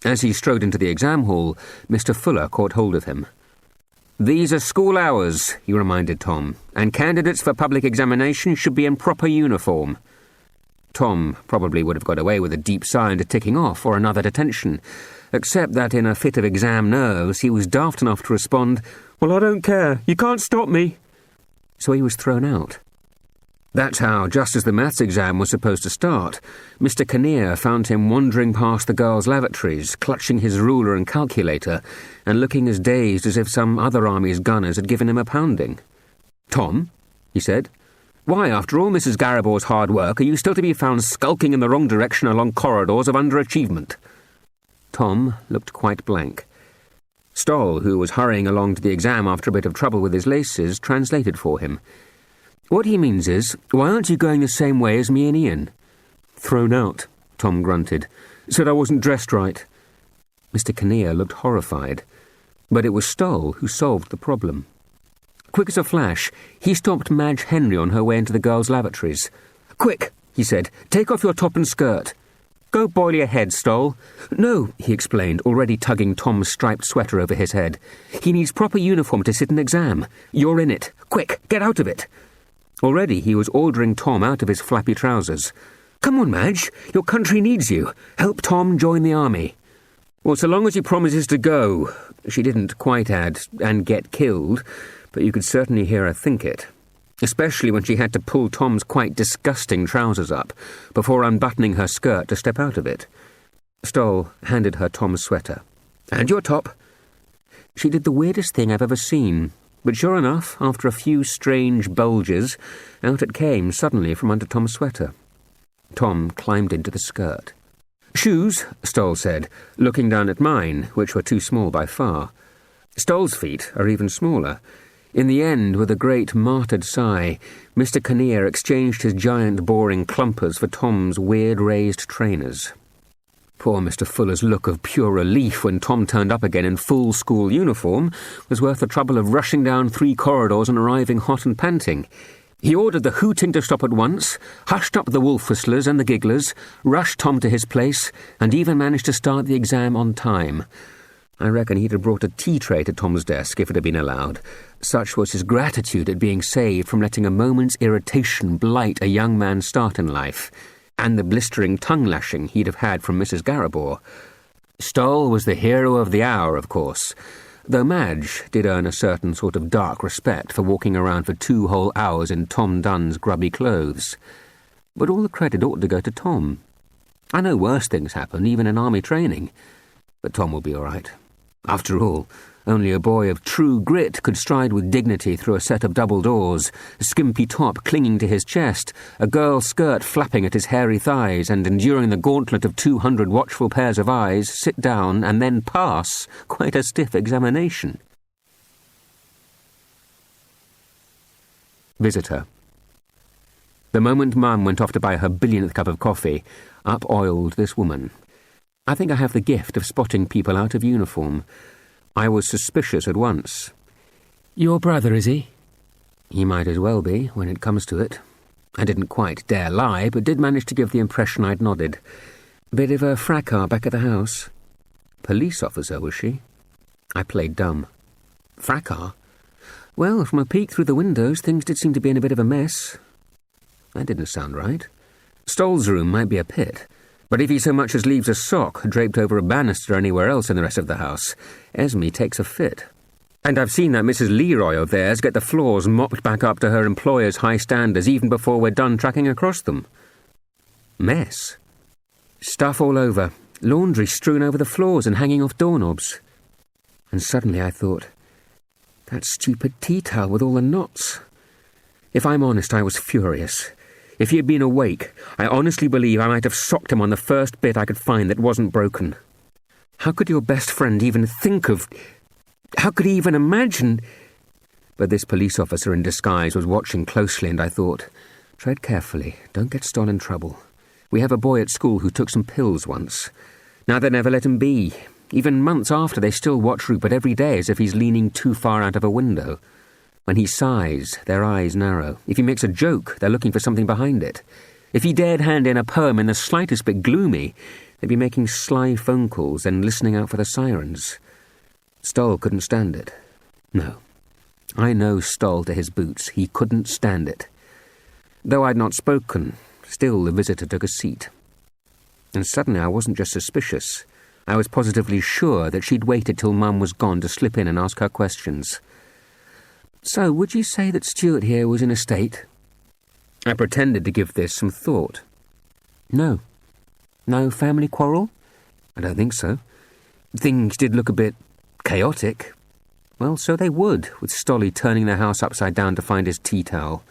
As he strode into the exam hall, Mr. Fuller caught hold of him. "These are school hours," he reminded Tom, "and candidates for public examination should be in proper uniform." Tom probably would have got away with a deep sigh and a ticking off or another detention, except that in a fit of exam nerves he was daft enough to respond, "Well, I don't care. You can't stop me." So he was thrown out. That's how, just as the maths exam was supposed to start, Mr. Kinnear found him wandering past the girls' lavatories, clutching his ruler and calculator, and looking as dazed as if some other army's gunners had given him a pounding. "Tom," he said, "why, after all Mrs. Garabor's hard work, are you still to be found skulking in the wrong direction along corridors of underachievement?" Tom looked quite blank. Stoll, who was hurrying along to the exam after a bit of trouble with his laces, translated for him. "What he means is, why aren't you going the same way as me and Ian?" "Thrown out," Tom grunted. "Said I wasn't dressed right." Mr. Kinnear looked horrified, but it was Stoll who solved the problem. Quick as a flash, he stopped Madge Henry on her way into the girls' lavatories. "Quick," he said, "take off your top and skirt." "Go boil your head, Stoll." "No," he explained, already tugging Tom's striped sweater over his head. "He needs proper uniform to sit an exam. You're in it. Quick, get out of it." Already he was ordering Tom out of his flappy trousers. "Come on, Madge, your country needs you. Help Tom join the army." "Well, so long as he promises to go," she didn't quite add, "and get killed," but you could certainly hear her think it, especially when she had to pull Tom's quite disgusting trousers up before unbuttoning her skirt to step out of it. Stoll handed her Tom's sweater. "And your top." She did the weirdest thing I've ever seen. But sure enough, after a few strange bulges, out it came suddenly from under Tom's sweater. Tom climbed into the skirt. "Shoes," Stoll said, looking down at mine, which were too small by far. Stoll's feet are even smaller. In the end, with a great martyred sigh, Mr. Kinnear exchanged his giant boring clumpers for Tom's weird raised trainers. Poor Mr. Fuller's look of pure relief when Tom turned up again in full school uniform was worth the trouble of rushing down 3 corridors and arriving hot and panting. He ordered the hooting to stop at once, hushed up the wolf whistlers and the gigglers, rushed Tom to his place, and even managed to start the exam on time. I reckon he'd have brought a tea tray to Tom's desk if it had been allowed. Such was his gratitude at being saved from letting a moment's irritation blight a young man's start in life, and the blistering tongue-lashing he'd have had from Mrs. Garabor. Stoll was the hero of the hour, of course, though Madge did earn a certain sort of dark respect for walking around for 2 whole hours in Tom Dunn's grubby clothes. But all the credit ought to go to Tom. I know worse things happen, even in army training, but Tom will be all right. After all, only a boy of true grit could stride with dignity through a set of double doors, a skimpy top clinging to his chest, a girl's skirt flapping at his hairy thighs, and enduring the gauntlet of 200 watchful pairs of eyes, sit down, and then pass quite a stiff examination. Visitor. The moment Mum went off to buy her billionth cup of coffee, up-oiled this woman. I think I have the gift of spotting people out of uniform. I was suspicious at once. "Your brother, is he?" He might as well be, when it comes to it. I didn't quite dare lie, but did manage to give the impression I'd nodded. Bit of a fracas back at the house. Police officer, was she? I played dumb. Fracas? Well, from a peek through the windows, things did seem to be in a bit of a mess. That didn't sound right. Stoll's room might be a pit, but if he so much as leaves a sock draped over a banister anywhere else in the rest of the house, Esme takes a fit. And I've seen that Mrs. Leroy of theirs get the floors mopped back up to her employer's high standards even before we're done tracking across them. Mess. Stuff all over, laundry strewn over the floors and hanging off doorknobs. And suddenly I thought, that stupid tea towel with all the knots. If I'm honest, I was furious. If he had been awake, I honestly believe I might have socked him on the first bit I could find that wasn't broken. How could your best friend even think of... How could he even imagine... But this police officer in disguise was watching closely, and I thought, tread carefully, don't get Stoll in trouble. We have a boy at school who took some pills once. Now they never let him be. Even months after, they still watch Rupert every day as if he's leaning too far out of a window. When he sighs, their eyes narrow. If he makes a joke, they're looking for something behind it. If he dared hand in a poem in the slightest bit gloomy, they'd be making sly phone calls and listening out for the sirens. Stoll couldn't stand it. No. I know Stoll to his boots. He couldn't stand it. Though I'd not spoken, still the visitor took a seat. And suddenly I wasn't just suspicious. I was positively sure that she'd waited till Mum was gone to slip in and ask her questions. "So, would you say that Stuart here was in a state?" I pretended to give this some thought. "No. No family quarrel?" "I don't think so. Things did look a bit chaotic." "Well, so they would, with Stolly turning the house upside down to find his tea towel.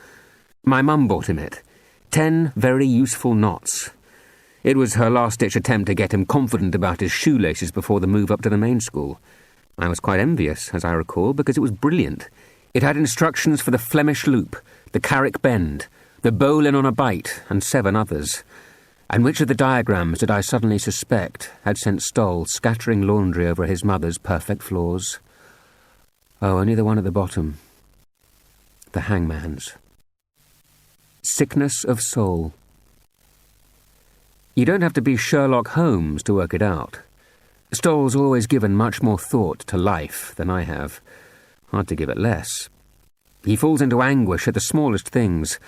My mum bought him it. 10 very useful knots. It was her last-ditch attempt to get him confident about his shoelaces before the move up to the main school. I was quite envious, as I recall, because it was brilliant. It had instructions for the Flemish loop, the Carrick bend, the bowline on a bite, and 7 others. And which of the diagrams did I suddenly suspect had sent Stoll scattering laundry over his mother's perfect floors? Oh, only the one at the bottom. The hangman's. Sickness of soul. You don't have to be Sherlock Holmes to work it out. Stoll's always given much more thought to life than I have. Hard to give it less. He falls into anguish at the smallest things.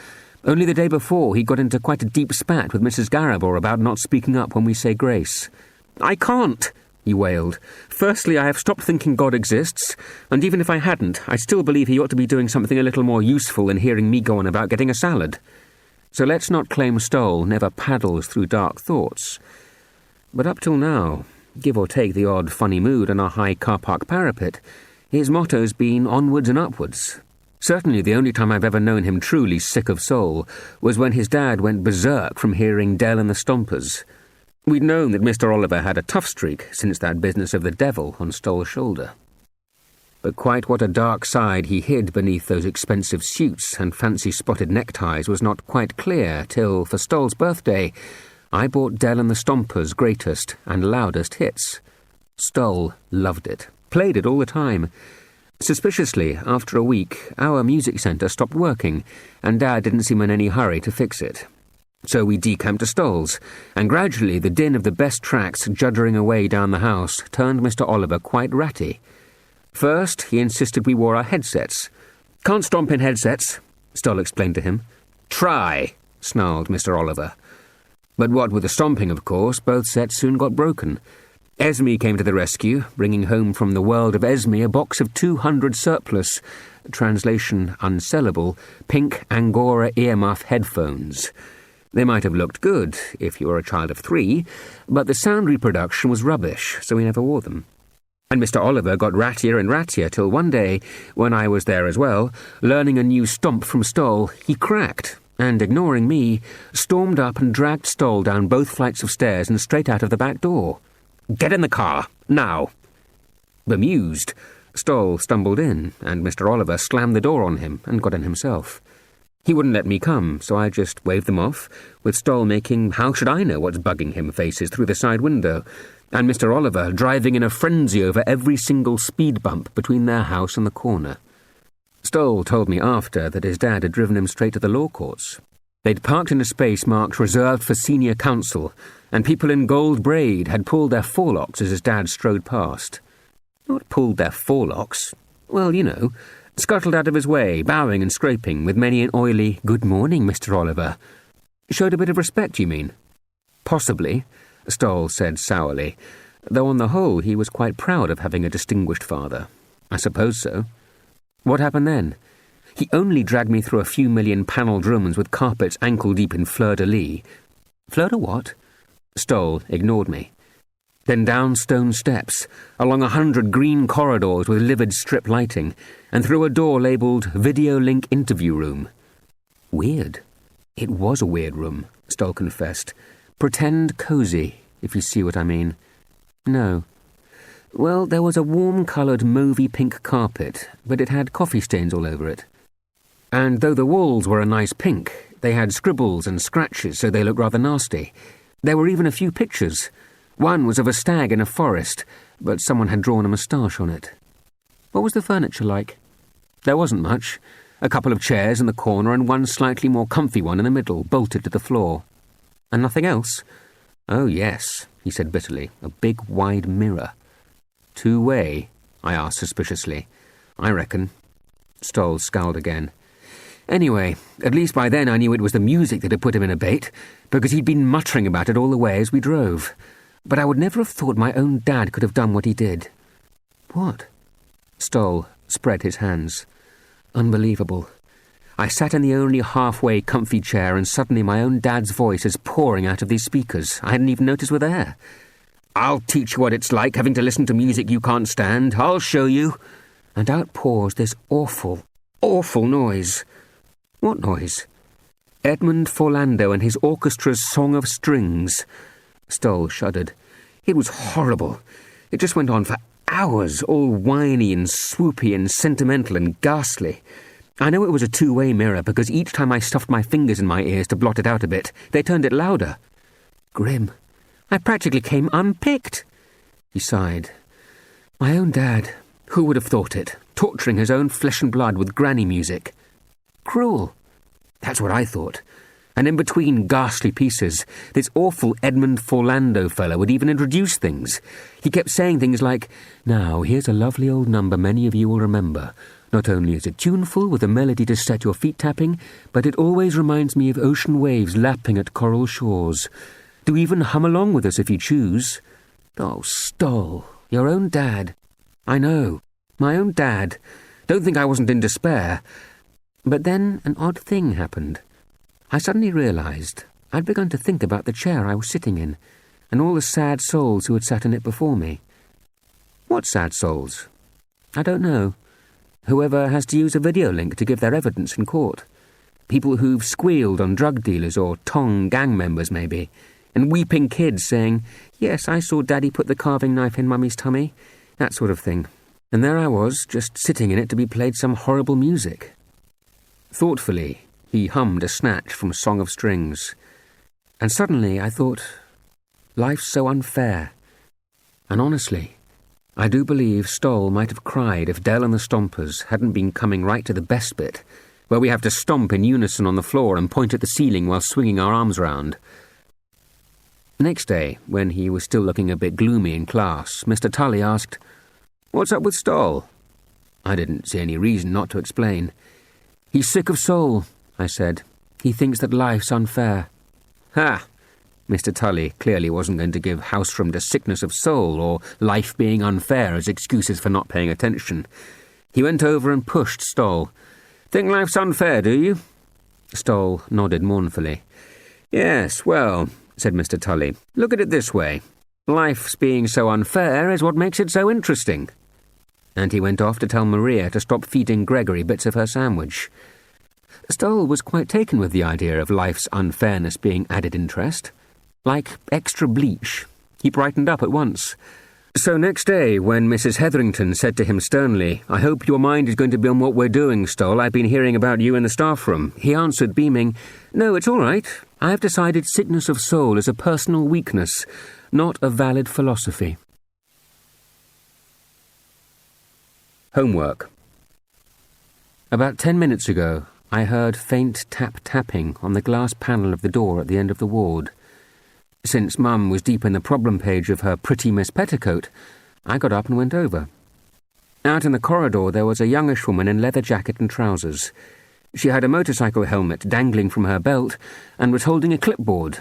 Only the day before he got into quite a deep spat with Mrs. Garibor about not speaking up when we say grace. "I can't," he wailed. "Firstly, I have stopped thinking God exists, and even if I hadn't, I still believe he ought to be doing something a little more useful than hearing me go on about getting a salad. So let's not claim Stoll never paddles through dark thoughts. But up till now, give or take the odd funny mood on our high car park parapet, his motto's been onwards and upwards. Certainly the only time I've ever known him truly sick of soul was when his dad went berserk from hearing Dell and the Stompers. We'd known that Mr. Oliver had a tough streak since that business of the devil on Stoll's shoulder. But quite what a dark side he hid beneath those expensive suits and fancy-spotted neckties was not quite clear till, for Stoll's birthday, I bought Dell and the Stompers' greatest and loudest hits. Stoll loved it, played it all the time. Suspiciously, after a week, our music centre stopped working, and Dad didn't seem in any hurry to fix it. So we decamped to Stoll's, and gradually the din of the best tracks juddering away down the house turned Mr. Oliver quite ratty. First, he insisted we wore our headsets. "Can't stomp in headsets," Stoll explained to him. "Try," snarled Mr. Oliver. But what with the stomping, of course, both sets soon got broken. Esme came to the rescue, bringing home from the world of Esme a box of 200 surplus, translation unsellable, pink Angora earmuff headphones. They might have looked good if you were a child of 3, but the sound reproduction was rubbish, so we never wore them. And Mr. Oliver got rattier and rattier till one day, when I was there as well, learning a new stomp from Stoll, he cracked, and, ignoring me, stormed up and dragged Stoll down both flights of stairs and straight out of the back door. "Get in the car, now!" Bemused, Stoll stumbled in, and Mr. Oliver slammed the door on him and got in himself. He wouldn't let me come, so I just waved them off, with Stoll making "how should I know what's bugging him" faces through the side window, and Mr. Oliver driving in a frenzy over every single speed bump between their house and the corner. Stoll told me after that his dad had driven him straight to the law courts. They'd parked in a space marked reserved for senior counsel, and people in gold braid had pulled their forelocks as his dad strode past. Not pulled their forelocks. Well, you know, scuttled out of his way, bowing and scraping, with many an oily "Good morning, Mr. Oliver." Showed a bit of respect, you mean? Possibly, Stoll said sourly, though on the whole he was quite proud of having a distinguished father. I suppose so. What happened then? He only dragged me through a few million panelled rooms with carpets ankle-deep in fleur-de-lis. Fleur-de-what? Stoll ignored me. Then down stone steps, along 100 green corridors with livid strip lighting, and through a door labelled Video Link Interview Room. Weird. It was a weird room, Stoll confessed. Pretend cosy, if you see what I mean. No. Well, there was a warm-coloured mauvey pink carpet, but it had coffee stains all over it. And though the walls were a nice pink, they had scribbles and scratches, so they looked rather nasty. There were even a few pictures. One was of a stag in a forest, but someone had drawn a moustache on it. What was the furniture like? There wasn't much. A couple of chairs in the corner and one slightly more comfy one in the middle, bolted to the floor. And nothing else? Oh, yes, he said bitterly. A big, wide mirror. Two-way? I asked suspiciously. I reckon. Stoll scowled again. Anyway, at least by then I knew it was the music that had put him in a bait, because he'd been muttering about it all the way as we drove. But I would never have thought my own dad could have done what he did. What? Stoll spread his hands. Unbelievable. I sat in the only halfway comfy chair, and suddenly my own dad's voice is pouring out of these speakers. I hadn't even noticed were there. "I'll teach you what it's like having to listen to music you can't stand. I'll show you." And out pours this awful, awful noise. What noise? Edmund Forlando and his orchestra's Song of Strings. Stoll shuddered. It was horrible. It just went on for hours, all whiny and swoopy and sentimental and ghastly. I know it was a two-way mirror, because each time I stuffed my fingers in my ears to blot it out a bit, they turned it louder. Grim. I practically came unpicked. He sighed. My own dad. Who would have thought it? Torturing his own flesh and blood with granny music. Cruel. That's what I thought. And in between ghastly pieces, this awful Edmund Forlando fellow would even introduce things. He kept saying things like, "Now, here's a lovely old number many of you will remember. Not only is it tuneful with a melody to set your feet tapping, but it always reminds me of ocean waves lapping at coral shores. Do even hum along with us if you choose." Oh, Stoll, your own dad. I know, my own dad. Don't think I wasn't in despair. But then an odd thing happened. I suddenly realised I'd begun to think about the chair I was sitting in, and all the sad souls who had sat in it before me. What sad souls? I don't know. Whoever has to use a video link to give their evidence in court. People who've squealed on drug dealers or Tong gang members, maybe, and weeping kids saying, "Yes, I saw Daddy put the carving knife in Mummy's tummy," that sort of thing. And there I was, just sitting in it to be played some horrible music. Thoughtfully, he hummed a snatch from Song of Strings. And suddenly I thought, life's so unfair. And honestly, I do believe Stoll might have cried if Dell and the Stompers hadn't been coming right to the best bit, where we have to stomp in unison on the floor and point at the ceiling while swinging our arms round. Next day, when he was still looking a bit gloomy in class, Mr. Tully asked, "What's up with Stoll?" I didn't see any reason not to explain. "He's sick of soul," I said. "He thinks that life's unfair." Ha! Mr. Tully clearly wasn't going to give Haustrom to sickness of soul or life being unfair as excuses for not paying attention. He went over and pushed Stoll. "Think life's unfair, do you?" Stoll nodded mournfully. "Yes, well," said Mr. Tully, "look at it this way. Life's being so unfair is what makes it so interesting." And he went off to tell Maria to stop feeding Gregory bits of her sandwich. Stoll was quite taken with the idea of life's unfairness being added interest. Like extra bleach. He brightened up at once. So next day, when Mrs. Hetherington said to him sternly, "I hope your mind is going to be on what we're doing, Stoll. I've been hearing about you in the staff room," he answered, beaming, "No, it's all right. I have decided sickness of soul is a personal weakness, not a valid philosophy." Homework. About 10 minutes ago, I heard faint tap-tapping on the glass panel of the door at the end of the ward. Since Mum was deep in the problem page of her Pretty Miss Petticoat, I got up and went over. Out in the corridor there was a youngish woman in leather jacket and trousers. She had a motorcycle helmet dangling from her belt and was holding a clipboard.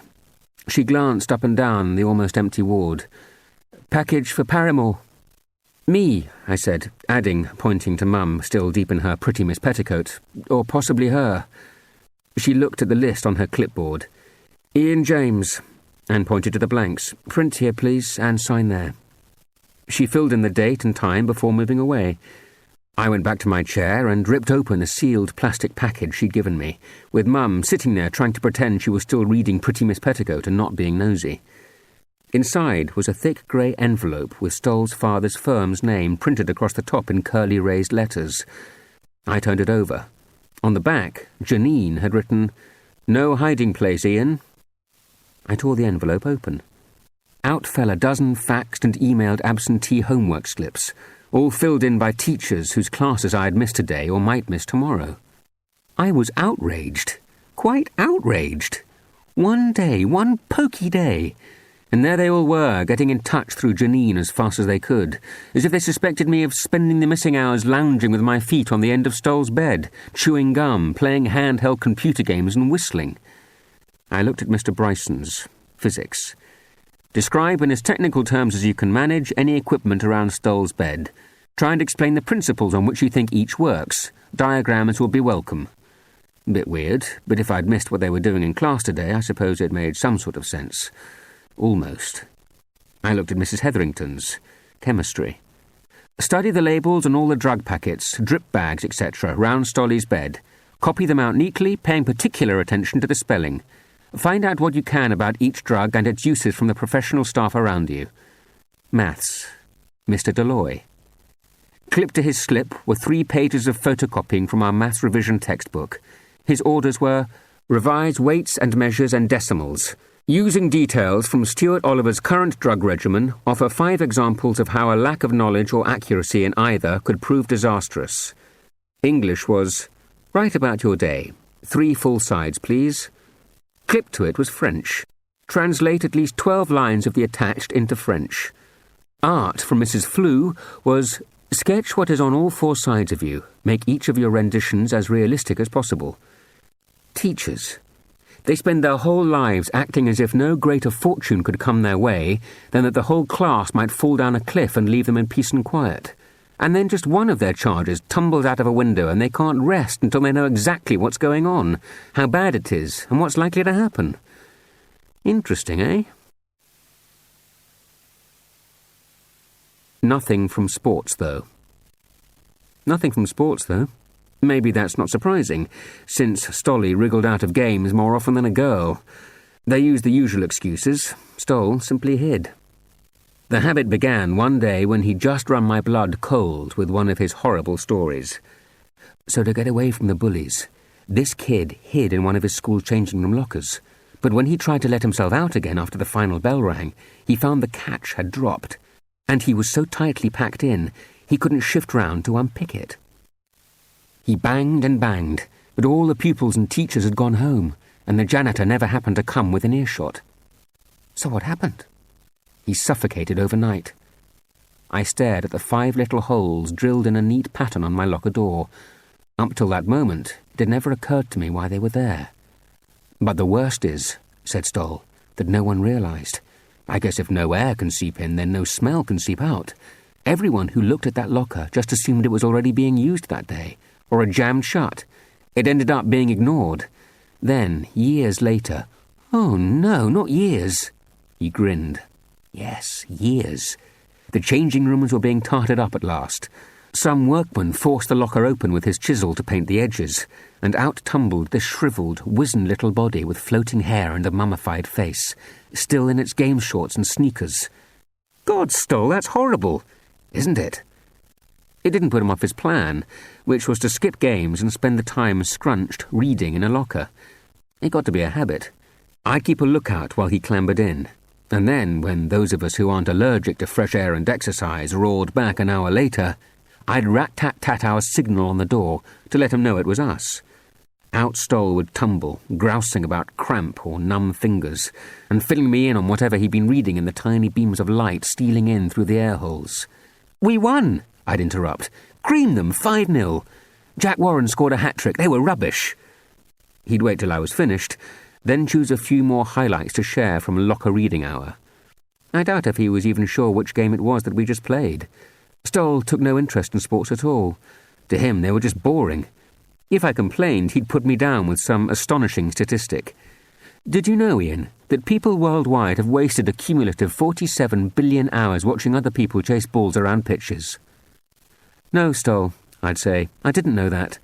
She glanced up and down the almost empty ward. "Package for Paramore." "Me," I said, adding, pointing to Mum, still deep in her Pretty Miss Petticoat, "or possibly her." She looked at the list on her clipboard. "Ian James," and pointed to the blanks. "Print here, please, and sign there." She filled in the date and time before moving away. I went back to my chair and ripped open the sealed plastic package she'd given me, with Mum sitting there trying to pretend she was still reading Pretty Miss Petticoat and not being nosy. Inside was a thick grey envelope with Stoll's father's firm's name printed across the top in curly raised letters. I turned it over. On the back, Janine had written, "No hiding place, Ian." I tore the envelope open. Out fell a dozen faxed and emailed absentee homework slips, all filled in by teachers whose classes I had missed today or might miss tomorrow. I was outraged. Quite outraged. One day, one poky day. And there they all were, getting in touch through Janine as fast as they could, as if they suspected me of spending the missing hours lounging with my feet on the end of Stoll's bed, chewing gum, playing handheld computer games and whistling. I looked at Mr. Bryson's, physics. Describe in as technical terms as you can manage any equipment around Stoll's bed. Try and explain the principles on which you think each works. Diagrams will be welcome. Bit weird, but if I'd missed what they were doing in class today, I suppose it made some sort of sense. Almost. I looked at Mrs. Hetherington's, chemistry. Study the labels on all the drug packets, drip bags, etc., round Stolly's bed. Copy them out neatly, paying particular attention to the spelling. Find out what you can about each drug and its uses from the professional staff around you. Maths. Mr. Deloy. Clipped to his slip were 3 pages of photocopying from our maths revision textbook. His orders were, revise weights and measures and decimals. Using details from Stuart Oliver's current drug regimen, offer 5 examples of how a lack of knowledge or accuracy in either could prove disastrous. English was, write about your day. 3 full sides, please. Clipped to it was French. Translate at least 12 lines of the attached into French. Art from Mrs. Flew was, sketch what is on all 4 sides of you. Make each of your renditions as realistic as possible. Teachers. They spend their whole lives acting as if no greater fortune could come their way than that the whole class might fall down a cliff and leave them in peace and quiet. And then just one of their charges tumbles out of a window and they can't rest until they know exactly what's going on, how bad it is, and what's likely to happen. Interesting, eh? Nothing from sports, though. Nothing from sports, though. Maybe that's not surprising, since Stolly wriggled out of games more often than a girl. They used the usual excuses. Stoll simply hid. The habit began one day when he'd just run my blood cold with one of his horrible stories. So to get away from the bullies, this kid hid in one of his school changing room lockers. But when he tried to let himself out again after the final bell rang, he found the catch had dropped, and he was so tightly packed in, he couldn't shift round to unpick it. He banged and banged, but all the pupils and teachers had gone home, and the janitor never happened to come within earshot. So what happened? He suffocated overnight. I stared at the 5 little holes drilled in a neat pattern on my locker door. Up till that moment, it had never occurred to me why they were there. But the worst is, said Stoll, that no one realised. I guess if no air can seep in, then no smell can seep out. Everyone who looked at that locker just assumed it was already being used that day, or had jammed shut. It ended up being ignored. Then, years later, oh no, not years. He grinned. Yes, years. The changing rooms were being tarted up at last. Some workman forced the locker open with his chisel to paint the edges, and out tumbled this shrivelled, wizened little body with floating hair and a mummified face, still in its game shorts and sneakers. God, Stoll, that's horrible, isn't it? It didn't put him off his plan, which was to skip games and spend the time scrunched reading in a locker. It got to be a habit. I'd keep a lookout while he clambered in, and then, when those of us who aren't allergic to fresh air and exercise roared back an hour later, I'd rat-tat-tat our signal on the door to let him know it was us. Out Stoll would tumble, grousing about cramp or numb fingers, and filling me in on whatever he'd been reading in the tiny beams of light stealing in through the air holes. "We won!" I'd interrupt. "Cream them, 5-0. Jack Warren scored a hat-trick. They were rubbish." He'd wait till I was finished, then choose a few more highlights to share from locker reading hour. I doubt if he was even sure which game it was that we just played. Stoll took no interest in sports at all. To him, they were just boring. If I complained, he'd put me down with some astonishing statistic. Did you know, Ian, that people worldwide have wasted a cumulative 47 billion hours watching other people chase balls around pitches? No, Stoll, I'd say. I didn't know that.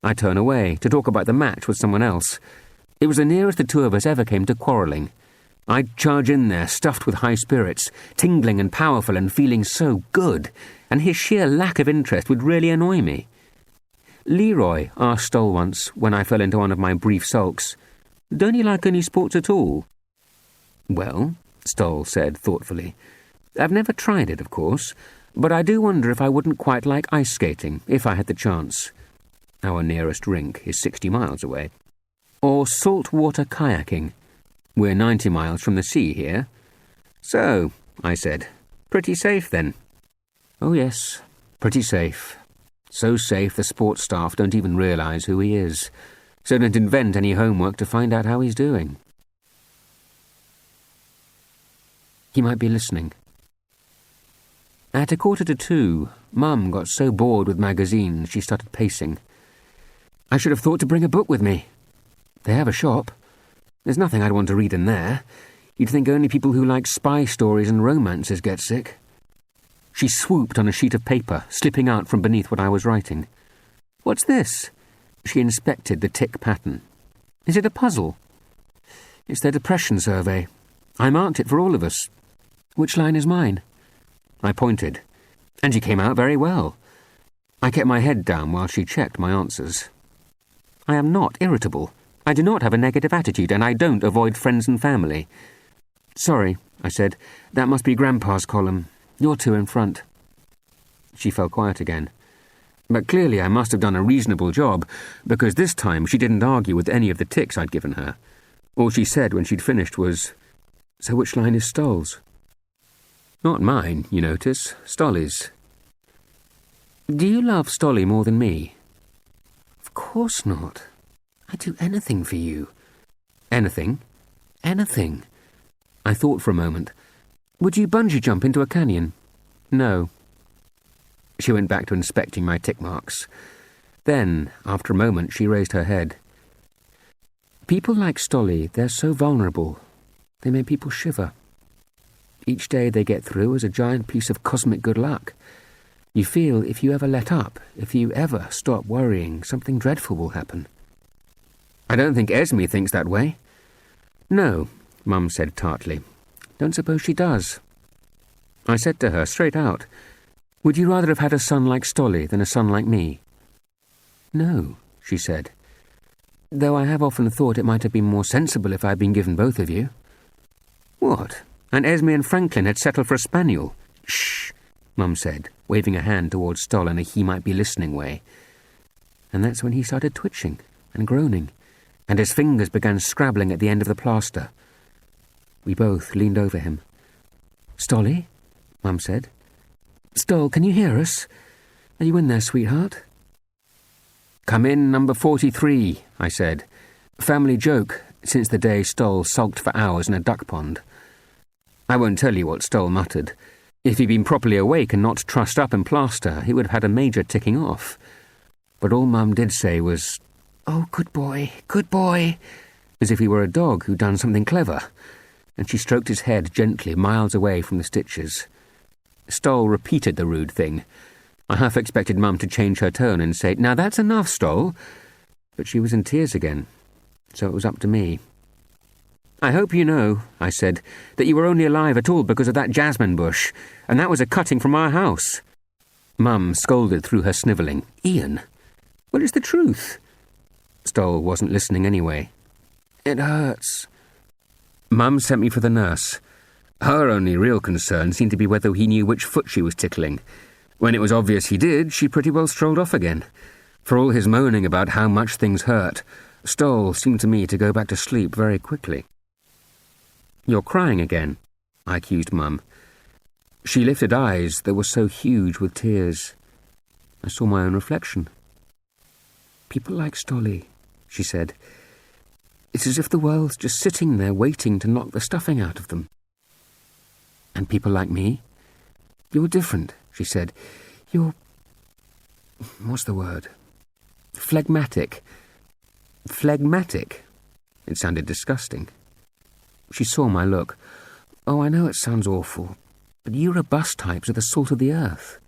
I'd turn away to talk about the match with someone else. It was the nearest the two of us ever came to quarrelling. I'd charge in there, stuffed with high spirits, tingling and powerful and feeling so good, and his sheer lack of interest would really annoy me. Leroy asked Stoll once, when I fell into one of my brief sulks, "Don't you like any sports at all?" "Well," Stoll said thoughtfully, "I've never tried it, of course, but I do wonder if I wouldn't quite like ice skating, if I had the chance. Our nearest rink is 60 miles away. Or saltwater kayaking. We're 90 miles from the sea here. "So," I said, "pretty safe then?" "Oh yes, pretty safe. So safe the sports staff don't even realise who he is, so don't invent any homework to find out how he's doing." He might be listening. At 1:45, Mum got so bored with magazines she started pacing. "I should have thought to bring a book with me. They have a shop. There's nothing I'd want to read in there. You'd think only people who like spy stories and romances get sick." She swooped on a sheet of paper, slipping out from beneath what I was writing. "What's this?" She inspected the tick pattern. "Is it a puzzle?" "It's their depression survey. I marked it for all of us. Which line is mine?" I pointed, and she came out very well. I kept my head down while she checked my answers. "I am not irritable. I do not have a negative attitude, and I don't avoid friends and family." "Sorry," I said. "That must be Grandpa's column. You're two in front." She fell quiet again. But clearly I must have done a reasonable job, because this time she didn't argue with any of the ticks I'd given her. All she said when she'd finished was, "So which line is Stoll's?" "Not mine, you notice. Stolly's." "Do you love Stolly more than me?" "Of course not. I'd do anything for you." "Anything?" "Anything." I thought for a moment. "Would you bungee jump into a canyon?" "No." She went back to inspecting my tick marks. Then, after a moment, she raised her head. "People like Stolly, they're so vulnerable. They make people shiver. Each day they get through is a giant piece of cosmic good luck. You feel if you ever let up, if you ever stop worrying, something dreadful will happen." "I don't think Esme thinks that way." "No," Mum said tartly. "Don't suppose she does." I said to her straight out, "Would you rather have had a son like Stolly than a son like me?" "No," she said, "though I have often thought it might have been more sensible if I had been given both of you." "What? And Esme and Franklin had settled for a spaniel?" "Shh," Mum said, waving a hand towards Stoll in a he-might-be-listening way. And that's when he started twitching and groaning, and his fingers began scrabbling at the end of the plaster. We both leaned over him. "Stolly?" Mum said. "Stoll, can you hear us? Are you in there, sweetheart?" "Come in, number 43, I said. Family joke, since the day Stoll sulked for hours in a duck pond. I won't tell you what Stoll muttered. If he'd been properly awake and not trussed up in plaster, he would have had a major ticking off. But all Mum did say was, "Oh, good boy, as if he were a dog who'd done something clever, and she stroked his head gently miles away from the stitches. Stoll repeated the rude thing. I half expected Mum to change her tone and say, "Now that's enough, Stoll," but she was in tears again, so it was up to me. "I hope you know," I said, "that you were only alive at all because of that jasmine bush, and that was a cutting from our house." Mum scolded through her snivelling. "Ian, well, it's the truth." Stoll wasn't listening anyway. "It hurts." Mum sent me for the nurse. Her only real concern seemed to be whether he knew which foot she was tickling. When it was obvious he did, she pretty well strolled off again. For all his moaning about how much things hurt, Stoll seemed to me to go back to sleep very quickly. "You're crying again," I accused Mum. She lifted eyes that were so huge with tears. I saw my own reflection. "People like Stolly," she said. "It's as if the world's just sitting there waiting to knock the stuffing out of them." "And people like me? You're different," she said. "You're... what's the word? Phlegmatic." "Phlegmatic?" It sounded disgusting. She saw my look. "Oh, I know it sounds awful, but you robust types are the salt of the earth.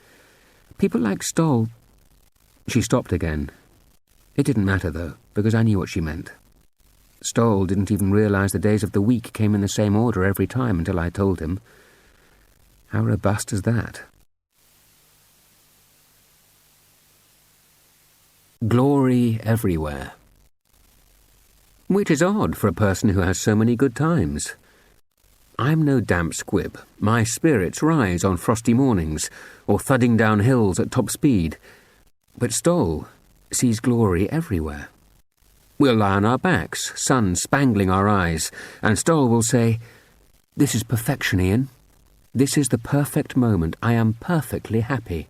People like Stoll..." She stopped again. It didn't matter, though, because I knew what she meant. Stoll didn't even realise the days of the week came in the same order every time until I told him. How robust is that? Glory everywhere. Which is odd for a person who has so many good times. I'm no damp squib. My spirits rise on frosty mornings, or thudding down hills at top speed. But Stoll sees glory everywhere. We'll lie on our backs, sun spangling our eyes, and Stoll will say, This is perfection, Ian. This is the perfect moment. I am perfectly happy.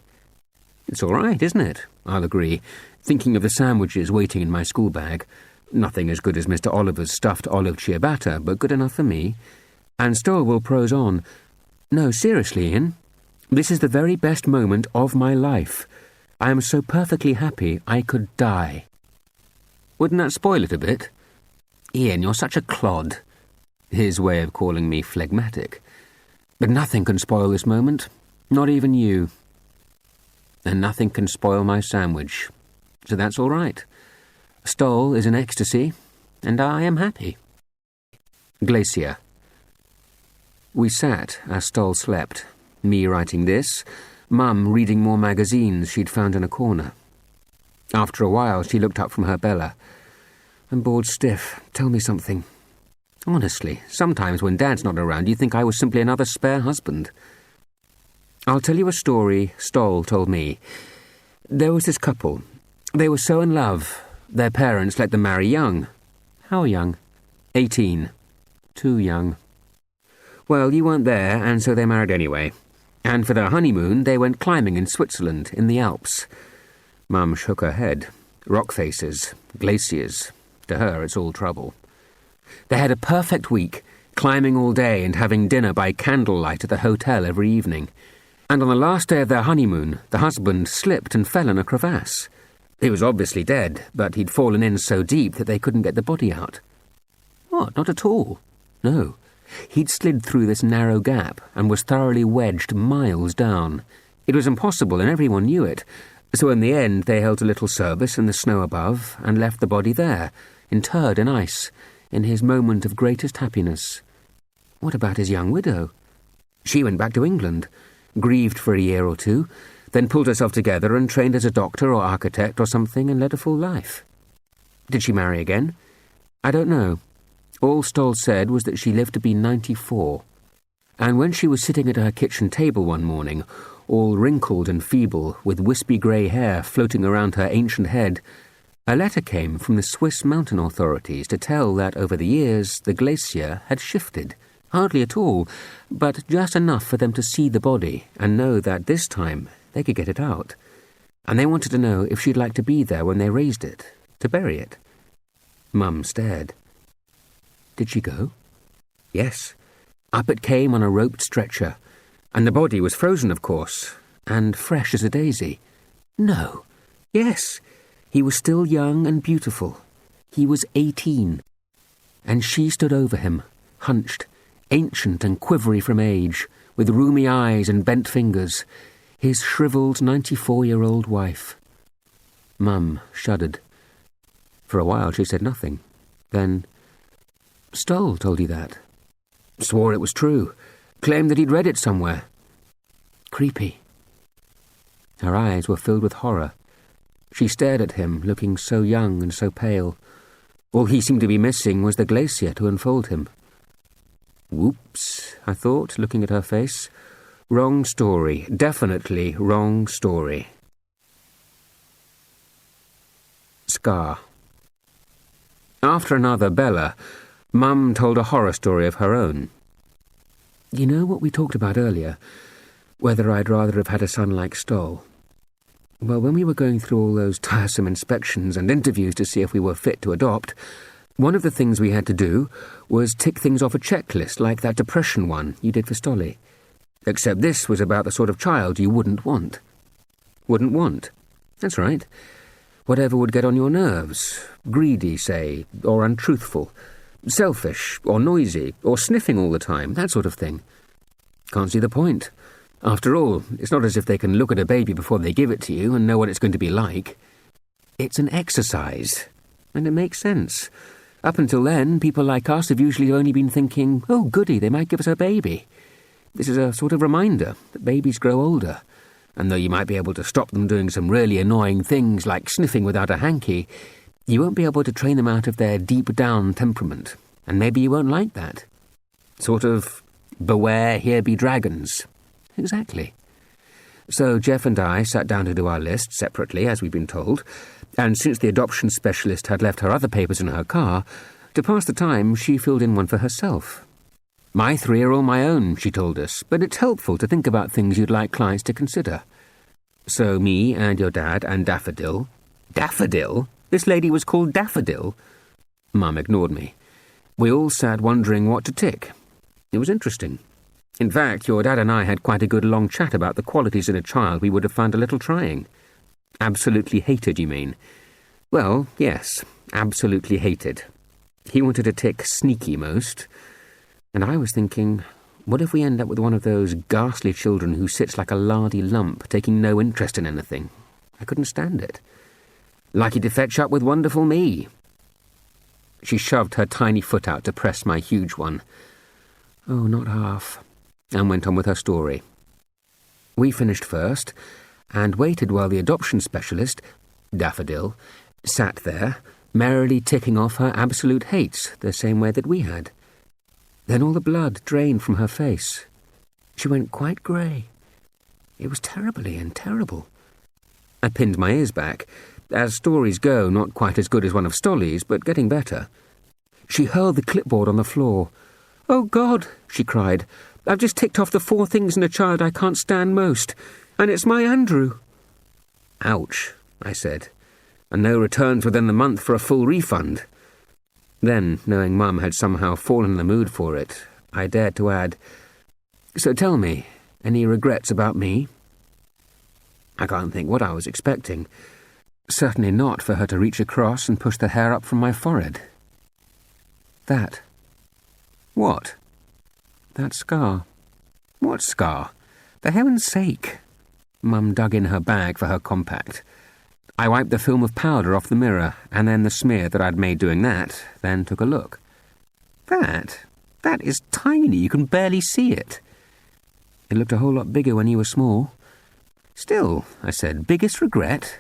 It's all right, isn't it? I'll agree, thinking of the sandwiches waiting in my school bag. Nothing as good as Mr. Oliver's stuffed olive ciabatta, but good enough for me. And Stoll will prose on. No, seriously, Ian. This is the very best moment of my life. I am so perfectly happy I could die. Wouldn't that spoil it a bit? Ian, you're such a clod. His way of calling me phlegmatic. But nothing can spoil this moment. Not even you. And nothing can spoil my sandwich. So that's all right. Stoll is in ecstasy, and I am happy. Glacier. We sat as Stoll slept, me writing this, Mum reading more magazines she'd found in a corner. After a while, she looked up from her Bella. I'm bored stiff. Tell me something. Honestly, sometimes when Dad's not around, you think I was simply another spare husband. I'll tell you a story Stoll told me. There was this couple. They were so in love. Their parents let them marry young. How young? 18. Too young. Well, you weren't there, and so they married anyway. And for their honeymoon, they went climbing in Switzerland, in the Alps. Mum shook her head. Rock faces, glaciers. To her, it's all trouble. They had a perfect week, climbing all day and having dinner by candlelight at the hotel every evening. And on the last day of their honeymoon, the husband slipped and fell in a crevasse. He was obviously dead, but he'd fallen in so deep that they couldn't get the body out. What, not at all? No. He'd slid through this narrow gap and was thoroughly wedged miles down. It was impossible, and everyone knew it. So in the end, they held a little service in the snow above and left the body there, interred in ice, in his moment of greatest happiness. What about his young widow? She went back to England, grieved for a year or two, then pulled herself together and trained as a doctor or architect or something and led a full life. Did she marry again? I don't know. All Stoll said was that she lived to be 94. And when she was sitting at her kitchen table one morning, all wrinkled and feeble, with wispy grey hair floating around her ancient head, a letter came from the Swiss mountain authorities to tell that over the years the glacier had shifted. Hardly at all, but just enough for them to see the body and know that this time they could get it out. And they wanted to know if she'd like to be there when they raised it, to bury it. Mum stared. Did she go? Yes. Up it came on a roped stretcher. And the body was frozen, of course, and fresh as a daisy. No. Yes. He was still young and beautiful. He was 18. And she stood over him, hunched, ancient and quivery from age, with rheumy eyes and bent fingers, his shriveled 94-year-old wife. Mum shuddered. For a while she said nothing. Then, Stoll told you that. Swore it was true. Claimed that he'd read it somewhere. Creepy. Her eyes were filled with horror. She stared at him, looking so young and so pale. All he seemed to be missing was the glacier to enfold him. Whoops, I thought, looking at her face. Wrong story. Definitely wrong story. Scar. After another Bella, Mum told a horror story of her own. You know what we talked about earlier? Whether I'd rather have had a son like Stoll. Well, when we were going through all those tiresome inspections and interviews to see if we were fit to adopt, one of the things we had to do was tick things off a checklist like that depression one you did for Stolly. Except this was about the sort of child you wouldn't want. Wouldn't want? That's right. Whatever would get on your nerves. Greedy, say, or untruthful. Selfish, or noisy, or sniffing all the time, that sort of thing. Can't see the point. After all, it's not as if they can look at a baby before they give it to you and know what it's going to be like. It's an exercise, and it makes sense. Up until then, people like us have usually only been thinking, oh goody, they might give us a baby. This is a sort of reminder that babies grow older, and though you might be able to stop them doing some really annoying things like sniffing without a hanky, you won't be able to train them out of their deep-down temperament, and maybe you won't like that. Sort of, beware, here be dragons. Exactly. So Jeff and I sat down to do our list separately, as we'd been told, and since the adoption specialist had left her other papers in her car, to pass the time she filled in one for herself. My 3 are all my own, she told us, but it's helpful to think about things you'd like clients to consider. So me and your dad and Daffodil. Daffodil? This lady was called Daffodil? Mum ignored me. We all sat wondering what to tick. It was interesting. In fact, your dad and I had quite a good long chat about the qualities in a child we would have found a little trying. Absolutely hated, you mean? Well, yes, absolutely hated. He wanted to tick sneaky most. And I was thinking, what if we end up with one of those ghastly children who sits like a lardy lump, taking no interest in anything? I couldn't stand it. Lucky to fetch up with wonderful me. She shoved her tiny foot out to press my huge one. Oh, not half. And went on with her story. We finished first, and waited while the adoption specialist, Daffodil, sat there, merrily ticking off her absolute hates the same way that we had. Then all the blood drained from her face. She went quite grey. It was terribly and terrible. I pinned my ears back. As stories go, not quite as good as one of Stolly's, but getting better. She hurled the clipboard on the floor. "Oh, God," she cried, "I've just ticked off the 4 things in a child I can't stand most, and it's my Andrew." "Ouch," I said, "and no returns within the month for a full refund." Then, knowing Mum had somehow fallen in the mood for it, I dared to add, "So tell me, any regrets about me?" I can't think what I was expecting. Certainly not for her to reach across and push the hair up from my forehead. That. What? That scar. What scar? For heaven's sake. Mum dug in her bag for her compact. I wiped the film of powder off the mirror, and then the smear that I'd made doing that, then took a look. That is tiny, you can barely see it. It looked a whole lot bigger when you were small. Still, I said, biggest regret?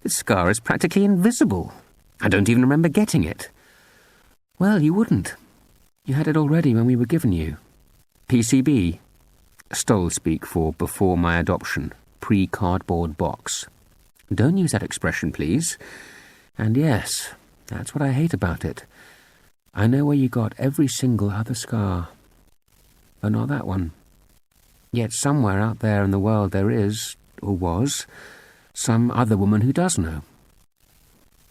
The scar is practically invisible. I don't even remember getting it. Well, you wouldn't. You had it already when we were given you. PCB. Stoll speak for before my adoption. Pre-cardboard box. Don't use that expression, please. And yes, that's what I hate about it. I know where you got every single other scar. But not that one. Yet somewhere out there in the world there is, or was, some other woman who does know.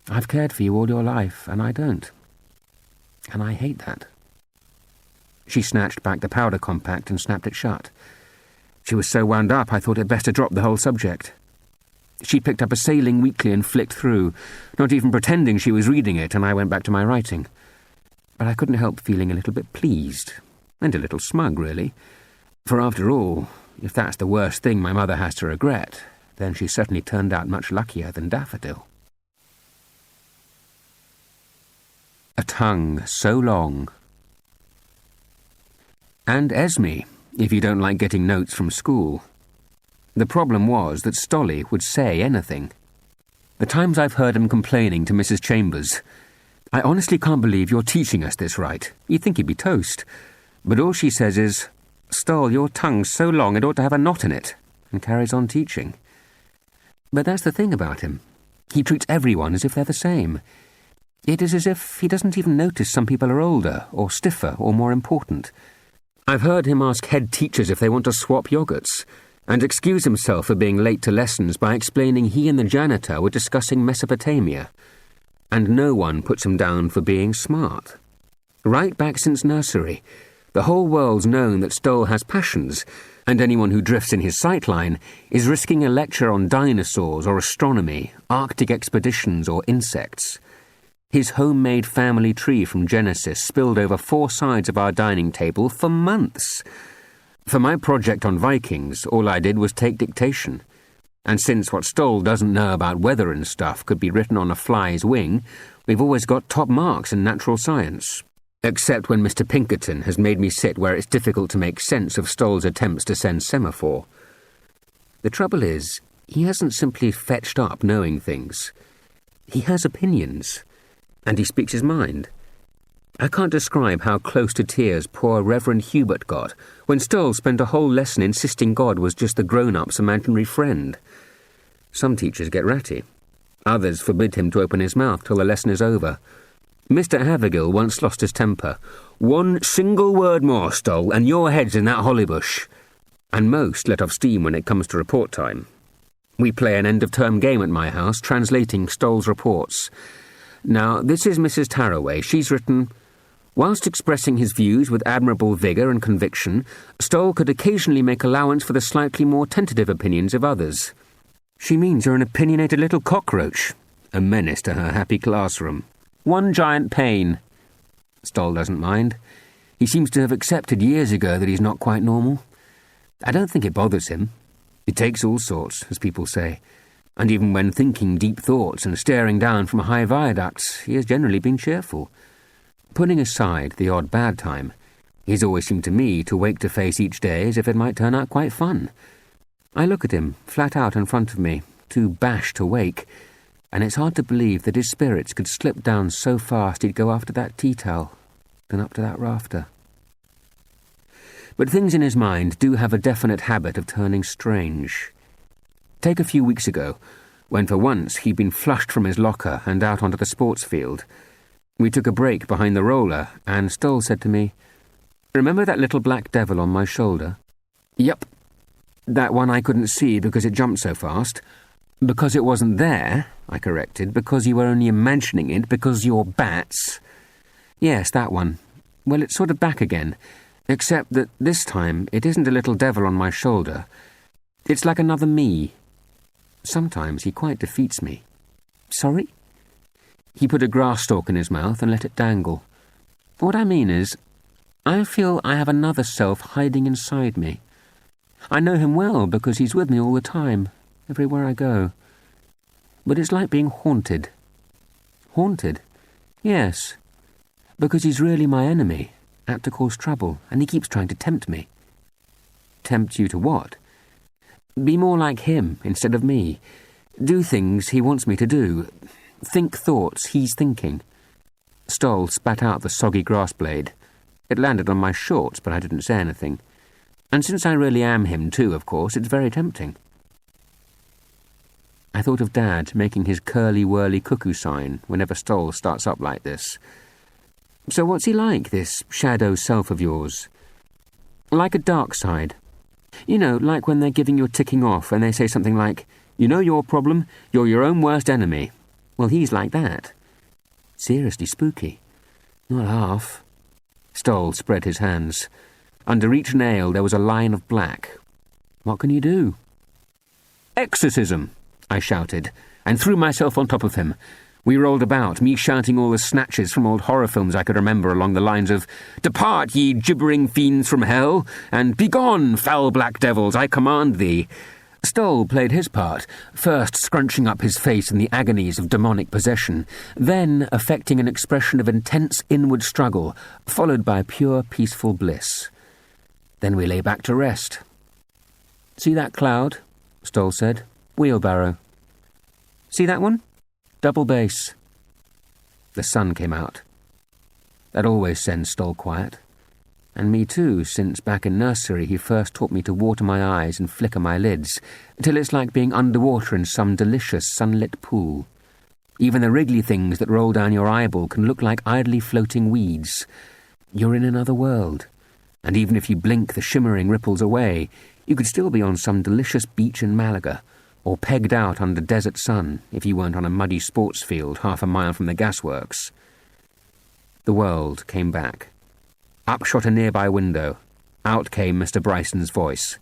I've cared for you all your life, and I don't. And I hate that. She snatched back the powder compact and snapped it shut. She was so wound up I thought it best to drop the whole subject. She picked up a Sailing Weekly and flicked through, not even pretending she was reading it, and I went back to my writing. But I couldn't help feeling a little bit pleased, and a little smug, really. For after all, if that's the worst thing my mother has to regret, then she certainly turned out much luckier than Daffodil. A tongue so long. And Esme, if you don't like getting notes from school. The problem was that Stolly would say anything. The times I've heard him complaining to Mrs. Chambers, "I honestly can't believe you're teaching us this right. You'd think he'd be toast." But all she says is, "Stoll, your tongue's so long it ought to have a knot in it," and carries on teaching. But that's the thing about him. He treats everyone as if they're the same. It is as if he doesn't even notice some people are older, or stiffer, or more important. I've heard him ask head teachers if they want to swap yogurts, and excuse himself for being late to lessons by explaining he and the janitor were discussing Mesopotamia. And no one puts him down for being smart. Right back since nursery, the whole world's known that Stoll has passions, and anyone who drifts in his sightline is risking a lecture on dinosaurs or astronomy, Arctic expeditions or insects. His homemade family tree from Genesis spilled over 4 sides of our dining table for months. For my project on Vikings, all I did was take dictation. And since what Stoll doesn't know about weather and stuff could be written on a fly's wing, we've always got top marks in natural science. Except when Mr. Pinkerton has made me sit where it's difficult to make sense of Stoll's attempts to send semaphore. The trouble is, he hasn't simply fetched up knowing things. He has opinions, and he speaks his mind. I can't describe how close to tears poor Reverend Hubert got when Stoll spent a whole lesson insisting God was just the grown-up's imaginary friend. Some teachers get ratty. Others forbid him to open his mouth till the lesson is over. Mr. Havergill once lost his temper. "One single word more, Stoll, and your head's in that holly bush." And most let off steam when it comes to report time. We play an end-of-term game at my house, translating Stoll's reports. Now, this is Mrs. Tarraway. She's written, "Whilst expressing his views with admirable vigour and conviction, Stoll could occasionally make allowance for the slightly more tentative opinions of others." She means you're an opinionated little cockroach, a menace to her happy classroom. One giant pain. Stoll doesn't mind. He seems to have accepted years ago that he's not quite normal. I don't think it bothers him. It takes all sorts, as people say, and even when thinking deep thoughts and staring down from high viaducts, he has generally been cheerful. Putting aside the odd bad time, he's always seemed to me to wake to face each day as if it might turn out quite fun. I look at him, flat out in front of me, too bashed to wake, and it's hard to believe that his spirits could slip down so fast he'd go after that tea towel, then up to that rafter. But things in his mind do have a definite habit of turning strange. Take a few weeks ago, when for once he'd been flushed from his locker and out onto the sports field. We took a break behind the roller, and Stoll said to me, "Remember that little black devil on my shoulder?" "Yep. That one I couldn't see because it jumped so fast." "Because it wasn't there," I corrected, "because you were only imagining it, because you're bats." "Yes, that one. Well, it's sort of back again, except that this time it isn't a little devil on my shoulder. It's like another me. Sometimes he quite defeats me." "Sorry?" He put a grass stalk in his mouth and let it dangle. "What I mean is, I feel I have another self hiding inside me. I know him well because he's with me all the time, everywhere I go. But it's like being haunted." "Haunted?" "Yes, because he's really my enemy, apt to cause trouble, and he keeps trying to tempt me." "Tempt you to what?" "Be more like him instead of me. Do things he wants me to do. Think thoughts he's thinking." Stoll spat out the soggy grass blade. It landed on my shorts, but I didn't say anything. And since I really am him too, of course, it's very tempting. I thought of Dad making his curly-whirly cuckoo sign whenever Stoll starts up like this. "So what's he like, this shadow self of yours?" "Like a dark side. You know, like when they're giving you a ticking off and they say something like, 'You know your problem? You're your own worst enemy.' Well, he's like that. Seriously spooky. Not half." Stoll spread his hands. Under each nail there was a line of black. "What can you do?" "Exorcism," I shouted, and threw myself on top of him. We rolled about, me shouting all the snatches from old horror films I could remember along the lines of, "Depart, ye gibbering fiends from hell," and "Begone, foul black devils, I command thee." Stoll played his part, first scrunching up his face in the agonies of demonic possession, then affecting an expression of intense inward struggle, followed by pure peaceful bliss. Then we lay back to rest. "See that cloud?" Stoll said. "Wheelbarrow." "See that one? Double bass." The sun came out. That always sends Stoll quiet. And me too, since back in nursery he first taught me to water my eyes and flicker my lids, till it's like being underwater in some delicious sunlit pool. Even the wriggly things that roll down your eyeball can look like idly floating weeds. You're in another world, and even if you blink the shimmering ripples away, you could still be on some delicious beach in Malaga, or pegged out under desert sun if you weren't on a muddy sports field half a mile from the gasworks. The world came back. Up shot a nearby window. Out came Mr. Bryson's voice.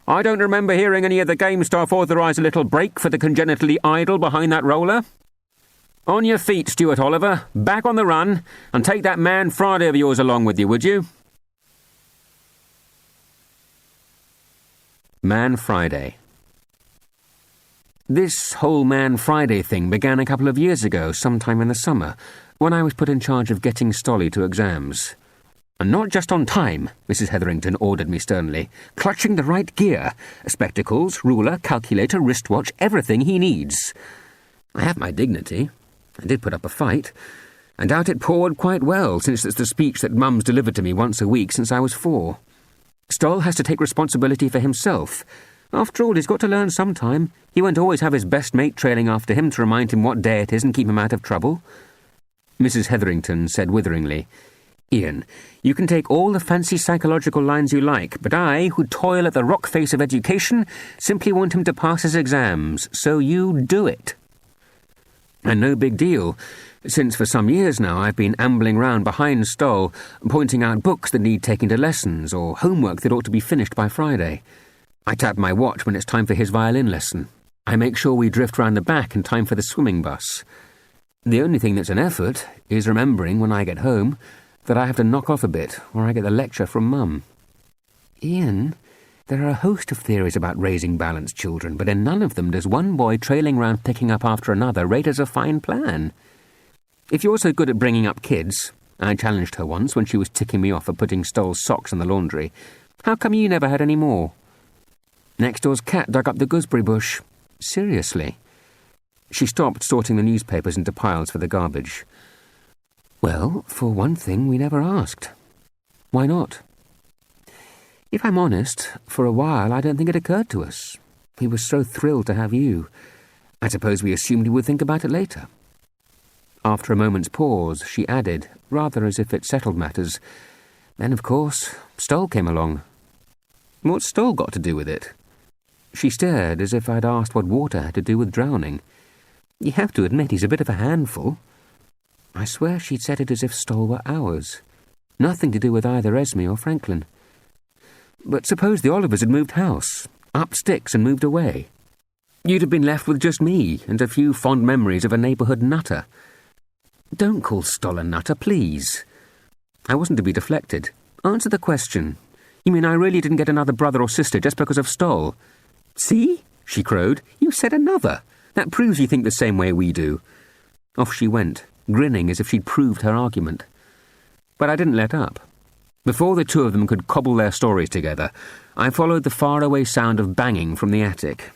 "I don't remember hearing any of the game staff authorise a little break for the congenitally idle behind that roller. On your feet, Stuart Oliver, back on the run, and take that Man Friday of yours along with you, would you?" Man Friday. This whole Man Friday thing began a couple of years ago, sometime in the summer, when I was put in charge of getting Stolly to exams. "And not just on time," Mrs. Hetherington ordered me sternly. "Clutching the right gear. Spectacles, ruler, calculator, wristwatch, everything he needs." I have my dignity. I did put up a fight. I doubt it poured quite well, since it's the speech that Mum's delivered to me once a week since I was 4. Stoll has to take responsibility for himself. After all, he's got to learn sometime. He won't always have his best mate trailing after him to remind him what day it is and keep him out of trouble. Mrs. Hetherington said witheringly. "Ian, you can take all the fancy psychological lines you like, but I, who toil at the rock face of education, simply want him to pass his exams, so you do it." And no big deal, since for some years now I've been ambling round behind Stoll, pointing out books that need taking to lessons or homework that ought to be finished by Friday. I tap my watch when it's time for his violin lesson. I make sure we drift round the back in time for the swimming bus. The only thing that's an effort is remembering when I get home that I have to knock off a bit or I get the lecture from Mum. "Ian, there are a host of theories about raising balanced children, but in none of them does one boy trailing round picking up after another rate as a fine plan. If you're so good at bringing up kids," I challenged her once when she was ticking me off for putting Stoll's socks in the laundry, "how come you never had any more? Next door's cat dug up the gooseberry bush. Seriously." She stopped sorting the newspapers into piles for the garbage. "Well, for one thing, we never asked. Why not?" "If I'm honest, for a while I don't think it occurred to us. We were so thrilled to have you. I suppose we assumed you would think about it later." After a moment's pause, she added, rather as if it settled matters, "Then, of course, Stoll came along." "What's Stoll got to do with it?" She stared as if I'd asked what water had to do with drowning. "You have to admit he's a bit of a handful." I swear she'd said it as if Stoll were ours. Nothing to do with either Esme or Franklin. "But suppose the Olivers had moved house, up sticks and moved away. You'd have been left with just me and a few fond memories of a neighbourhood nutter." "Don't call Stoll a nutter, please." I wasn't to be deflected. "Answer the question. You mean I really didn't get another brother or sister just because of Stoll?" "See?" she crowed. "You said another. That proves you think the same way we do." Off she went, grinning as if she'd proved her argument. But I didn't let up. Before the two of them could cobble their stories together, I followed the faraway sound of banging from the attic.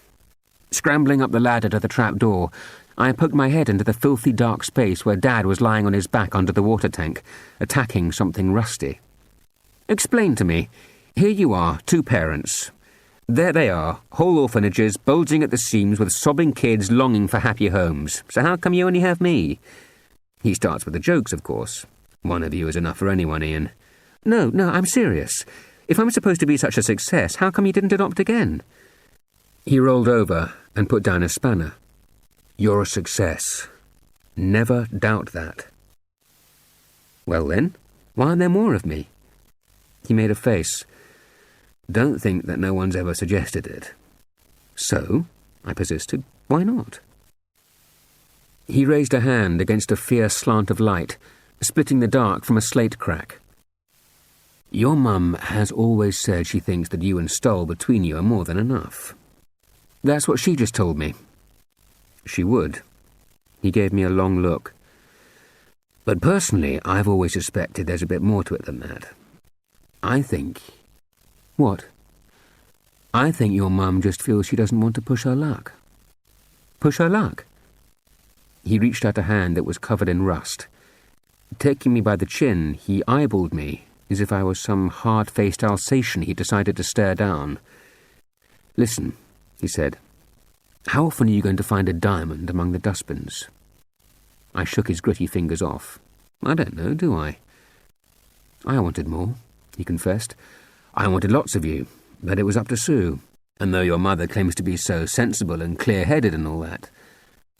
Scrambling up the ladder to the trap door, I poked my head into the filthy dark space where Dad was lying on his back under the water tank, attacking something rusty. "Explain to me. Here you are, two parents. There they are, whole orphanages bulging at the seams with sobbing kids longing for happier homes. So how come you only have me?" He starts with the jokes, of course. "One of you is enough for anyone, Ian." No, I'm serious. If I'm supposed to be such a success, how come you didn't adopt again?" He rolled over and put down a spanner. "You're a success. Never doubt that." "Well then, why aren't there more of me?" He made a face. "Don't think that no one's ever suggested it." "So," I persisted, "why not?" He raised a hand against a fierce slant of light, splitting the dark from a slate crack. "Your mum has always said she thinks that you and Stoll between you are more than enough. That's what she just told me." "She would." He gave me a long look. "But personally, I've always suspected there's a bit more to it than that. I think..." "What?" "I think your mum just feels she doesn't want to push her luck." "Push her luck?" He reached out a hand that was covered in rust. Taking me by the chin, he eyeballed me as if I was some hard-faced Alsatian he decided to stare down. "Listen," he said. "How often are you going to find a diamond among the dustbins?" I shook his gritty fingers off. "I don't know, do I?" "I wanted more," he confessed. "I wanted lots of you, but it was up to Sue. And though your mother claims to be so sensible and clear-headed and all that,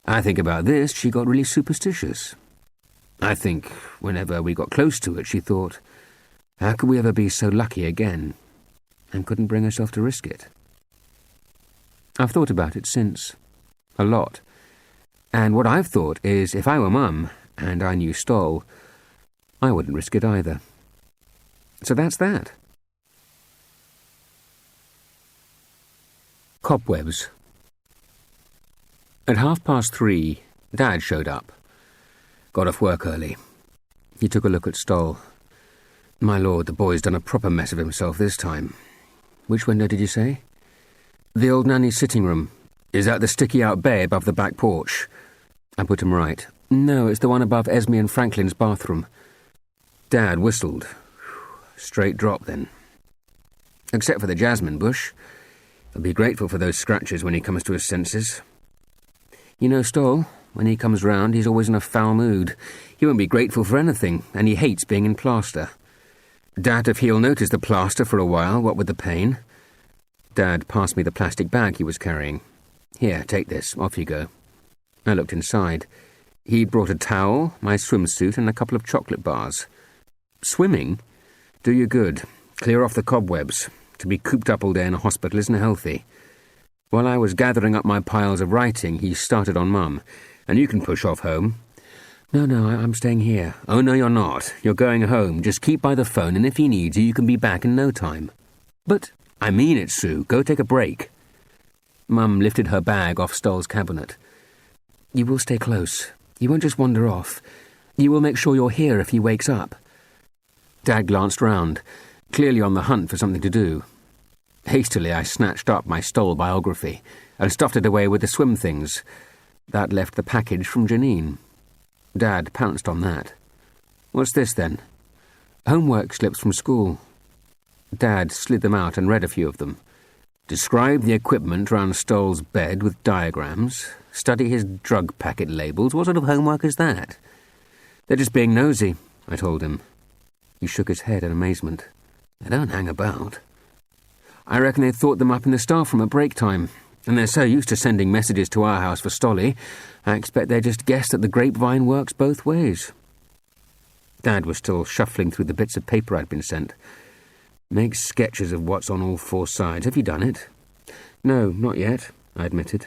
I think about this, she got really superstitious. I think whenever we got close to it, she thought, how could we ever be so lucky again? And couldn't bring herself to risk it. I've thought about it since. A lot. And what I've thought is, if I were Mum, and I knew Stoll, I wouldn't risk it either. So that's that. Cobwebs. At 3:30, Dad showed up. Got off work early. He took a look at Stoll. My lord, the boy's done a proper mess of himself this time. Which window did you say? The old nanny's sitting room. Is that the sticky-out bay above the back porch? I put him right. No, it's the one above Esme and Franklin's bathroom. Dad whistled. Straight drop, then. Except for the jasmine bush. He'll be grateful for those scratches when he comes to his senses. You know, Stoll, When he comes round, he's always in a foul mood. He won't be grateful for anything, and he hates being in plaster. Doubt if he'll notice the plaster for a while, what with the pain. Dad passed me the plastic bag he was carrying. Here, take this, off you go. I looked inside. He'd brought a towel, my swimsuit, and a couple of chocolate bars. Swimming? Do you good. Clear off the cobwebs. To be cooped up all day in a hospital isn't healthy. While I was gathering up my piles of writing, he started on Mum. And you can push off home. No, I'm staying here. Oh, no, you're not. You're going home. Just keep by the phone, and if he needs you can be back in no time. But I mean it, Sue. Go take a break. Mum lifted her bag off Stoll's cabinet. You will stay close. You won't just wander off. You will make sure you're here if he wakes up. Dad glanced round, clearly on the hunt for something to do. Hastily, I snatched up my Stoll biography and stuffed it away with the swim things. That left the package from Janine. Dad pounced on that. What's this, then? Homework slips from school. Dad slid them out and read a few of them. Describe the equipment round Stoll's bed with diagrams. Study his drug packet labels. What sort of homework is that? They're just being nosy, I told him. He shook his head in amazement. They don't hang about. I reckon they thought them up in the staff room at break time, and they're so used to sending messages to our house for Stolly, I expect they just guessed that the grapevine works both ways. Dad was still shuffling through the bits of paper I'd been sent. Make sketches of what's on all four sides. Have you done it? No, not yet, I admitted.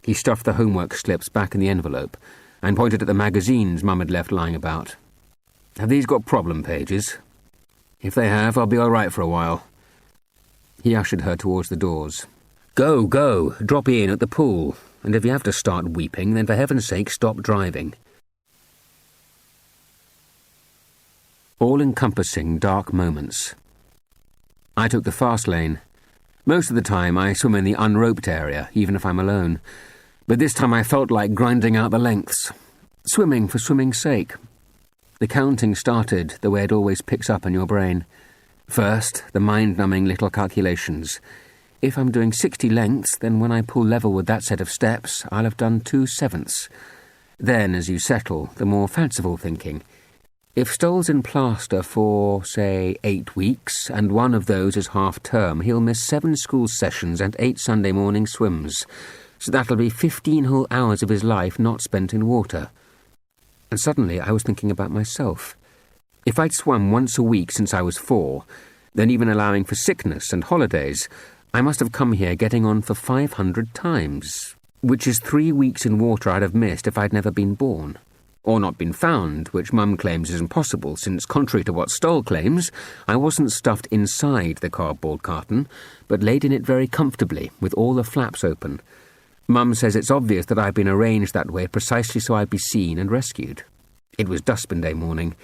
He stuffed the homework slips back in the envelope and pointed at the magazines Mum had left lying about. Have these got problem pages? If they have, I'll be all right for a while. He ushered her towards the doors. Go, drop in at the pool, and if you have to start weeping, then for heaven's sake stop driving. All-encompassing dark moments. I took the fast lane. Most of the time I swim in the unroped area, even if I'm alone. But this time I felt like grinding out the lengths. Swimming for swimming's sake. The counting started the way it always picks up in your brain. First, the mind-numbing little calculations. If I'm doing 60 lengths, then when I pull level with that set of steps, I'll have done 2/7. Then, as you settle, the more fanciful thinking. If Stoll's in plaster for, say, 8 weeks, and one of those is half-term, he'll miss 7 school sessions and 8 Sunday morning swims. So that'll be 15 whole hours of his life not spent in water. And suddenly I was thinking about myself. If I'd swum once a week since I was 4, then even allowing for sickness and holidays, I must have come here getting on for 500 times, which is 3 weeks in water I'd have missed if I'd never been born. Or not been found, which Mum claims is impossible, since, contrary to what Stoll claims, I wasn't stuffed inside the cardboard carton, but laid in it very comfortably, with all the flaps open. Mum says it's obvious that I'd been arranged that way precisely so I'd be seen and rescued. It was dustbin day morning,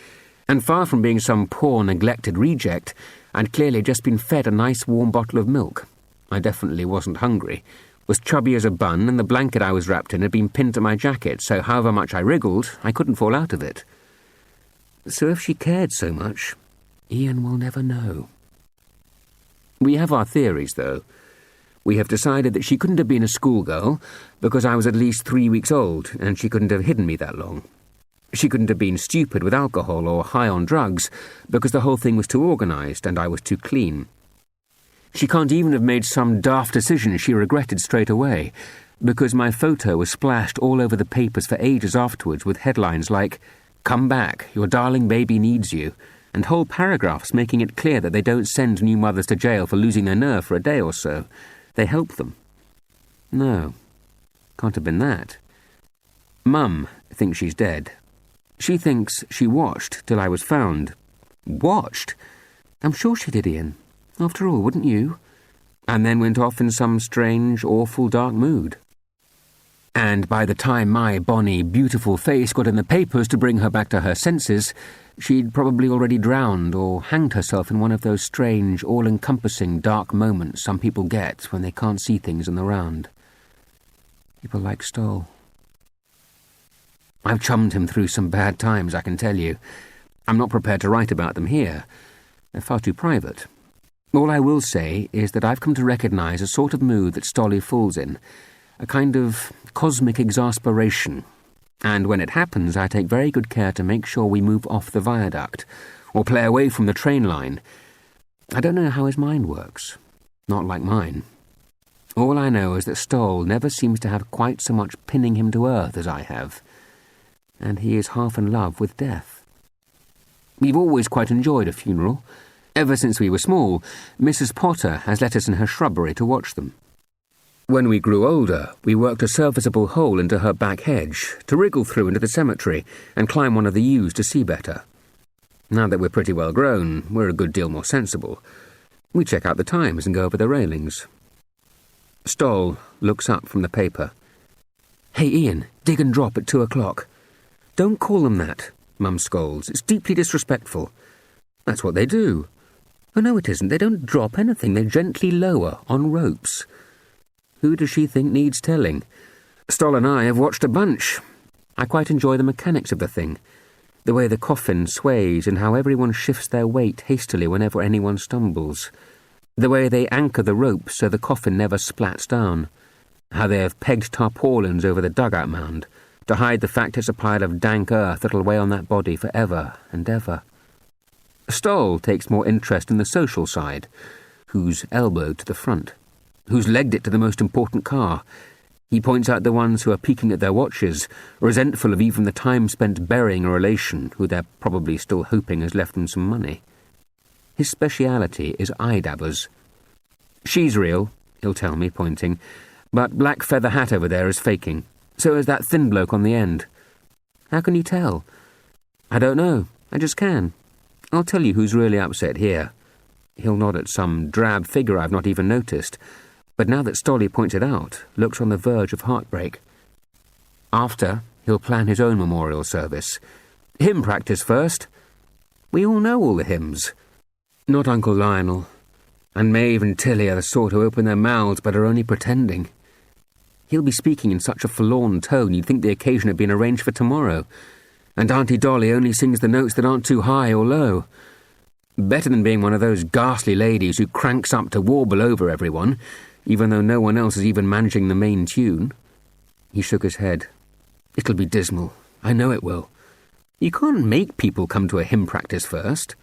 and far from being some poor, neglected reject, I'd clearly just been fed a nice warm bottle of milk. I definitely wasn't hungry, was chubby as a bun, and the blanket I was wrapped in had been pinned to my jacket, so however much I wriggled, I couldn't fall out of it. So if she cared so much, Ian will never know. We have our theories, though. We have decided that she couldn't have been a schoolgirl because I was at least 3 weeks old, and she couldn't have hidden me that long. She couldn't have been stupid with alcohol or high on drugs because the whole thing was too organised and I was too clean. She can't even have made some daft decision she regretted straight away, because my photo was splashed all over the papers for ages afterwards with headlines like, "Come back, your darling baby needs you," and whole paragraphs making it clear that they don't send new mothers to jail for losing their nerve for a day or so. They help them. No, can't have been that. Mum thinks she's dead. She thinks she watched till I was found. Watched? I'm sure she did, Ian. After all, wouldn't you? And then went off in some strange, awful, dark mood. And by the time my bonny, beautiful face got in the papers to bring her back to her senses, she'd probably already drowned or hanged herself in one of those strange, all-encompassing, dark moments some people get when they can't see things in the round. People like Stoll. I've chummed him through some bad times, I can tell you. I'm not prepared to write about them here. They're far too private. All I will say is that I've come to recognise a sort of mood that Stolly falls in, a kind of cosmic exasperation, and when it happens I take very good care to make sure we move off the viaduct, or play away from the train line. I don't know how his mind works. Not like mine. All I know is that Stoll never seems to have quite so much pinning him to earth as I have, and he is half in love with death. We've always quite enjoyed a funeral. Ever since we were small, Mrs. Potter has let us in her shrubbery to watch them. When we grew older, we worked a serviceable hole into her back hedge to wriggle through into the cemetery and climb one of the yews to see better. Now that we're pretty well grown, we're a good deal more sensible. We check out the times and go over the railings. Stoll looks up from the paper. "Hey, Ian, dig and drop at 2:00. "Don't call them that," Mum scolds. "It's deeply disrespectful." "That's what they do." "Oh, no, it isn't. They don't drop anything. They gently lower on ropes." Who does she think needs telling? Stoll and I have watched a bunch. I quite enjoy the mechanics of the thing. The way the coffin sways and how everyone shifts their weight hastily whenever anyone stumbles. The way they anchor the rope so the coffin never splats down. How they have pegged tarpaulins over the dugout mound to hide the fact it's a pile of dank earth that'll weigh on that body forever and ever. Stoll takes more interest in the social side. Who's elbowed to the front? Who's legged it to the most important car? He points out the ones who are peeking at their watches, resentful of even the time spent burying a relation who they're probably still hoping has left them some money. His speciality is eye-dabbers. "She's real," he'll tell me, pointing, "but Black Feather Hat over there is faking. So is that thin bloke on the end." "How can you tell?" "I don't know. I just can. I'll tell you who's really upset here." He'll nod at some drab figure I've not even noticed, but now that Stolly points it out, looks on the verge of heartbreak. After, he'll plan his own memorial service. Hymn practice first. We all know all the hymns. Not Uncle Lionel. And Maeve and Tilly are the sort who open their mouths but are only pretending. He'll be speaking in such a forlorn tone you'd think the occasion had been arranged for tomorrow. And Auntie Dolly only sings the notes that aren't too high or low. Better than being one of those ghastly ladies who cranks up to warble over everyone, even though no one else is even managing the main tune. He shook his head. "It'll be dismal. I know it will. You can't make people come to a hymn practice first."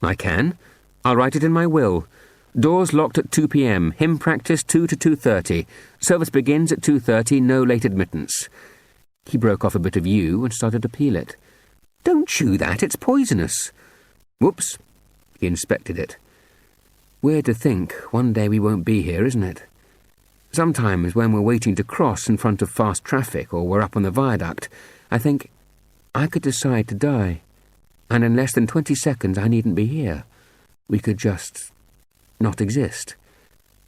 "I can. I'll write it in my will. Doors locked at 2 p.m, hymn practice 2 to 2:30. Service begins at 2:30, no late admittance." He broke off a bit of yew and started to peel it. "Don't chew that, it's poisonous." "Whoops." He inspected it. "Weird to think one day we won't be here, isn't it? Sometimes when we're waiting to cross in front of fast traffic or we're up on the viaduct, I think, I could decide to die, and in less than 20 seconds I needn't be here. We could just not exist,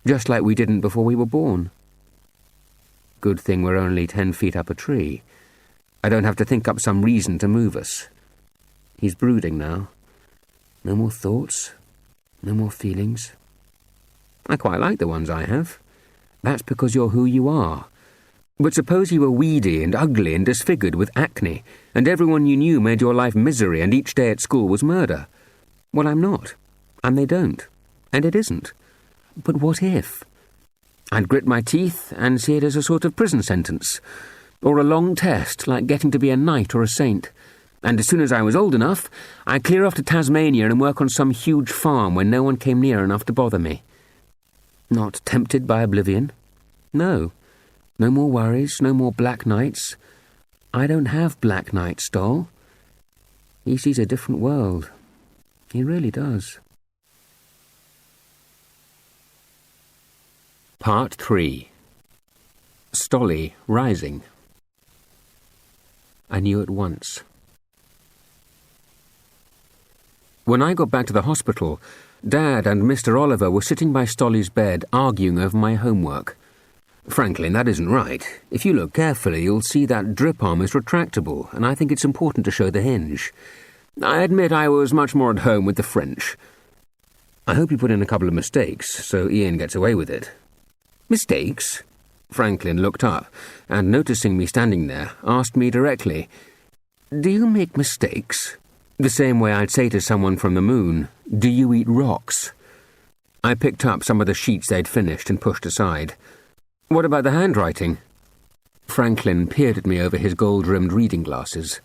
just like we didn't before we were born. Good thing we're only 10 feet up a tree. I don't have to think up some reason to move us." He's brooding now. No more thoughts, no more feelings. I quite like the ones I have. That's because you're who you are. But suppose you were weedy and ugly and disfigured with acne, and everyone you knew made your life misery and each day at school was murder. Well, I'm not, and they don't, and it isn't. But what if? I'd grit my teeth and see it as a sort of prison sentence, or a long test like getting to be a knight or a saint. And as soon as I was old enough, I'd clear off to Tasmania and work on some huge farm where no one came near enough to bother me. Not tempted by oblivion? No. No more worries, no more black nights. I don't have black nights, Stoll. He sees a different world. He really does. Part 3. Stolly rising. I knew at once. When I got back to the hospital, Dad and Mr. Oliver were sitting by Stolly's bed arguing over my homework. "Franklin, that isn't right. If you look carefully, you'll see that drip arm is retractable, and I think it's important to show the hinge. I admit I was much more at home with the French. I hope you put in a couple of mistakes, so Ian gets away with it." "Mistakes?" Franklin looked up, and noticing me standing there, asked me directly, "Do you make mistakes?" The same way I'd say to someone from the moon, "Do you eat rocks?" I picked up some of the sheets they'd finished and pushed aside. What about the handwriting? Franklin peered at me over his gold-rimmed reading glasses.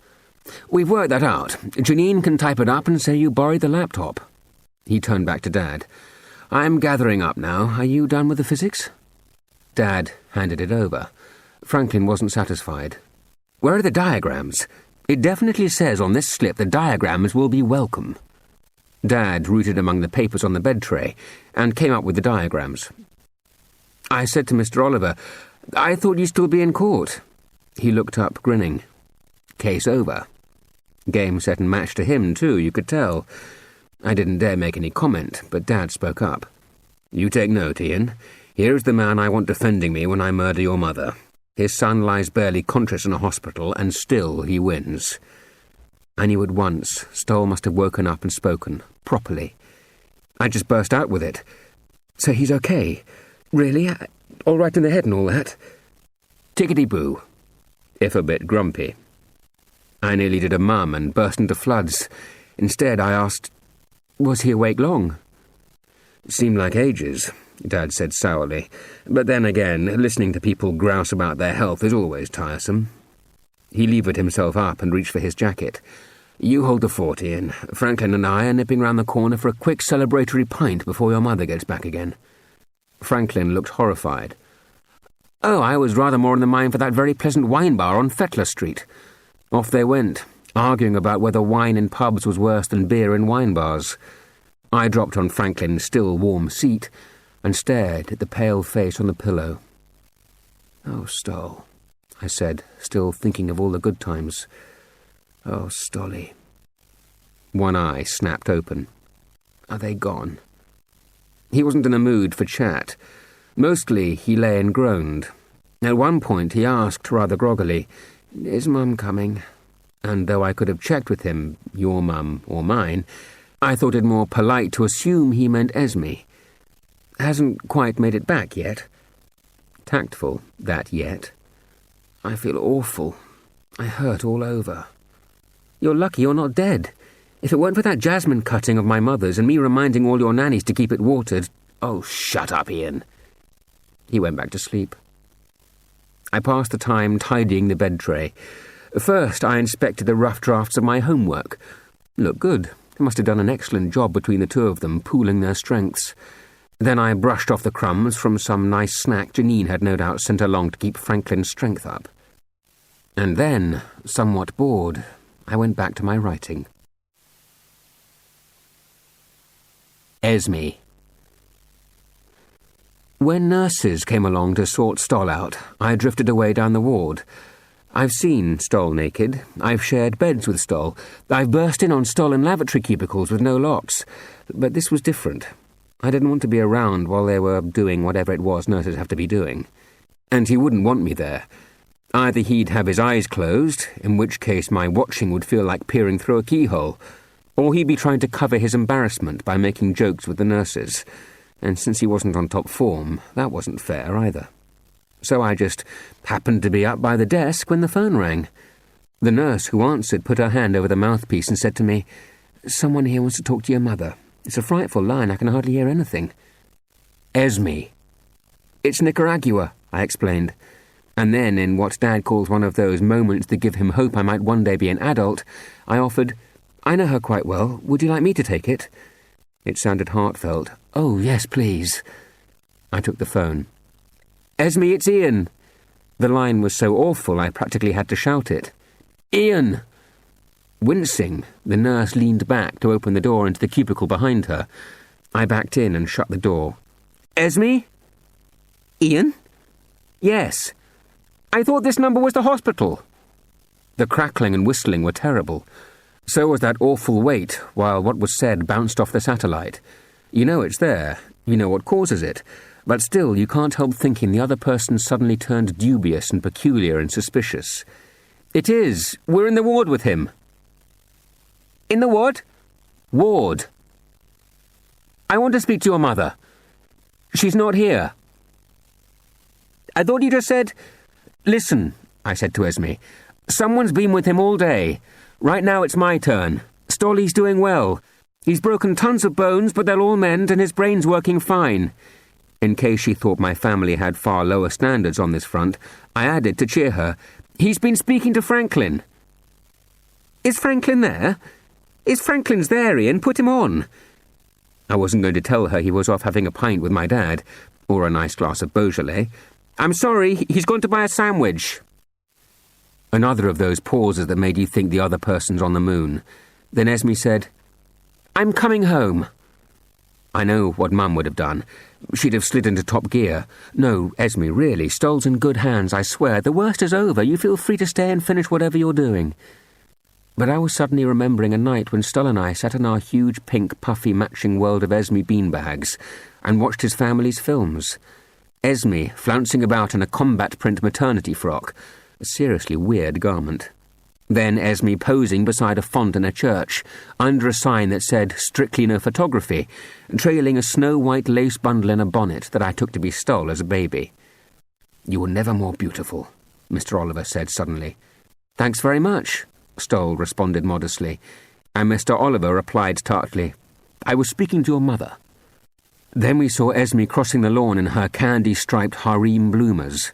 We've worked that out. Janine can type it up and say you borrowed the laptop. He turned back to Dad. I'm gathering up now. Are you done with the physics? Dad handed it over. Franklin wasn't satisfied. Where are the diagrams? It definitely says on this slip the diagrams will be welcome. Dad rooted among the papers on the bed tray and came up with the diagrams. I said to Mr. Oliver, I thought you'd still be in court. He looked up, grinning. Case over. Game, set and match to him, too, you could tell. I didn't dare make any comment, but Dad spoke up. You take note, Ian. Here is the man I want defending me when I murder your mother. His son lies barely conscious in a hospital, and still he wins. I knew at once Stoll must have woken up and spoken, properly. I just burst out with it. So he's okay? Really? All right in the head and all that? Tickety-boo. If a bit grumpy. I nearly did a mum and burst into floods. Instead, I asked, was he awake long? Seemed like ages, Dad said sourly. But then again, listening to people grouse about their health is always tiresome. He levered himself up and reached for his jacket. You hold the fort, Ian. Franklin and I are nipping round the corner for a quick celebratory pint before your mother gets back again. Franklin looked horrified. Oh, I was rather more in the mind for that very pleasant wine bar on Fettler Street. Off they went, arguing about whether wine in pubs was worse than beer in wine bars. I dropped on Franklin's still warm seat and stared at the pale face on the pillow. Oh, Stoll, I said, still thinking of all the good times. Oh, Stolly. One eye snapped open. Are they gone? He wasn't in a mood for chat. Mostly he lay and groaned. At one point he asked rather groggily, Is Mum coming? And though I could have checked with him, your mum or mine, I thought it more polite to assume he meant Esme. Hasn't quite made it back yet. Tactful, that yet. I feel awful. I hurt all over. You're lucky you're not dead. If it weren't for that jasmine cutting of my mother's and me reminding all your nannies to keep it watered... Oh, shut up, Ian. He went back to sleep. I passed the time tidying the bed tray. First, I inspected the rough drafts of my homework. Looked good. They must have done an excellent job between the two of them, pooling their strengths. Then I brushed off the crumbs from some nice snack Janine had no doubt sent along to keep Franklin's strength up. And then, somewhat bored, I went back to my writing. Esme. When nurses came along to sort Stoll out, I drifted away down the ward. I've seen Stoll naked. I've shared beds with Stoll. I've burst in on Stoll in lavatory cubicles with no locks. But this was different. I didn't want to be around while they were doing whatever it was nurses have to be doing. And he wouldn't want me there. Either he'd have his eyes closed, in which case my watching would feel like peering through a keyhole, or he'd be trying to cover his embarrassment by making jokes with the nurses. And since he wasn't on top form, that wasn't fair either. So I just happened to be up by the desk when the phone rang. The nurse who answered put her hand over the mouthpiece and said to me, Someone here wants to talk to your mother. It's a frightful line, I can hardly hear anything. Esme. It's Nicaragua, I explained. And then, in what Dad calls one of those moments that give him hope I might one day be an adult, I offered, I know her quite well. Would you like me to take it? It sounded heartfelt. Oh, yes, please. I took the phone. Esme, it's Ian. The line was so awful I practically had to shout it. Ian! Wincing, the nurse leaned back to open the door into the cubicle behind her. I backed in and shut the door. Esme? Ian? Yes. I thought this number was the hospital. The crackling and whistling were terrible. So was that awful wait while what was said bounced off the satellite. You know it's there. You know what causes it. But still, you can't help thinking the other person suddenly turned dubious and peculiar and suspicious. It is. We're in the ward with him. In the what? Ward. I want to speak to your mother. She's not here. I thought you just said... Listen, I said to Esme. Someone's been with him all day. Right now it's my turn. Stolly's doing well. He's broken tons of bones, but they'll all mend and his brain's working fine. In case she thought my family had far lower standards on this front, I added to cheer her, "He's been speaking to Franklin." "Is Franklin there? If Franklin's there, Ian, put him on." I wasn't going to tell her he was off having a pint with my dad, or a nice glass of Beaujolais. "I'm sorry, he's gone to buy a sandwich." Another of those pauses that made you think the other person's on the moon. Then Esme said, "I'm coming home." I know what Mum would have done. She'd have slid into top gear. "No, Esme, really, Stoll's in good hands, I swear. The worst is over. You feel free to stay and finish whatever you're doing." But I was suddenly remembering a night when Stoll and I sat in our huge pink puffy matching world of Esme beanbags and watched his family's films. Esme flouncing about in a combat print maternity frock, a seriously weird garment. Then Esme posing beside a font in a church, under a sign that said "Strictly No Photography," trailing a snow-white lace bundle in a bonnet that I took to be Stoll as a baby. "You were never more beautiful," Mr. Oliver said suddenly. "Thanks very much," Stoll responded modestly, and Mr. Oliver replied tartly, "I was speaking to your mother." Then we saw Esme crossing the lawn in her candy-striped harem bloomers.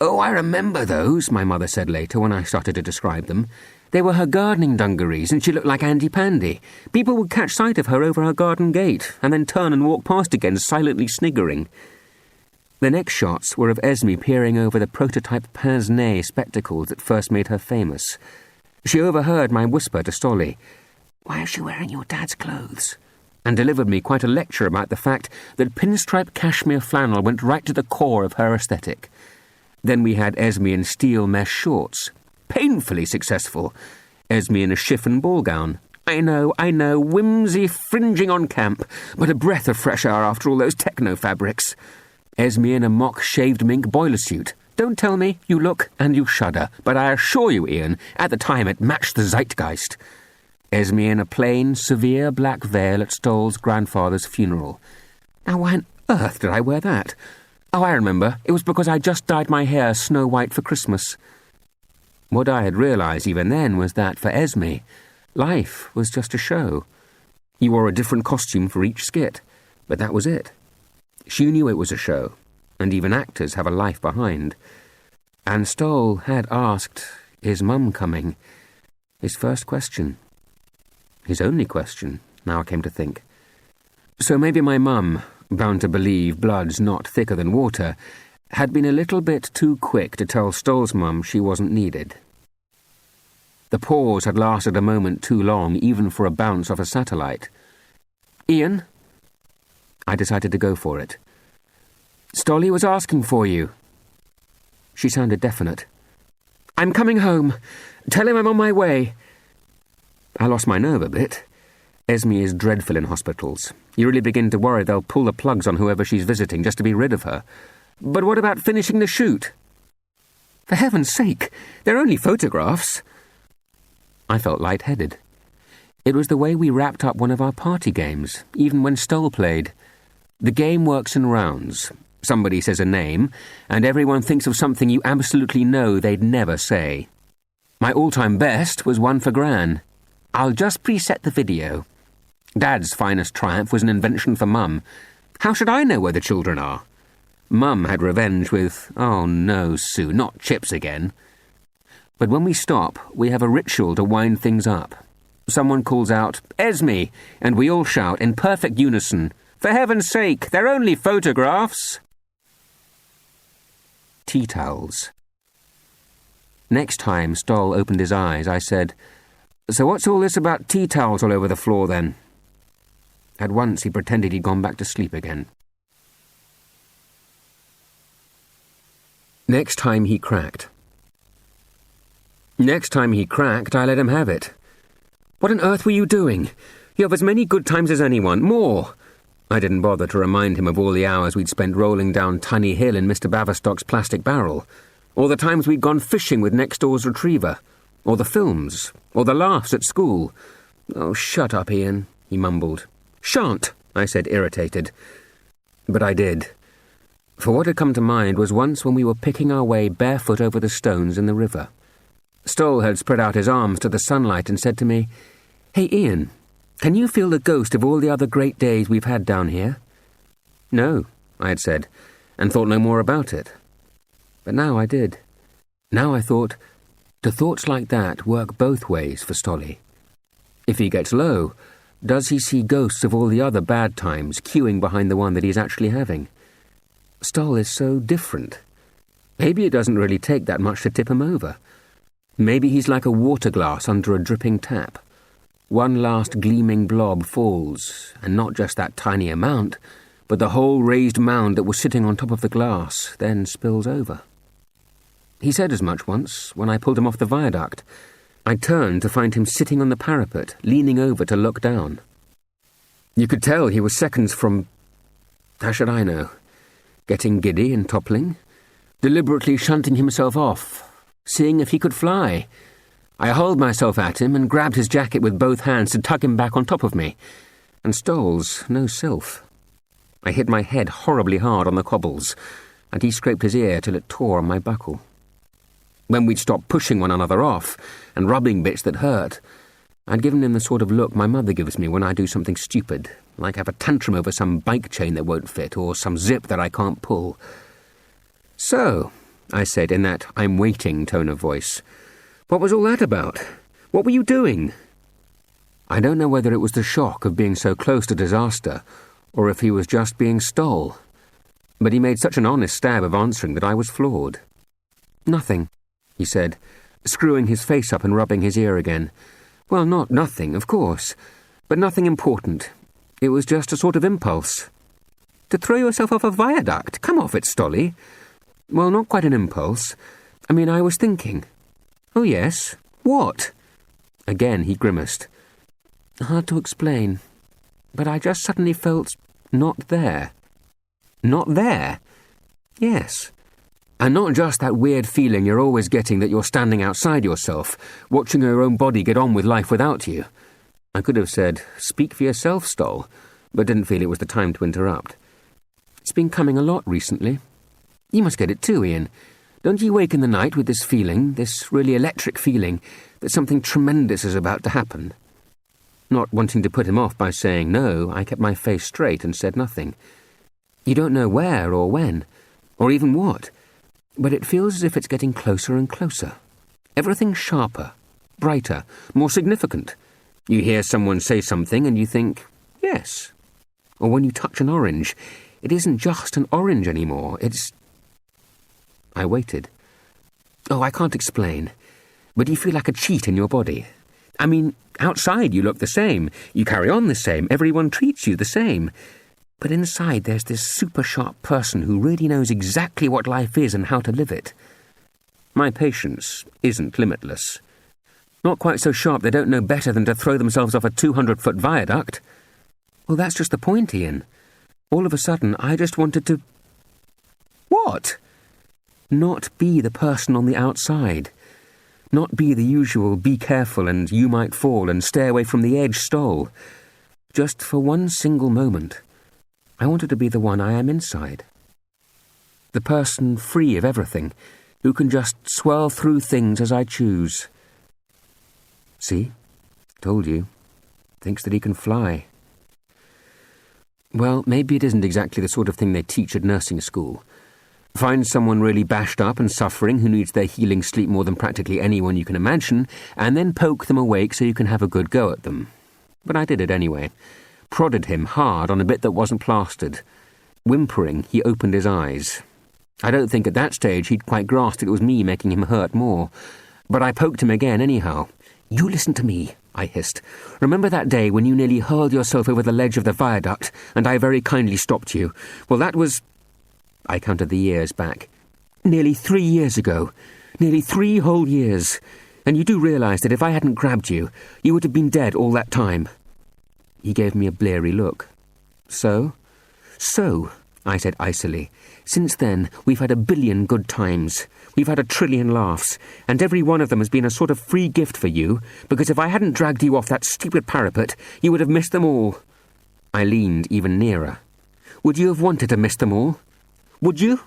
"Oh, I remember those," my mother said later when I started to describe them. "They were her gardening dungarees, and she looked like Andy Pandy. People would catch sight of her over her garden gate, and then turn and walk past again, silently sniggering." The next shots were of Esme peering over the prototype pince-nez spectacles that first made her famous. She overheard my whisper to Stolly, "Why is she wearing your dad's clothes?" and delivered me quite a lecture about the fact that pinstripe cashmere flannel went right to the core of her aesthetic. Then we had Esme in steel mesh shorts. Painfully successful. Esme in a chiffon ball gown. I know, whimsy fringing on camp, but a breath of fresh air after all those techno fabrics. Esme in a mock shaved mink boiler suit. Don't tell me, you look and you shudder, but I assure you, Ian, at the time it matched the zeitgeist. Esme in a plain, severe black veil at Stoll's grandfather's funeral. Now why on earth did I wear that? Oh, I remember. It was because I just dyed my hair snow white for Christmas. What I had realised even then was that, for Esme, life was just a show. You wore a different costume for each skit, but that was it. She knew it was a show, and even actors have a life behind. And Stoll had asked, "Is Mum coming?" His first question. His only question, now I came to think. So maybe my mum, bound to believe blood's not thicker than water, had been a little bit too quick to tell Stoll's mum she wasn't needed. The pause had lasted a moment too long, even for a bounce off a satellite. "Ian?" I decided to go for it. "Stolly was asking for you." She sounded definite. "I'm coming home. Tell him I'm on my way." I lost my nerve a bit. Esme is dreadful in hospitals. You really begin to worry they'll pull the plugs on whoever she's visiting just to be rid of her. "But what about finishing the shoot?" "For heaven's sake, they're only photographs." I felt lightheaded. It was the way we wrapped up one of our party games, even when Stoll played. The game works in rounds. Somebody says a name, and everyone thinks of something you absolutely know they'd never say. My all-time best was one for Gran. "I'll just preset the video." Dad's finest triumph was an invention for Mum. How should I know where the children are? Mum had revenge with, "Oh no, Sue, not chips again." But when we stop, we have a ritual to wind things up. Someone calls out, "Esme," and we all shout in perfect unison, "For heaven's sake, they're only photographs." Tea towels. Next time Stoll opened his eyes, I said, "So what's all this about tea towels all over the floor then?" At once he pretended he'd gone back to sleep again. Next time he cracked. Next time he cracked, I let him have it. "What on earth were you doing? You have as many good times as anyone, more." I didn't bother to remind him of all the hours we'd spent rolling down Tunny Hill in Mr. Baverstock's plastic barrel, or the times we'd gone fishing with next door's retriever, or the films, or the laughs at school. "Oh, shut up, Ian," he mumbled. "Shan't," I said, irritated. But I did. For what had come to mind was once when we were picking our way barefoot over the stones in the river. Stoll had spread out his arms to the sunlight and said to me, "Hey, Ian, can you feel the ghost of all the other great days we've had down here?" "No," I had said, and thought no more about it. But now I did. Now I thought, do thoughts like that work both ways for Stolly? If he gets low, does he see ghosts of all the other bad times queuing behind the one that he's actually having? Stoll is so different. Maybe it doesn't really take that much to tip him over. Maybe he's like a water glass under a dripping tap. One last gleaming blob falls, and not just that tiny amount, but the whole raised mound that was sitting on top of the glass then spills over. He said as much once, when I pulled him off the viaduct. I turned to find him sitting on the parapet, leaning over to look down. You could tell he was seconds from, how should I know, getting giddy and toppling, deliberately shunting himself off, seeing if he could fly. I hurled myself at him and grabbed his jacket with both hands to tug him back on top of me. And Stoll's no sylph. I hit my head horribly hard on the cobbles, and he scraped his ear till it tore on my buckle. When we'd stopped pushing one another off and rubbing bits that hurt, I'd given him the sort of look my mother gives me when I do something stupid, like have a tantrum over some bike chain that won't fit or some zip that I can't pull. So, I said in that I'm waiting tone of voice, what was all that about? What were you doing? I don't know whether it was the shock of being so close to disaster or if he was just being Stoll, but he made such an honest stab of answering that I was floored. Nothing, he said, screwing his face up and rubbing his ear again. Well, not nothing, of course, but nothing important. It was just a sort of impulse. To throw yourself off a viaduct? Come off it, Stolly. Well, not quite an impulse. I mean, I was thinking. Oh, yes. What? Again he grimaced. Hard to explain, but I just suddenly felt not there. Not there? Yes. And not just that weird feeling you're always getting that you're standing outside yourself, watching your own body get on with life without you. I could have said, speak for yourself, Stoll, but didn't feel it was the time to interrupt. It's been coming a lot recently. You must get it too, Ian. Don't you wake in the night with this feeling, this really electric feeling, that something tremendous is about to happen? Not wanting to put him off by saying no, I kept my face straight and said nothing. You don't know where or when, or even what, but it feels as if it's getting closer and closer. Everything sharper, brighter, more significant. You hear someone say something and you think, yes. Or when you touch an orange, it isn't just an orange anymore, it's... I waited. Oh, I can't explain, but you feel like a cheat in your body. I mean, outside you look the same, you carry on the same, everyone treats you the same. But inside there's this super sharp person who really knows exactly what life is and how to live it. My patience isn't limitless. Not quite so sharp they don't know better than to throw themselves off a 200-foot viaduct. Well, that's just the point, Ian. All of a sudden, I just wanted to... What? Not be the person on the outside. Not be the usual be careful and you might fall and stay away from the edge Stoll. Just for one single moment, I wanted to be the one I am inside. The person free of everything, who can just swirl through things as I choose. See? Told you. Thinks that he can fly. Well, maybe it isn't exactly the sort of thing they teach at nursing school. Find someone really bashed up and suffering who needs their healing sleep more than practically anyone you can imagine, and then poke them awake so you can have a good go at them. But I did it anyway. Prodded him hard on a bit that wasn't plastered. Whimpering, he opened his eyes. I don't think at that stage he'd quite grasped it was me making him hurt more. But I poked him again anyhow. You listen to me, I hissed. Remember that day when you nearly hurled yourself over the ledge of the viaduct, and I very kindly stopped you? Well, that was... I counted the years back. Nearly 3 years ago. Nearly 3 whole years. And you do realise that if I hadn't grabbed you, you would have been dead all that time. He gave me a bleary look. So? So, I said icily. Since then, we've had 1 billion good times. We've had 1 trillion laughs, and every one of them has been a sort of free gift for you, because if I hadn't dragged you off that stupid parapet, you would have missed them all. I leaned even nearer. Would you have wanted to miss them all? Would you?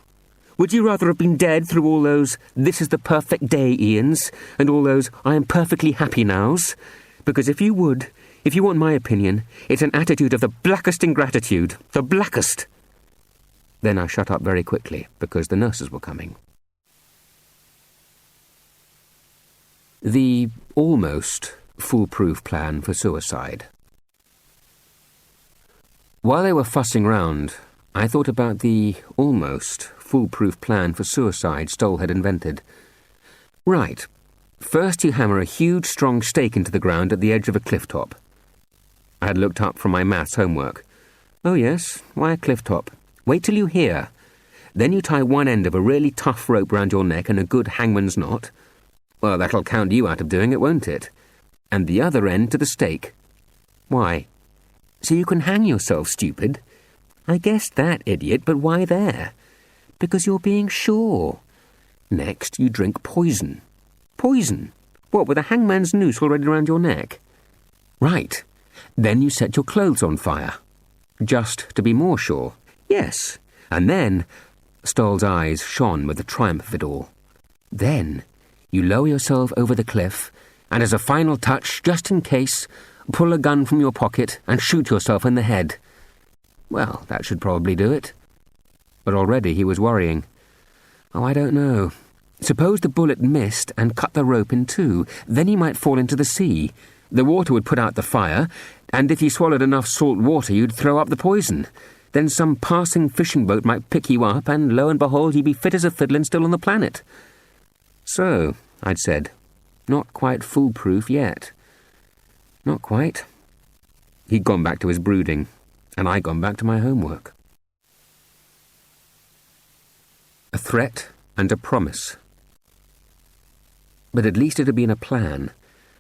Would you rather have been dead through all those "this is the perfect day" Ians, and all those "I am perfectly happy" nows? Because if you would, if you want my opinion, it's an attitude of the blackest ingratitude, the blackest. Then I shut up very quickly, because the nurses were coming. The almost foolproof plan for suicide. While they were fussing round, I thought about the almost foolproof plan for suicide Stoll had invented. Right. First you hammer a huge, strong stake into the ground at the edge of a cliff top. I had looked up from my maths homework. Oh yes, why a cliff top? Wait till you hear. Then you tie one end of a really tough rope round your neck in a good hangman's knot. Well, that'll count you out of doing it, won't it? And the other end to the stake. Why? So you can hang yourself, stupid. I guessed that, idiot, but why there? Because you're being sure. Next, you drink poison. Poison? What, with a hangman's noose already round your neck? Right. Then you set your clothes on fire. Just to be more sure. Yes. And then, Stoll's eyes shone with the triumph of it all. Then, you lower yourself over the cliff, and as a final touch, just in case, pull a gun from your pocket and shoot yourself in the head. Well, that should probably do it. But already he was worrying. Oh, I don't know. Suppose the bullet missed and cut the rope in two, then he might fall into the sea. The water would put out the fire, and if you swallowed enough salt water, you'd throw up the poison. Then some passing fishing boat might pick you up, and lo and behold, you'd be fit as a fiddle and still on the planet. So, I'd said, not quite foolproof yet. Not quite. He'd gone back to his brooding, and I'd gone back to my homework. A threat and a promise. But at least it had been a plan,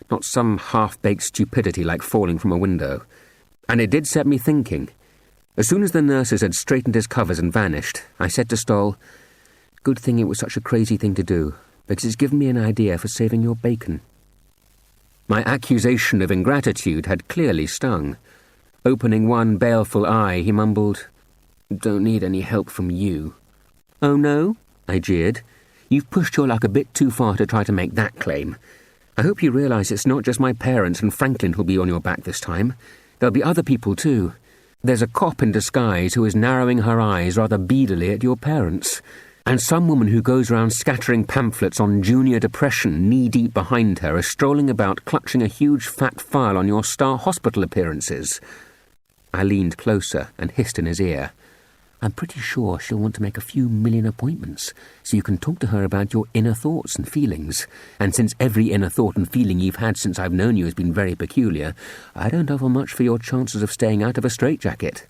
not some half-baked stupidity like falling from a window. And it did set me thinking. As soon as the nurses had straightened his covers and vanished, I said to Stoll, "Good thing it was such a crazy thing to do, because it's given me an idea for saving your bacon." My accusation of ingratitude had clearly stung. Opening one baleful eye, he mumbled, "Don't need any help from you." "Oh no?" I jeered. "You've pushed your luck a bit too far to try to make that claim. I hope you realise it's not just my parents and Franklin who'll be on your back this time. There'll be other people too. There's a cop in disguise who is narrowing her eyes rather beadily at your parents, and some woman who goes round scattering pamphlets on junior depression knee-deep behind her is strolling about clutching a huge fat file on your star hospital appearances." I leaned closer and hissed in his ear, "I'm pretty sure she'll want to make a few million appointments, so you can talk to her about your inner thoughts and feelings. And since every inner thought and feeling you've had since I've known you has been very peculiar, I don't offer much for your chances of staying out of a straitjacket."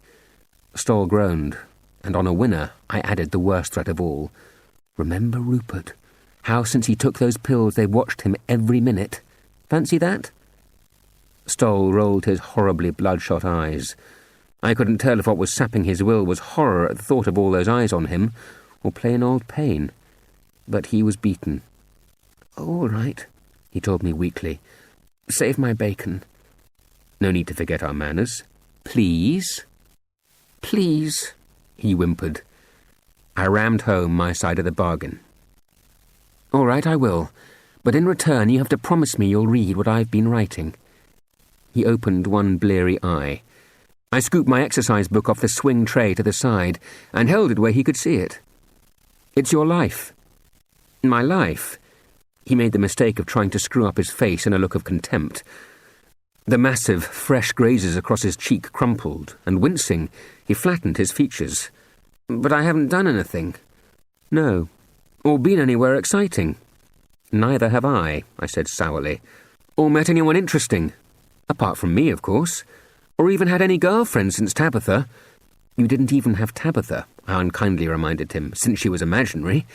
Stoll groaned, and on a winner I added the worst threat of all. "Remember Rupert? How since he took those pills they've watched him every minute. Fancy that?" Stoll rolled his horribly bloodshot eyes. I couldn't tell if what was sapping his will was horror at the thought of all those eyes on him, or plain old pain. But he was beaten. "All right," he told me weakly. "Save my bacon." "No need to forget our manners." "Please?" "Please," he whimpered. I rammed home my side of the bargain. "All right, I will. But in return you have to promise me you'll read what I've been writing." He opened one bleary eye. I scooped my exercise book off the swing tray to the side and held it where he could see it. "It's your life." "My life?" He made the mistake of trying to screw up his face in a look of contempt. The massive, fresh grazes across his cheek crumpled, and wincing, he flattened his features. "But I haven't done anything." "No. Or been anywhere exciting." "Neither have I," said sourly. "Or met anyone interesting. Apart from me, of course. Or even had any girlfriends since Tabitha." "You didn't even have Tabitha," I unkindly reminded him, "since she was imaginary.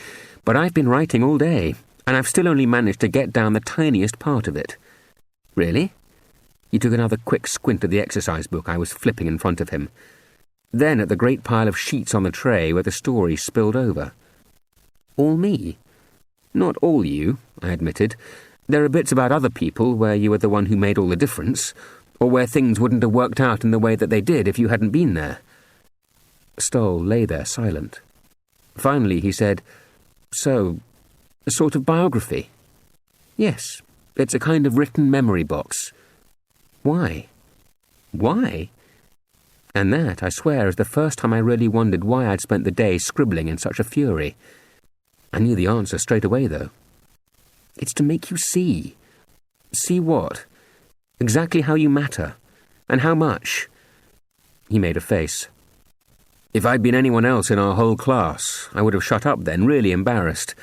But I've been writing all day, and I've still only managed to get down the tiniest part of it." "Really?" He took another quick squint at the exercise book I was flipping in front of him. Then at the great pile of sheets on the tray where the story spilled over. "All me?" "Not all you," I admitted. "There are bits about other people where you were the one who made all the difference, or where things wouldn't have worked out in the way that they did if you hadn't been there." Stoll lay there silent. Finally he said, "So, a sort of biography?" "Yes, it's a kind of written memory box." "Why?" "Why?" And that, I swear, is the first time I really wondered why I'd spent the day scribbling in such a fury. I knew the answer straight away, though. It's to make you see. See what? Exactly how you matter. And how much. He made a face. If I'd been anyone else in our whole class, I would have shut up then, really embarrassed.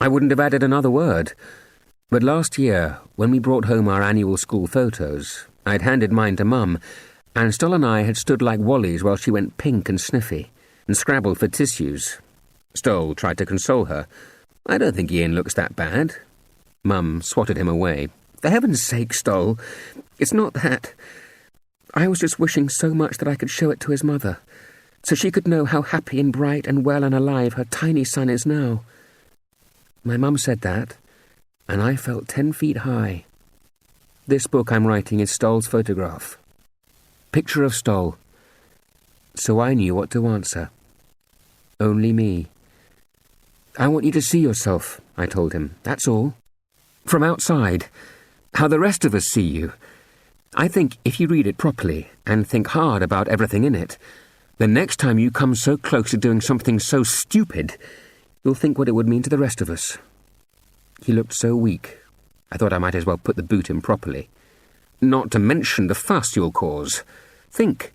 I wouldn't have added another word. But last year, when we brought home our annual school photos, I'd handed mine to Mum, and Stoll and I had stood like Wallies while she went pink and sniffy, and scrabbled for tissues. Stoll tried to console her. I don't think Ian looks that bad. Mum swatted him away. For heaven's sake, Stoll, it's not that. I was just wishing so much that I could show it to his mother, so she could know how happy and bright and well and alive her tiny son is now. My mum said that, and I felt 10 feet high. This book I'm writing is Stoll's photograph. Picture of Stoll. So I knew what to answer. Only me. I want you to see yourself, I told him. That's all. From outside. How the rest of us see you. I think if you read it properly and think hard about everything in it, the next time you come so close to doing something so stupid, you'll think what it would mean to the rest of us. He looked so weak, I thought I might as well put the boot in properly. Not to mention the fuss you'll cause. Think.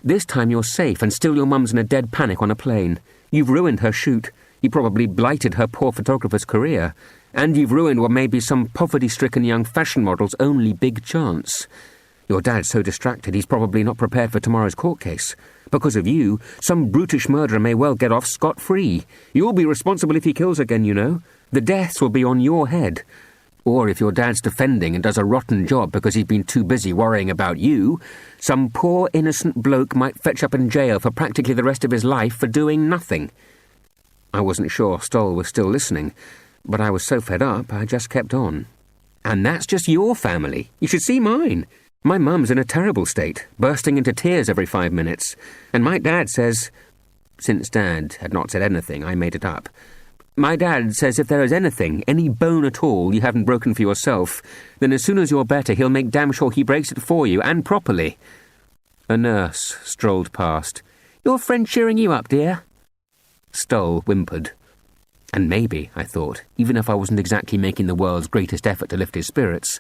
This time you're safe and still your mum's in a dead panic on a plane. You've ruined her shoot. You probably blighted her poor photographer's career. And you've ruined what may be some poverty-stricken young fashion model's only big chance. Your dad's so distracted he's probably not prepared for tomorrow's court case. Because of you, some brutish murderer may well get off scot-free. You'll be responsible if he kills again, you know. The deaths will be on your head. Or if your dad's defending and does a rotten job because he's been too busy worrying about you, some poor innocent bloke might fetch up in jail for practically the rest of his life for doing nothing. I wasn't sure Stoll was still listening, but I was so fed up I just kept on. And that's just your family. You should see mine. My mum's in a terrible state, bursting into tears every 5 minutes. And my dad says... Since Dad had not said anything, I made it up. My dad says if there is anything, any bone at all you haven't broken for yourself, then as soon as you're better he'll make damn sure he breaks it for you, and properly. A nurse strolled past. Your friend cheering you up, dear? Stoll whimpered. And maybe, I thought, even if I wasn't exactly making the world's greatest effort to lift his spirits,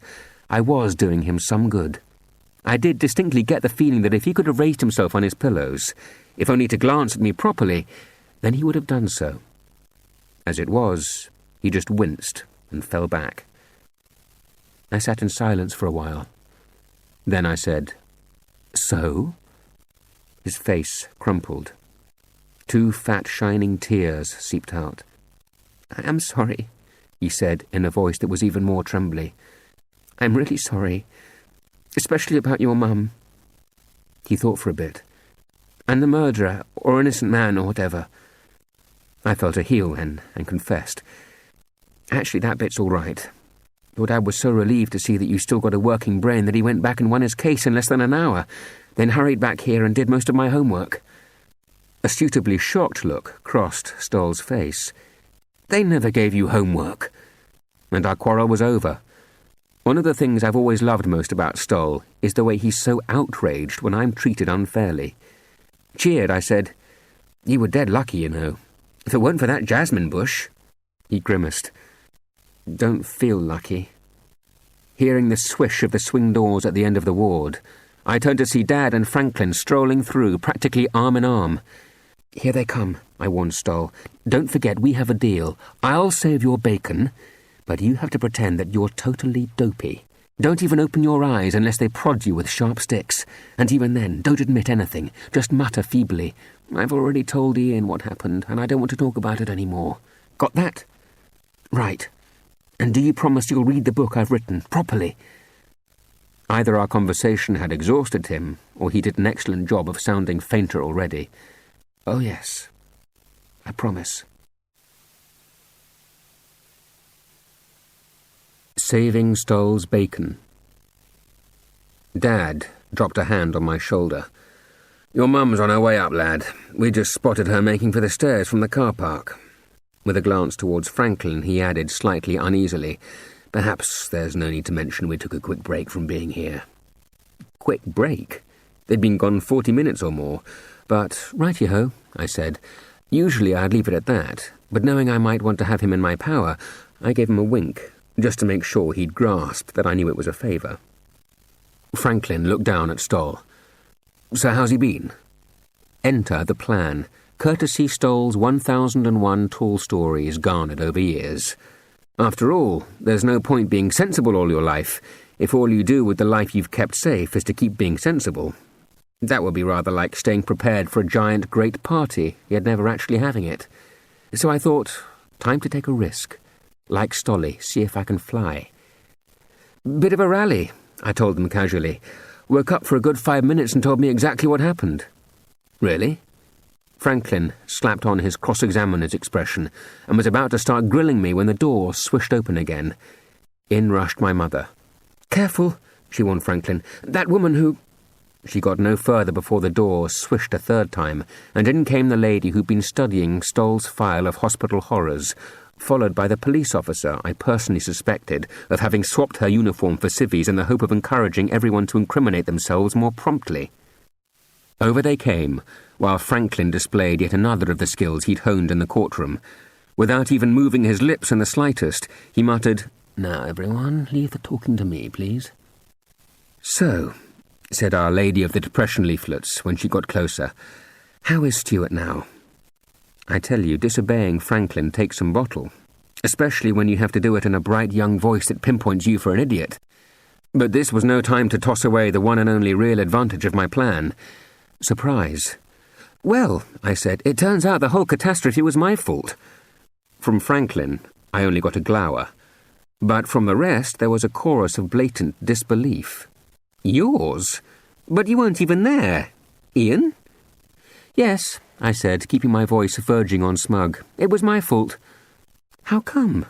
I was doing him some good. I did distinctly get the feeling that if he could have raised himself on his pillows, if only to glance at me properly, then he would have done so. As it was, he just winced and fell back. I sat in silence for a while. Then I said, "So?" His face crumpled. 2 fat, shining tears seeped out. "I am sorry," he said in a voice that was even more trembly. "I'm really sorry. Especially about your mum." He thought for a bit. "And the murderer, or innocent man, or whatever." I felt a heel then, and confessed. "Actually, that bit's all right. Your dad was so relieved to see that you still got a working brain that he went back and won his case in less than an hour, then hurried back here and did most of my homework." A suitably shocked look crossed Stoll's face. "They never gave you homework." And our quarrel was over. One of the things I've always loved most about Stoll is the way he's so outraged when I'm treated unfairly. Cheered, I said, "You were dead lucky, you know. If it weren't for that jasmine bush." He grimaced. "Don't feel lucky." Hearing the swish of the swing doors at the end of the ward, I turned to see Dad and Franklin strolling through, practically arm in arm. "Here they come," I warned Stoll. "Don't forget we have a deal. I'll save your bacon, but you have to pretend that you're totally dopey. Don't even open your eyes unless they prod you with sharp sticks. And even then, don't admit anything. Just mutter feebly, 'I've already told Ian what happened, and I don't want to talk about it anymore.' Got that? Right. And do you promise you'll read the book I've written, properly?" Either our conversation had exhausted him, or he did an excellent job of sounding fainter already. "Oh, yes. I promise." Saving Stoll's bacon. Dad dropped a hand on my shoulder. "Your mum's on her way up, lad. We just spotted her making for the stairs from the car park." With a glance towards Franklin, he added slightly uneasily, "Perhaps there's no need to mention we took a quick break from being here." Quick break? They'd been gone 40 minutes or more, but righty-ho, I said. Usually I'd leave it at that, but knowing I might want to have him in my power, I gave him a wink, just to make sure he'd grasped that I knew it was a favour. Franklin looked down at Stoll. So how's he been? Enter the plan. Courtesy Stoll's 1001 tall stories garnered over years. After all, there's no point being sensible all your life, if all you do with the life you've kept safe is to keep being sensible. That would be rather like staying prepared for a giant great party, yet never actually having it. So I thought, time to take a risk. Like Stolly, see if I can fly. Bit of a rally, I told them casually. Woke up for a good 5 minutes and told me exactly what happened. Really? Franklin slapped on his cross-examiner's expression and was about to start grilling me when the door swished open again. In rushed my mother. Careful, she warned Franklin. That woman who... She got no further before the door swished a third time, and in came the lady who'd been studying Stoll's file of hospital horrors, followed by the police officer I personally suspected of having swapped her uniform for civvies in the hope of encouraging everyone to incriminate themselves more promptly. Over they came, while Franklin displayed yet another of the skills he'd honed in the courtroom. Without even moving his lips in the slightest, he muttered, Now, everyone, leave the talking to me, please. So, said Our Lady of the Depression leaflets when she got closer, how is Stuart now? I tell you, disobeying Franklin takes some bottle, especially when you have to do it in a bright young voice that pinpoints you for an idiot. But this was no time to toss away the one and only real advantage of my plan. Surprise. Well, I said, it turns out the whole catastrophe was my fault. From Franklin, I only got a glower. But from the rest, there was a chorus of blatant disbelief. Yours? But you weren't even there. Ian? Yes, I said, keeping my voice verging on smug. It was my fault. How come?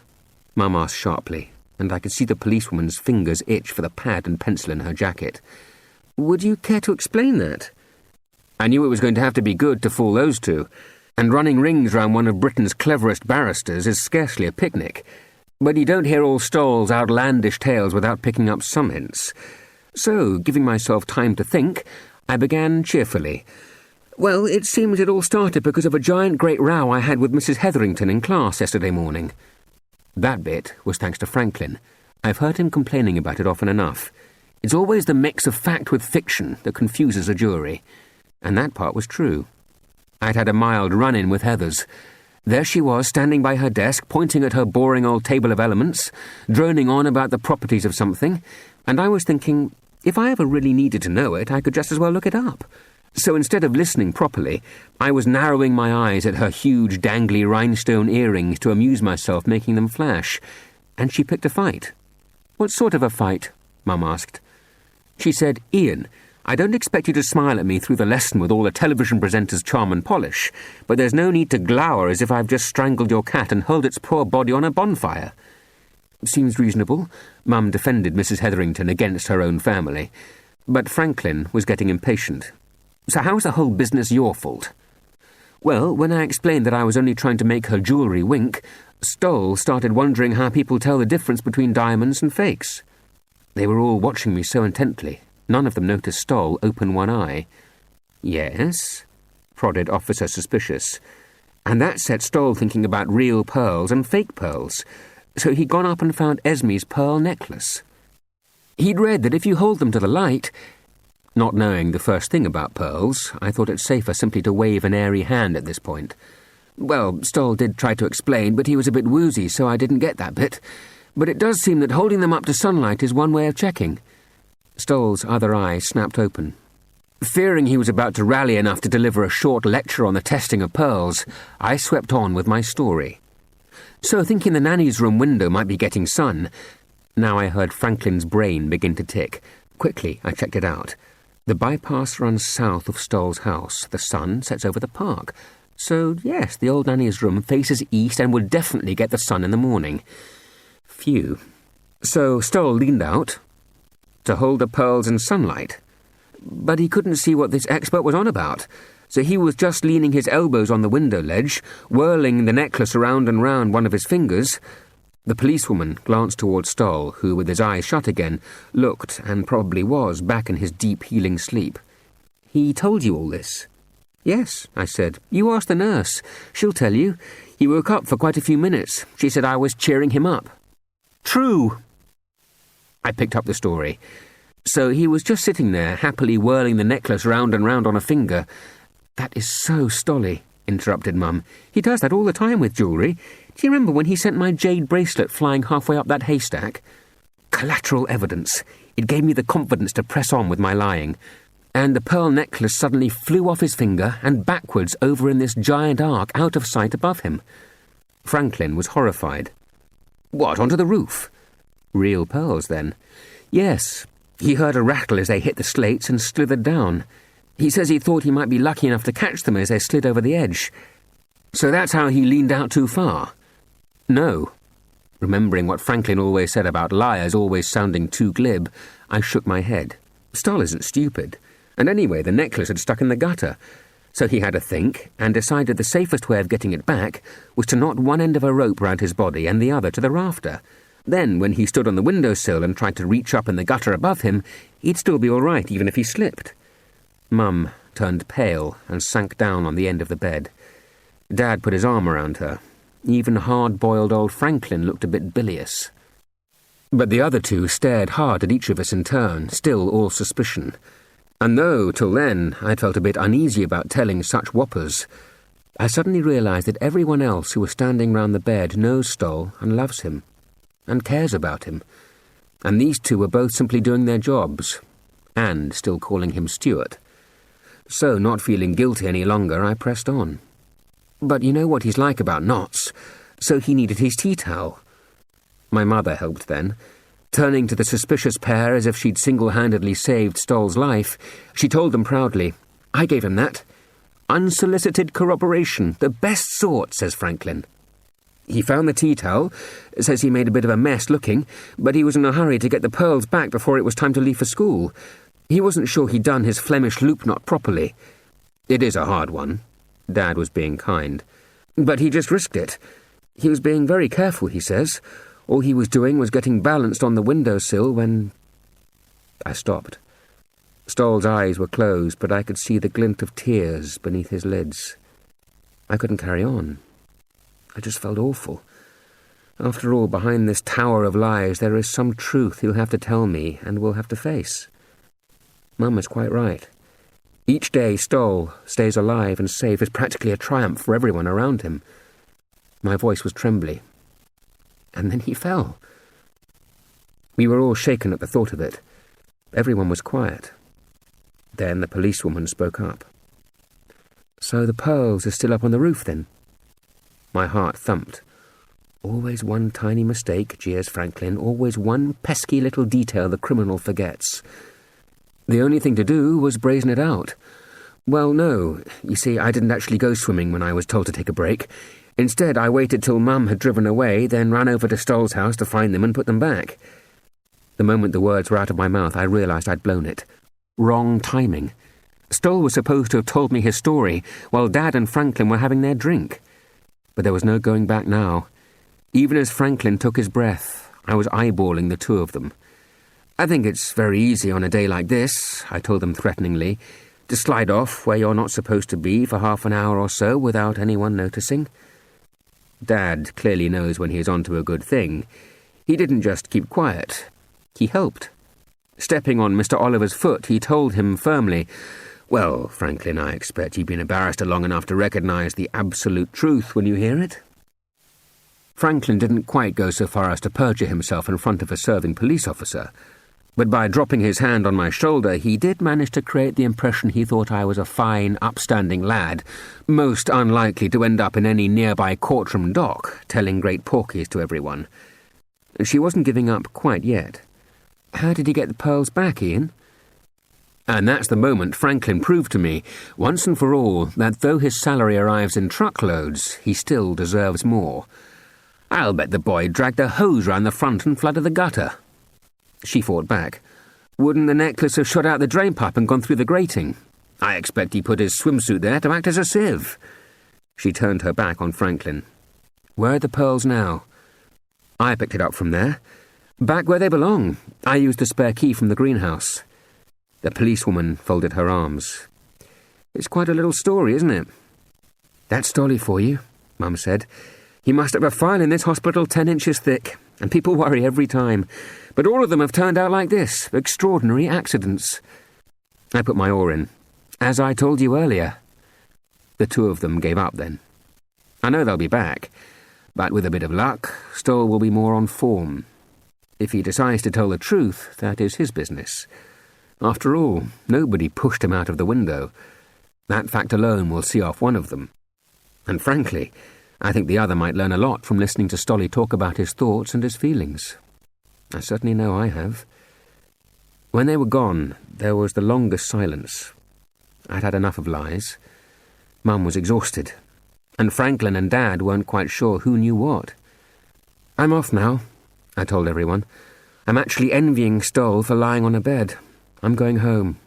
Mum asked sharply, and I could see the policewoman's fingers itch for the pad and pencil in her jacket. Would you care to explain that? I knew it was going to have to be good to fool those two, and running rings round one of Britain's cleverest barristers is scarcely a picnic. But you don't hear all Stoll's outlandish tales without picking up some hints. So, giving myself time to think, I began cheerfully. Well, it seems it all started because of a giant great row I had with Mrs. Hetherington in class yesterday morning. That bit was thanks to Franklin. I've heard him complaining about it often enough. It's always the mix of fact with fiction that confuses a jury. And that part was true. I'd had a mild run-in with Heathers. There she was, standing by her desk, pointing at her boring old table of elements, droning on about the properties of something, and I was thinking, if I ever really needed to know it, I could just as well look it up. So instead of listening properly, I was narrowing my eyes at her huge, dangly rhinestone earrings to amuse myself making them flash, and she picked a fight. What sort of a fight? Mum asked. She said, Ian, I don't expect you to smile at me through the lesson with all the television presenter's charm and polish, but there's no need to glower as if I've just strangled your cat and hurled its poor body on a bonfire. Seems reasonable. Mum defended Mrs. Hetherington against her own family. But Franklin was getting impatient. So how's the whole business your fault? Well, when I explained that I was only trying to make her jewellery wink, Stoll started wondering how people tell the difference between diamonds and fakes. They were all watching me so intently. None of them noticed Stoll open one eye. Yes, prodded Officer Suspicious. And that set Stoll thinking about real pearls and fake pearls. So he'd gone up and found Esme's pearl necklace. He'd read that if you hold them to the light... Not knowing the first thing about pearls, I thought it safer simply to wave an airy hand at this point. Well, Stoll did try to explain, but he was a bit woozy, so I didn't get that bit. But it does seem that holding them up to sunlight is one way of checking. Stoll's other eye snapped open. Fearing he was about to rally enough to deliver a short lecture on the testing of pearls, I swept on with my story. So, thinking the nanny's room window might be getting sun, now I heard Franklin's brain begin to tick. Quickly, I checked it out. The bypass runs south of Stoll's house. The sun sets over the park. So, yes, the old nanny's room faces east and would definitely get the sun in the morning. Phew. So Stoll leaned out to hold the pearls in sunlight. But he couldn't see what this expert was on about, so he was just leaning his elbows on the window ledge, whirling the necklace around and round one of his fingers. The policewoman glanced towards Stoll, who, with his eyes shut again, looked, and probably was, back in his deep, healing sleep. He told you all this?" "Yes," I said. "You ask the nurse. She'll tell you. He woke up for quite a few minutes. She said I was cheering him up." "True." I picked up the story. "So he was just sitting there, happily whirling the necklace round and round on a finger." "That is so stolly," interrupted Mum. "He does that all the time with jewellery. Do you remember when he sent my jade bracelet flying halfway up that haystack?" Collateral evidence. It gave me the confidence to press on with my lying. "And the pearl necklace suddenly flew off his finger and backwards over in this giant arc out of sight above him." Franklin was horrified. "What, onto the roof?" "Real pearls, then?" "Yes. He heard a rattle as they hit the slates and slithered down. He says he thought he might be lucky enough to catch them as they slid over the edge." "So that's how he leaned out too far?" "No." Remembering what Franklin always said about liars always sounding too glib, I shook my head. Stoll isn't stupid. And anyway, the necklace had stuck in the gutter. So he had a think, and decided the safest way of getting it back was to knot one end of a rope round his body and the other to the rafter. Then, when he stood on the windowsill and tried to reach up in the gutter above him, he'd still be all right, even if he slipped. Mum turned pale and sank down on the end of the bed. Dad put his arm around her. Even hard-boiled old Franklin looked a bit bilious. But the other two stared hard at each of us in turn, still all suspicion. And though, till then, I'd felt a bit uneasy about telling such whoppers, I suddenly realised that everyone else who was standing round the bed knows Stoll and loves him, and cares about him. And these two were both simply doing their jobs, and still calling him Stuart. So, not feeling guilty any longer, I pressed on. "But you know what he's like about knots, so he needed his tea towel." My mother helped then. Turning to the suspicious pair as if she'd single-handedly saved Stoll's life, she told them proudly, "I gave him that. Unsolicited corroboration, the best sort," says Franklin. "He found the tea towel, says he made a bit of a mess looking, but he was in a hurry to get the pearls back before it was time to leave for school. He wasn't sure he'd done his Flemish loop knot properly. It is a hard one." Dad was being kind. "But he just risked it. He was being very careful, he says. All he was doing was getting balanced on the windowsill when—" I stopped. Stoll's eyes were closed, but I could see the glint of tears beneath his lids. I couldn't carry on. I just felt awful. After all, behind this tower of lies there is some truth he'll have to tell me and will have to face. Mum is quite right. Each day Stoll stays alive and safe is practically a triumph for everyone around him. My voice was trembly. And then he fell. We were all shaken at the thought of it. Everyone was quiet. Then the policewoman spoke up. "So the pearls are still up on the roof, then?" My heart thumped. Always one tiny mistake, jeers Franklin, always one pesky little detail the criminal forgets. The only thing to do was brazen it out. Well, no. You see, I didn't actually go swimming when I was told to take a break. Instead, I waited till Mum had driven away, then ran over to Stoll's house to find them and put them back. The moment the words were out of my mouth, I realised I'd blown it. Wrong timing. Stoll was supposed to have told me his story, while Dad and Franklin were having their drink. But there was no going back now. Even as Franklin took his breath, I was eyeballing the two of them. "I think it's very easy on a day like this," I told them threateningly, "to slide off where you're not supposed to be for half an hour or so without anyone noticing." Dad clearly knows when he's onto a good thing. He didn't just keep quiet. He helped. Stepping on Mr. Oliver's foot, he told him firmly, "Well, Franklin, I expect you've been a barrister long enough to recognise the absolute truth when you hear it." Franklin didn't quite go so far as to perjure himself in front of a serving police officer, but by dropping his hand on my shoulder, he did manage to create the impression he thought I was a fine, upstanding lad, most unlikely to end up in any nearby courtroom dock, telling great porkies to everyone. She wasn't giving up quite yet. "How did he get the pearls back, Ian?" And that's the moment Franklin proved to me, once and for all, that though his salary arrives in truckloads, he still deserves more. "I'll bet the boy dragged a hose round the front and flooded the gutter." She fought back. "Wouldn't the necklace have shot out the drain pipe and gone through the grating? I expect he put his swimsuit there to act as a sieve." She turned her back on Franklin. "Where are the pearls now?" "I picked it up from there. Back where they belong. I used the spare key from the greenhouse." The policewoman folded her arms. It's quite a little story, isn't it? That's Dolly for you, Mum said. You must have a file in this hospital 10 inches thick, and people worry every time. But all of them have turned out like this, extraordinary accidents. I put my oar in. As I told you earlier. The two of them gave up then. I know they'll be back, but with a bit of luck, Stoll will be more on form. If he decides to tell the truth, that is his business. After all, nobody pushed him out of the window. That fact alone will see off one of them. And frankly, I think the other might learn a lot from listening to Stolly talk about his thoughts and his feelings. I certainly know I have. When they were gone, there was the longest silence. I'd had enough of lies. Mum was exhausted, and Franklin and Dad weren't quite sure who knew what. I'm off now, I told everyone. I'm actually envying Stoll for lying on a bed. I'm going home.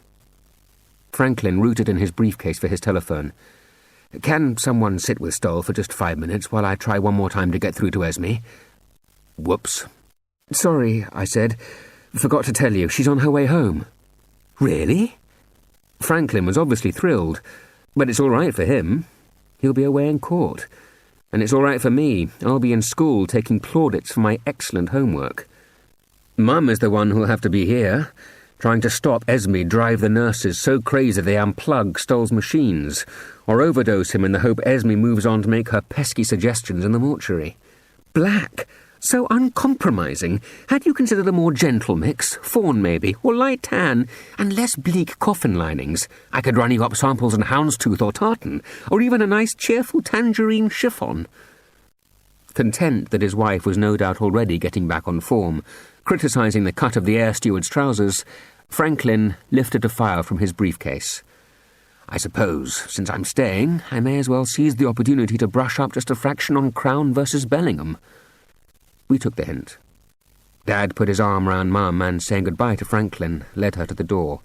Franklin rooted in his briefcase for his telephone. Can someone sit with Stoll for just 5 minutes while I try one more time to get through to Esme? Whoops. Sorry, I said. Forgot to tell you, she's on her way home. Really? Franklin was obviously thrilled, but it's all right for him. He'll be away in court. And it's all right for me. I'll be in school taking plaudits for my excellent homework. Mum is the one who'll have to be here, trying to stop Esme drive the nurses so crazy they unplug Stoll's machines, or overdose him in the hope Esme moves on to make her pesky suggestions in the mortuary. Black, so uncompromising. Had you considered a more gentle mix, fawn maybe, or light tan, and less bleak coffin linings? I could run you up samples in houndstooth or tartan, or even a nice cheerful tangerine chiffon. Content that his wife was no doubt already getting back on form, criticising the cut of the air steward's trousers, Franklin lifted a file from his briefcase. I suppose, since I'm staying, I may as well seize the opportunity to brush up just a fraction on Crown versus Bellingham. We took the hint. Dad put his arm round Mum and, saying goodbye to Franklin, led her to the door.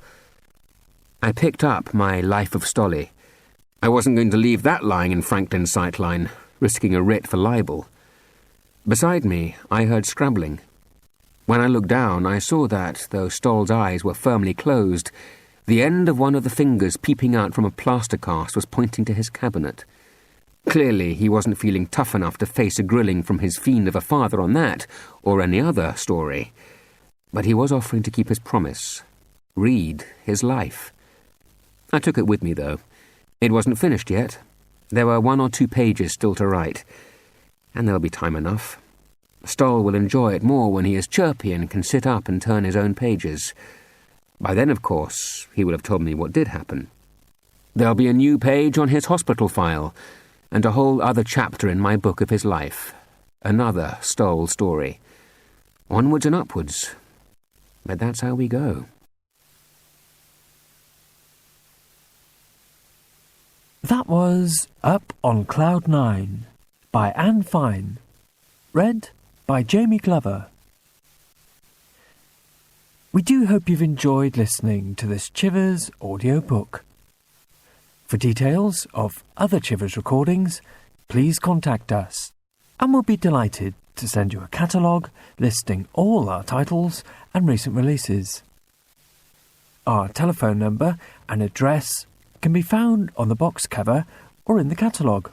I picked up my Life of Stolly. I wasn't going to leave that lying in Franklin's sightline, risking a writ for libel. Beside me, I heard scrabbling. When I looked down, I saw that, though Stoll's eyes were firmly closed, the end of one of the fingers peeping out from a plaster cast was pointing to his cabinet. Clearly, he wasn't feeling tough enough to face a grilling from his fiend of a father on that, or any other story. But he was offering to keep his promise. Read his life. I took it with me, though. It wasn't finished yet. There were 1 or 2 pages still to write. And there'll be time enough. Stoll will enjoy it more when he is chirpy and can sit up and turn his own pages. By then, of course, he will have told me what did happen. There'll be a new page on his hospital file, and a whole other chapter in my book of his life. Another Stoll story. Onwards and upwards. But that's how we go. That was Up on Cloud 9 by Anne Fine. Read by Jamie Glover. We do hope you've enjoyed listening to this Chivers audiobook. For details of other Chivers recordings, please contact us, and we'll be delighted to send you a catalogue listing all our titles and recent releases. Our telephone number and address can be found on the box cover or in the catalogue.